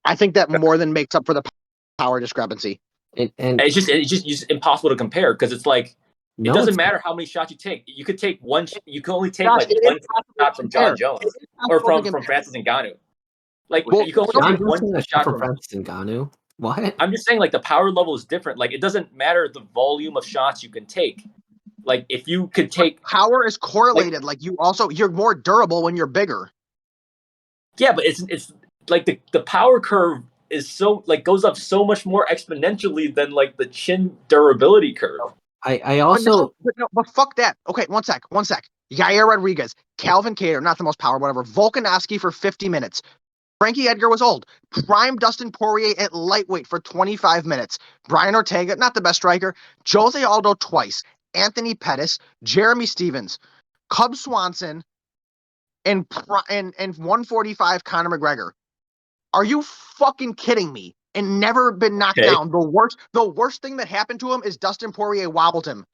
B: I think that more than makes up for the power discrepancy.
C: And it's just impossible to compare because it's like it doesn't matter how many shots you take. You could take one. You can only take like one shot from John Jones or from Francis Ngannou. Like you can only take one shot from
A: Francis Ngannou. What?
C: I'm just saying, like the power level is different. Like it doesn't matter the volume of shots you can take. Like if you could take
B: power is correlated. Like you're more durable when you're bigger.
C: Yeah, but it's like the power curve is so like goes up so much more exponentially than like the chin durability curve.
A: I also
B: but fuck that. Okay, one sec. Yair Rodriguez, Calvin Kattar, not the most power, whatever. Volkanovski for 50 minutes. Frankie Edgar was old. Prime Dustin Poirier at lightweight for 25 minutes. Brian Ortega, not the best striker. Jose Aldo twice. Anthony Pettis, Jeremy Stevens, Cub Swanson, and 145 Conor McGregor. Are you fucking kidding me? And never been knocked down. The worst thing that happened to him is Dustin Poirier wobbled him.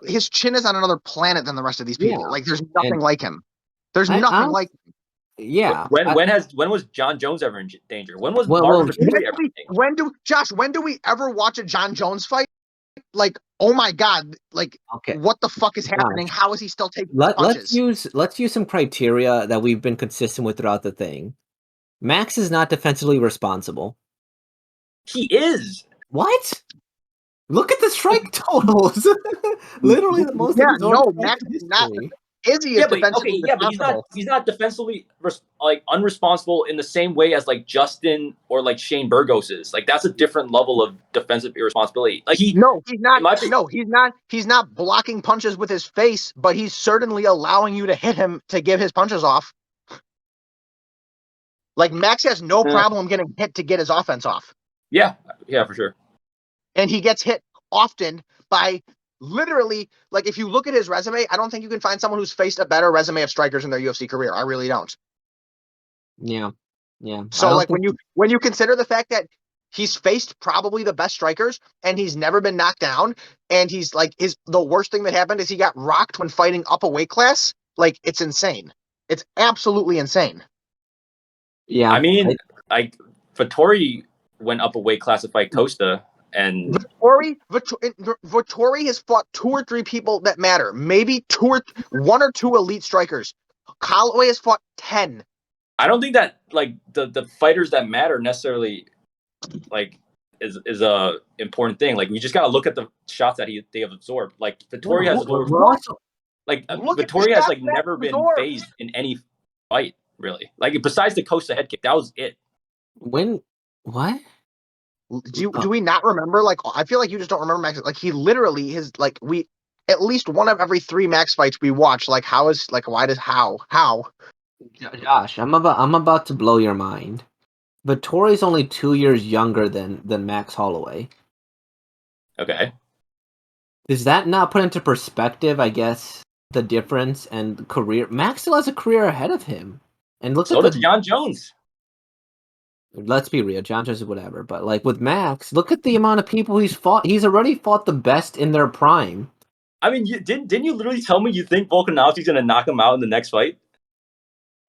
B: His chin is on another planet than the rest of these people.
A: Yeah.
B: Like there's nothing like him. There's nothing like him.
A: Yeah.
C: When was John Jones ever in danger? When was Marvin Vettori ever in danger?
B: When do we ever watch a John Jones fight? Like, oh my god! Like, what the fuck is happening? How is he still taking punches?
A: Let's use some criteria that we've been consistent with throughout the thing. Max is not defensively responsible.
C: He is.
A: What? Look at the strike totals. Literally the most.
B: Yeah, no, Max is not. Izzy is defensively responsible.
C: But he's not defensively like unresponsible in the same way as like Justin or like Shane Burgos is. Like that's a different level of defensive irresponsibility. Like he's not. He's not blocking punches with his face, but he's certainly allowing you to hit him to give his punches off. Like Max has no problem getting hit to get his offense off. Yeah, for sure.
B: And he gets hit often by. Literally, like if you look at his resume, I don't think you can find someone who's faced a better resume of strikers in their UFC career. I really don't.
A: Yeah.
B: So like when you consider the fact that he's faced probably the best strikers and he's never been knocked down, and he's like the worst thing that happened is he got rocked when fighting up a weight class. Like it's insane. It's absolutely insane.
A: Yeah,
C: I mean, like Vettori went up a weight class to fight Costa. And
B: Vettori has fought 2 or 3 people that matter. Maybe 1 or 2 elite strikers. Holloway has fought 10.
C: I don't think that like the fighters that matter necessarily like is a important thing. Like we just gotta look at the shots that they have absorbed. Like Vettori has Vettori has like never been phased in any fight really. Like besides the Costa head kick, that was it.
A: What?
B: Do we not remember? Like, I feel like you just don't remember Max. Like, he literally is like at least one of every 3 Max fights we watch. Like, how?
A: Josh, I'm about to blow your mind. Vettori's only 2 years younger than Max Holloway.
C: Okay.
A: Does that not put into perspective? I guess the difference and career. Max still has a career ahead of him, and look at
C: John Jones.
A: Let's be real, John Jones is whatever. But like with Max, look at the amount of people he's fought. He's already fought the best in their prime.
C: I mean, didn't you literally tell me you think Volkanovski's gonna knock him out in the next fight?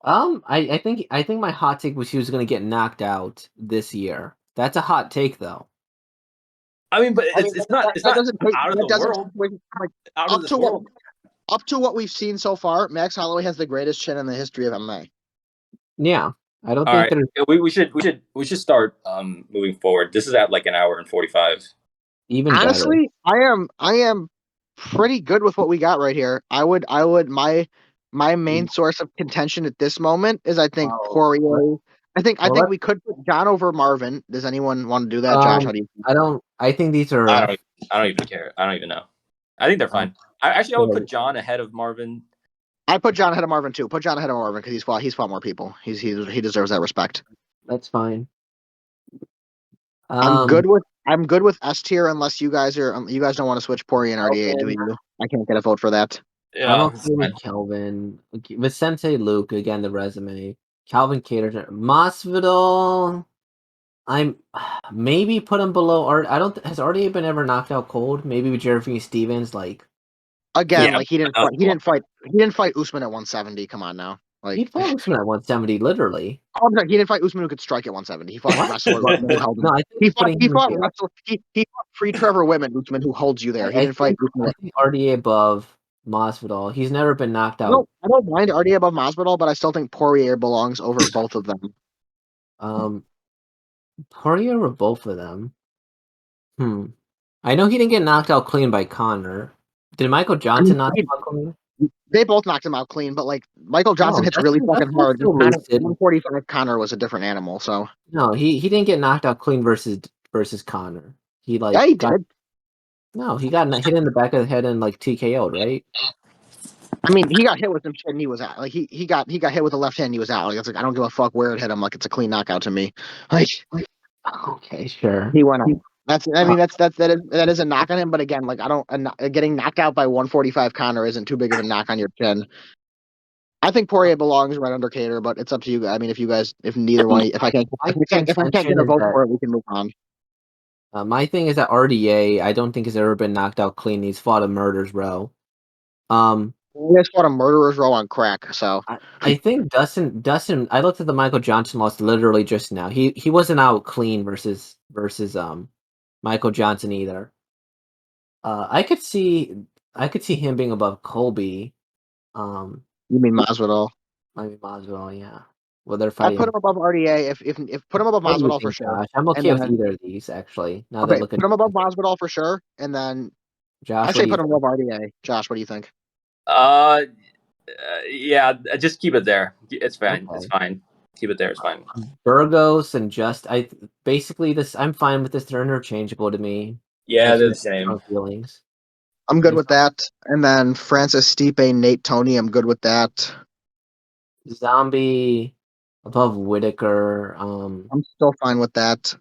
A: I think my hot take was he was going to get knocked out this year. That's a hot take, though.
C: I mean, but
B: I mean,
C: it's not
B: that doesn't take
C: out of
B: that
C: the
B: doesn't
C: world.
B: like,
C: Out
B: up
C: of this
B: to what
C: world.
B: up to what we've seen so far. Max Holloway has the greatest chin in the history of MMA.
A: Yeah, I don't
C: All
A: think
C: right,
A: there's
C: we should start moving forward. This is at like an hour and 45.
A: even better.
B: Honestly, I am pretty good with what we got right here. I would my main source of contention at this moment is I think
A: Oh,
B: Poirier. I think
A: well,
B: we could put John over Marvin. Does anyone want to do that, Josh? How do you?
A: I don't. I think these are.
C: I don't even care. I don't even know. I think they're fine. I would put John ahead of Marvin.
B: I put John ahead of Marvin too. Put John ahead of Marvin because he's fought more people. He deserves that respect.
A: That's fine.
B: I'm good with S tier unless you guys don't want to switch Poirier and RDA, do you? I can't get a vote for that.
C: Yeah,
A: I'm okay with Kelvin. Vicente Luke again. The resume. Calvin Cater. Masvidal. I'm maybe put him below Art. I don't. Has RDA been ever knocked out cold? Maybe with Jeremy Stevens. Like
B: Again,
C: Yeah,
B: like he didn't fight Usman at 170. Come on now.
A: he
B: Like
A: fought Usman at 170, literally.
B: I'm sorry, he didn't fight Usman who could strike at 170. He fought a wrestler who held him.
A: No, I think
B: He fought pre-Trevor Whitman Usman who holds you there. He didn't fight Usman.
A: I think RDA above Masvidal. He's never been knocked out.
B: I don't mind RDA above Masvidal, but I still think Poirier belongs over both of them.
A: Poirier or both of them. I know he didn't get knocked out clean by Conor. Did Michael Johnson knock him out clean?
B: They both knocked him out clean, but like Michael Johnson hits really fucking hard. 145 Conor was a different animal, so
A: no, he didn't get knocked out clean versus Conor. He like
B: he did.
A: No, he got hit in the back of the head and like TKO'd, right?
B: I mean, he got hit with some shit and he was out. Like he got hit with the left hand, and he was out. Like it's like I don't give a fuck where it hit him. Like it's a clean knockout to me. Like
A: okay, sure.
B: He went out. That is a knock on him, but again, like getting knocked out by 145 Conor isn't too big of a knock on your chin. I think Poirier belongs right under Cater, but it's up to you. I mean, if neither one, if I can't get a vote for it, we can move on.
A: My thing is that RDA, I don't think has ever been knocked out clean. He's fought a murder's row.
B: He has fought a murderer's row on crack. So
A: I think Dustin. I looked at the Michael Johnson loss literally just now. He wasn't out clean versus Michael Johnson either. I could see him being above Colby.
B: You mean Masvidal?
A: I mean Masvidal, yeah. Well, they're
B: I
A: fighting.
B: put him above RDA. If put him above Masvidal for sure.
A: Josh? I'm okay with either of these actually. Now
B: okay,
A: that looking,
B: put him above Masvidal for sure, and then
A: Josh,
B: I say put him above RDA. Josh, what do you think?
C: Yeah, just keep it there. It's fine.
A: Okay.
C: It's fine. Keep it there. It's fine.
A: Burgos and I'm fine with this. They're interchangeable to me.
C: Yeah, they're the same.
A: Feelings.
B: I'm good with that. And then Francis Stipe, Nate Toney, I'm good with that.
A: Zombie above Whitaker.
B: I'm still fine with that.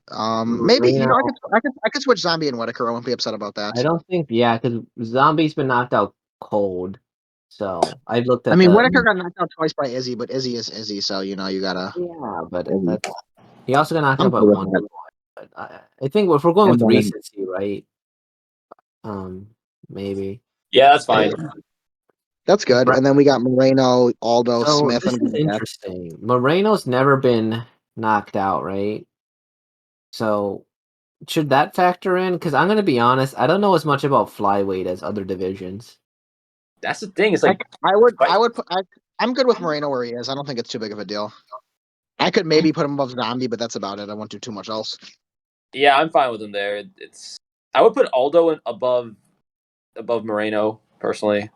B: Maybe I could switch Zombie and Whitaker. I won't be upset about that.
A: I don't think because Zombie's been knocked out cold. So I looked at.
B: I mean, Whitaker got knocked out twice by Izzy, but Izzy is Izzy, so you gotta.
A: Yeah, but he also got knocked out by one. But I think if we're going with recency, right? Maybe.
C: Yeah, that's fine.
B: That's good. And then we got Moreno, Aldo, Smith.
A: This is interesting. Moreno's never been knocked out, right? So should that factor in? Because I'm going to be honest, I don't know as much about flyweight as other divisions.
C: That's the thing. It's like
B: I'm good with Moreno where he is. I don't think it's too big of a deal. I could maybe put him above Zombie, but that's about it. I won't do too much else.
C: Yeah, I'm fine with him there. I would put Aldo above Moreno personally.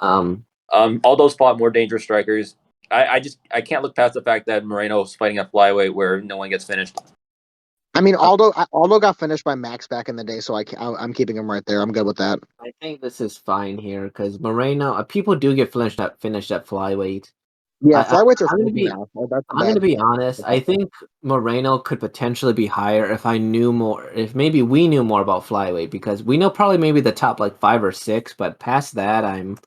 C: Aldo's fought more dangerous strikers. I can't look past the fact that Moreno's fighting at flyweight where no one gets finished.
B: I mean, Aldo got finished by Max back in the day, so I'm keeping him right there. I'm good with that.
A: I think this is fine here because Moreno, people do get finished at flyweight.
B: Yeah, flyweights are.
A: I'm going to be honest. I think Moreno could potentially be higher if I knew more. If maybe we knew more about flyweight, because we know probably maybe the top like 5 or 6, but past that, I'm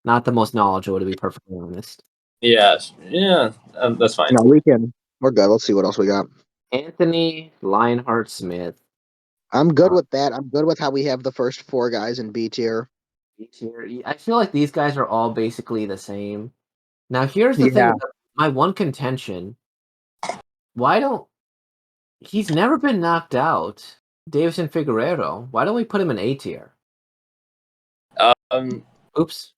A: not the most knowledgeable, to be perfectly honest.
C: Yes, yeah, that's fine.
B: No, we're good. Let's see what else we got.
A: Anthony Lionheart Smith.
B: I'm good with that. I'm good with how we have the first 4 guys in B tier.
A: B tier. I feel like these guys are all basically the same. Now, here's the
B: Yeah.
A: thing. My one contention. Why don't he's never been knocked out? Davison Figueiredo. Why don't we put him in A tier? Oops.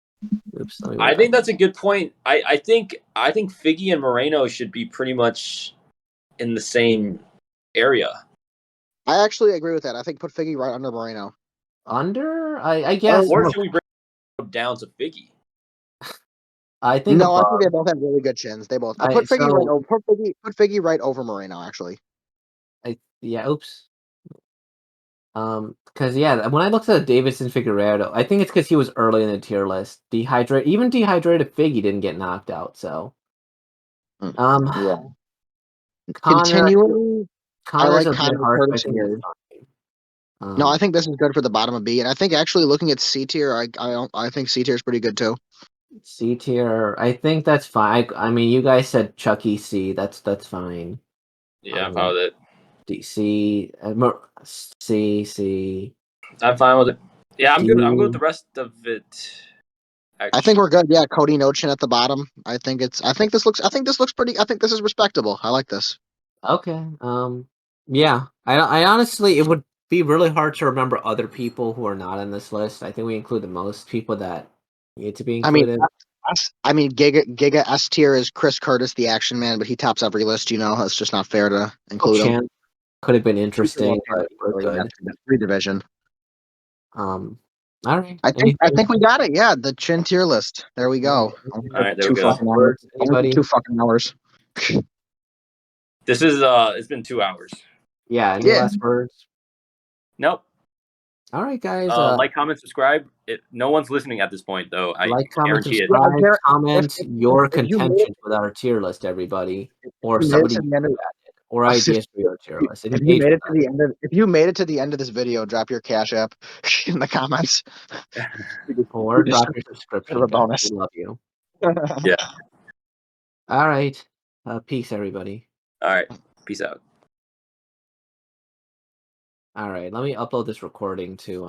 A: Let me
C: I
A: go
C: think
A: back.
C: that's a good point. I think Figgy and Moreno should be pretty much in the same area.
B: I actually agree with that. I think put Figgy right under Moreno.
A: Under? I guess.
C: Or should we bring him down to Figgy?
A: I think
B: No, I
A: above.
B: think they both have really good chins. They both.
A: I-
B: Put Figgy right
A: so-
B: over. Put Figgy right over Moreno. Actually.
A: Yeah. Oops. Because when I looked at Davison Figueiredo, I think it's because he was early in the tier list. Even dehydrated Figgy didn't get knocked out. So,
B: Yeah.
A: Connor,
B: Continuing, I
A: Connor's
B: like
A: a bit
B: Conor
A: harsh, but I
B: Curtis
A: think
B: here.
A: he's fine.
B: No, I think this is good for the bottom of B, and I think actually looking at C tier, I think C tier is pretty good too.
A: C tier, I think that's fine. I mean, you guys said Chucky C. That's fine.
C: Yeah, I'm fine with it.
A: C.
C: I'm fine with it. Yeah, I'm
A: D.
C: good. I'm good with the rest of it.
B: I think we're good. Yeah, Cody no chin at the bottom. I think this looks pretty. I think this is respectable. I like this.
A: Okay. Yeah. I honestly, it would be really hard to remember other people who are not in this list. I think we include the most people that need to be included.
B: Giga S tier is Chris Curtis, the action man, but he tops every list. It's just not fair to include him.
A: Chance could have been interesting, but we're good.
B: Free division.
A: All right.
B: I think we got it. Yeah, the chin tier list. There we go.
C: All right, there we go.
A: Anybody?
B: 2 fucking hours.
C: This is it's been 2 hours.
A: Yeah. Any last words?
C: Nope.
A: All right, guys.
C: Like, comment, subscribe. No one's listening at this point, though. I
A: Like, comment,
C: guarantee
A: subscribe,
B: it.
A: comment your
B: if you made
A: contention with our tier list, everybody, or
B: you made it
A: somebody
B: to the end of-
A: or ideas for your tier list.
B: If you made it to the end of this video, drop your Cash App in the comments.
A: Or drop your subscription.
B: For a bonus.
A: We love you.
C: Yeah.
A: All right. Peace, everybody.
C: All right. Peace out.
A: All right. Let me upload this recording to